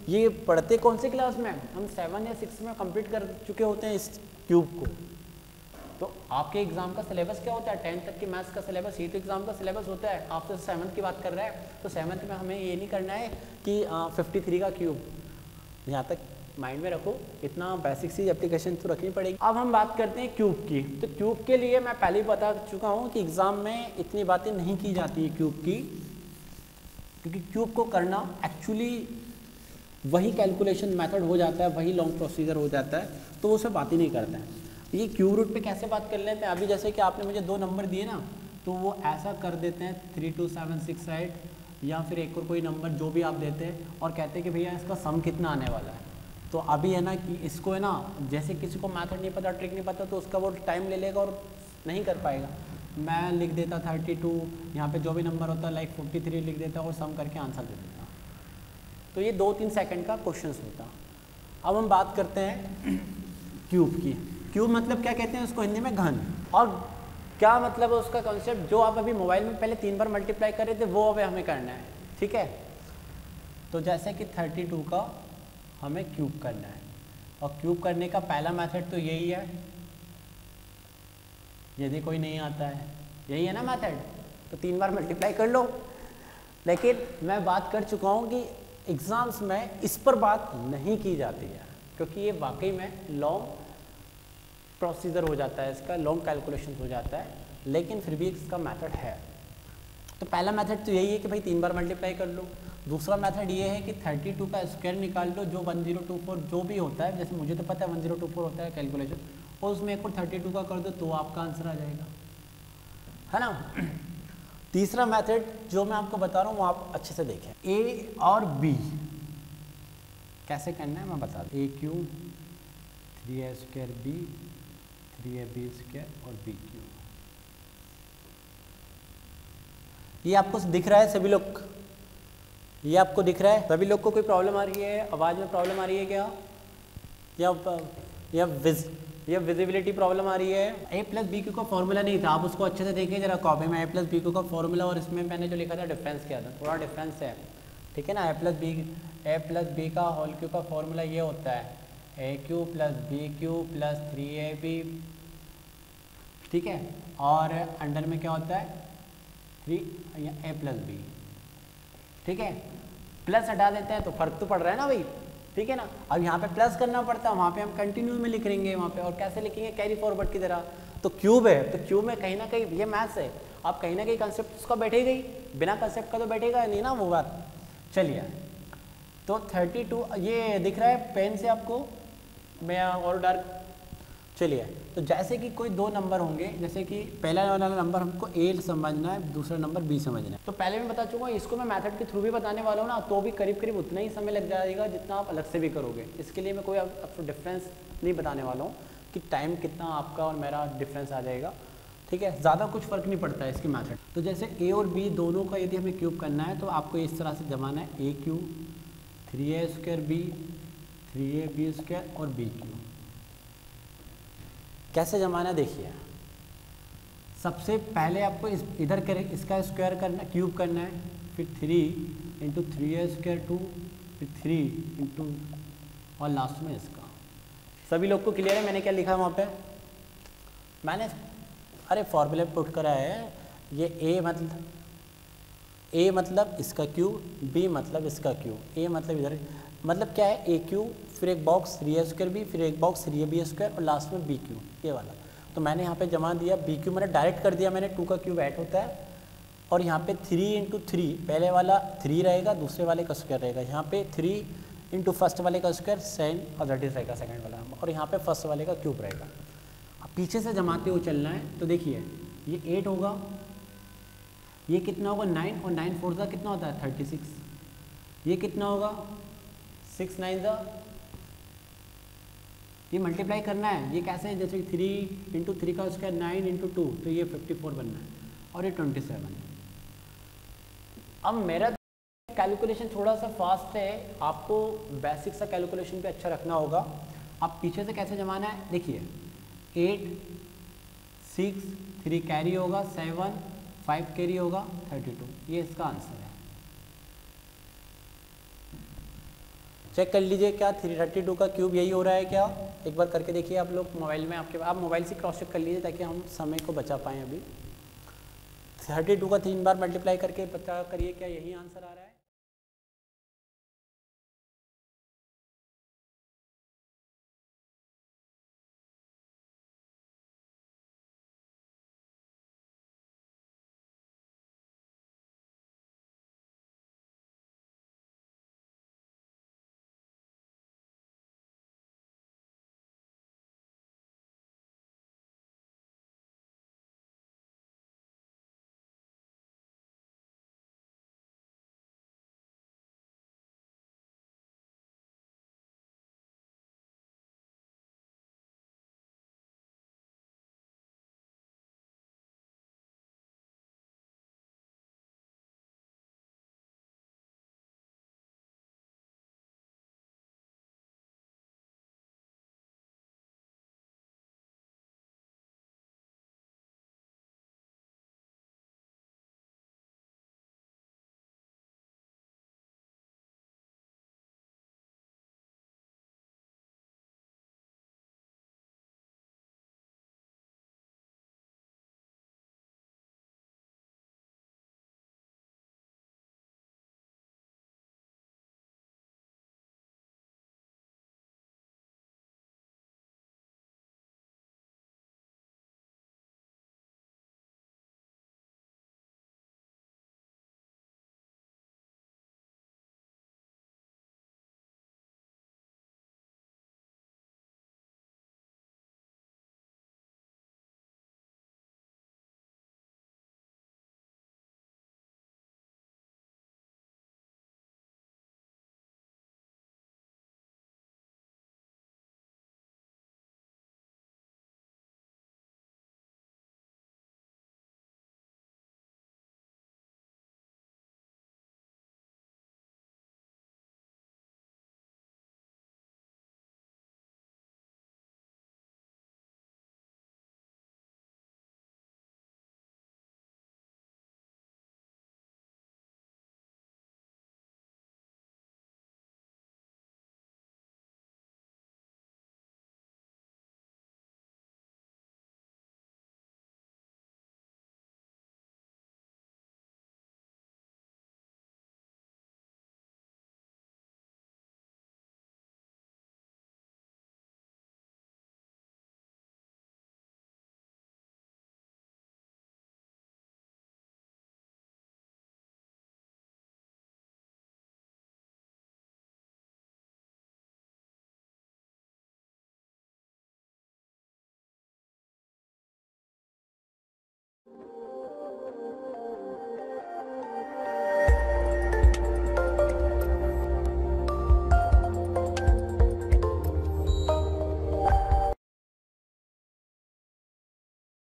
ये पढ़ते कौन सी क्लास में, हम 7 या 6 में कंप्लीट कर चुके होते हैं इस क्यूब को। तो आपके एग्जाम का सिलेबस क्या होता है 10 तक की मैथ्स का सिलेबस, ये तो एग्जाम का सिलेबस होता है। आप तो 7th की बात कर रहे हैं तो 7th में हमें ये नहीं करना है कि 53 का क्यूब, यहाँ तक माइंड में रखो, इतना बेसिक सी एप्लीकेशन तो रखनी पड़ेगी। अब हम बात करते हैं क्यूब की। तो क्यूब के लिए मैं पहले ही बता चुका हूँ कि एग्जाम में इतनी बातें नहीं की जाती है क्यूब की, क्योंकि क्यूब को करना एक्चुअली वही कैलकुलेशन मेथड हो जाता है, वही लॉन्ग प्रोसीजर हो जाता है, तो उससे बात ही नहीं करते हैं। ये क्यूब रूट पे कैसे बात कर लेते हैं, अभी जैसे कि आपने मुझे 2 नंबर दिए ना, तो वो ऐसा कर देते हैं 32768, या फिर एक और कोई नंबर जो भी आप देते हैं और कहते हैं कि भैया इसका सम कितना आने वाला है। तो अभी है ना कि इसको है ना, जैसे किसी को मेथड नहीं पता, ट्रिक नहीं पता, तो उसका वो टाइम ले लेगा और नहीं कर पाएगा। मैं लिख देता 32, यहाँ पे जो भी नंबर होता है लाइक 43 लिख देता और सम करके आंसर दे देता। तो ये 2-3 सेकंड का क्वेश्चन होता। अब हम बात करते हैं क्यूब की। क्यूब मतलब क्या कहते हैं उसको हिंदी में, घन। और क्या मतलब है उसका कॉन्सेप्ट, जो आप अभी मोबाइल में पहले 3 बार मल्टीप्लाई कर रहे थे वो अब हमें करना है। ठीक है, तो जैसे कि 32 का हमें क्यूब करना है, और क्यूब करने का पहला मेथड तो यही है। यदि कोई नहीं आता है, यही है ना मेथड, तो 3 बार मल्टीप्लाई कर लो। लेकिन मैं बात कर चुका हूँ कि एग्जाम्स में इस पर बात नहीं की जाती है, क्योंकि ये वाकई में लॉन्ग प्रोसीजर हो जाता है, इसका लॉन्ग कैलकुलेशन हो जाता है, लेकिन फिर भी इसका मेथड है। तो पहला मेथड तो यही है कि भाई 3 बार मल्टीप्लाई कर लो। दूसरा मेथड ये है कि 32 का स्क्वायर निकाल लो, जो 1024 जो भी होता है, जैसे मुझे तो पता है 1024 होता है कैलकुलेशन, और उसमें एक और 32 का कर दो तो आपका आंसर आ जाएगा, है ना। तीसरा मेथड जो मैं आपको बता रहा हूँ वो आप अच्छे से देखें। ए और बी कैसे करना है मैं बता दूँ। A cube 3a square b 3ab square और बी क्यू। ये आपको दिख रहा है सभी लोग, ये आपको दिख रहा है सभी लोग को। कोई प्रॉब्लम आ रही है, आवाज़ में प्रॉब्लम आ रही है क्या, या विजिबिलिटी प्रॉब्लम आ रही है। a प्लस बी क्यू का फॉर्मूला नहीं था, आप उसको अच्छे से देखिए जरा कॉपी में। a प्लस बी क्यू का फॉर्मूला और इसमें मैंने जो लिखा था डिफरेंस किया था, थोड़ा डिफरेंस है, ठीक है ना। a प्लस बी का होल क्यू का फॉर्मूला ये होता है a cube plus B cube plus 3ab, ठीक है। और अंडर में क्या होता है 3 या a प्लस बी, ठीक है। प्लस हटा देते हैं तो फर्क तो पड़ रहा है ना भाई, ठीक है ना। अब यहाँ पे प्लस करना पड़ता है, वहाँ पे हम कंटिन्यू में लिख लेंगे वहाँ पे, और कैसे लिखेंगे, कैरी फॉरवर्ड की तरह। तो क्यूब है तो क्यूब में कहीं ना कहीं ये मैथ्स है, आप कहीं ना कहीं कंसेप्ट उसका बैठेगा ही, बिना कंसेप्ट का तो बैठेगा नहीं ना वो बात। चलिए तो 32 ये दिख रहा है पेन से आपको, मैं और डार्क। चलिए तो जैसे कि कोई दो नंबर होंगे, जैसे कि पहला वाला नंबर हमको ए समझना है, दूसरा नंबर बी समझना है। तो पहले मैं बता चुका हूँ, इसको मैं मेथड के थ्रू भी बताने वाला हूँ ना, तो भी करीब करीब उतना ही समय लग जाएगा जितना आप अलग से भी करोगे। इसके लिए मैं कोई आपको डिफरेंस नहीं बताने वाला हूँ कि टाइम कितना आपका और मेरा डिफरेंस आ जाएगा, ठीक है। ज़्यादा कुछ फ़र्क नहीं पड़ता है इसकी मेथड। तो जैसे ए और बी दोनों का यदि हमें क्यूब करना है तो आपको इस तरह से जमाना है, ए क्यूब 3a² बी 3ab² और बी क्यूब। कैसे जमाना देखिए, सबसे पहले आपको इधर करें इसका स्क्वायर करना, क्यूब करना है, फिर 3 इंटू 3a² 2, फिर 3 इंटू और लास्ट में इसका। सभी लोग को क्लियर है मैंने क्या लिखा है वहाँ पे? मैंने अरे फॉर्मूले पुट करा है, ये ए मतलब इसका क्यूब, बी मतलब इसका क्यूब, ए मतलब इधर मतलब क्या है, ए क्यूब, फिर एक बॉक्स 3a² बी, फिर एक बॉक्स 3ab² और लास्ट में बी क्यूब, ये वाला। तो मैंने यहाँ पे जमा दिया बी क्यूब, मैंने डायरेक्ट कर दिया, मैंने 2 का क्यूब ऐड होता है, और यहाँ पे 3 इंटू 3, पहले वाला 3 रहेगा, दूसरे वाले का स्क्वायर रहेगा, यहाँ पे 3 इंटू फर्स्ट वाले का स्क्वायर सेन और दैट इज रहेगा सेकंड वाला, और यहाँ पे फर्स्ट वाले का क्यूब रहेगा। अब पीछे से जमाते हुए चलना है, तो देखिए ये 8 होगा, ये कितना होगा 9, और 9 4 का कितना होता है 36, ये कितना होगा 6 9 ज़ा, ये मल्टीप्लाई करना है। ये कैसे है, जैसे 3 इंटू 3 का स्क्वायर 9 इंटू 2, तो ये 54 बनना है, और ये 27 है। अब मेरा कैलकुलेशन थोड़ा सा फास्ट है, आपको बेसिक सा कैलकुलेशन पे अच्छा रखना होगा। अब पीछे से कैसे जमाना है देखिए, 8 6 3 कैरी होगा, 7 5 कैरी होगा 32, ये इसका आंसर है। चेक कर लीजिए क्या 332 का क्यूब यही हो रहा है क्या, एक बार करके देखिए आप लोग मोबाइल में, आप मोबाइल से क्रॉस चेक कर लीजिए ताकि हम समय को बचा पाएँ। अभी 32 का 3 बार मल्टीप्लाई करके पता करिए क्या यही आंसर आ रहा है।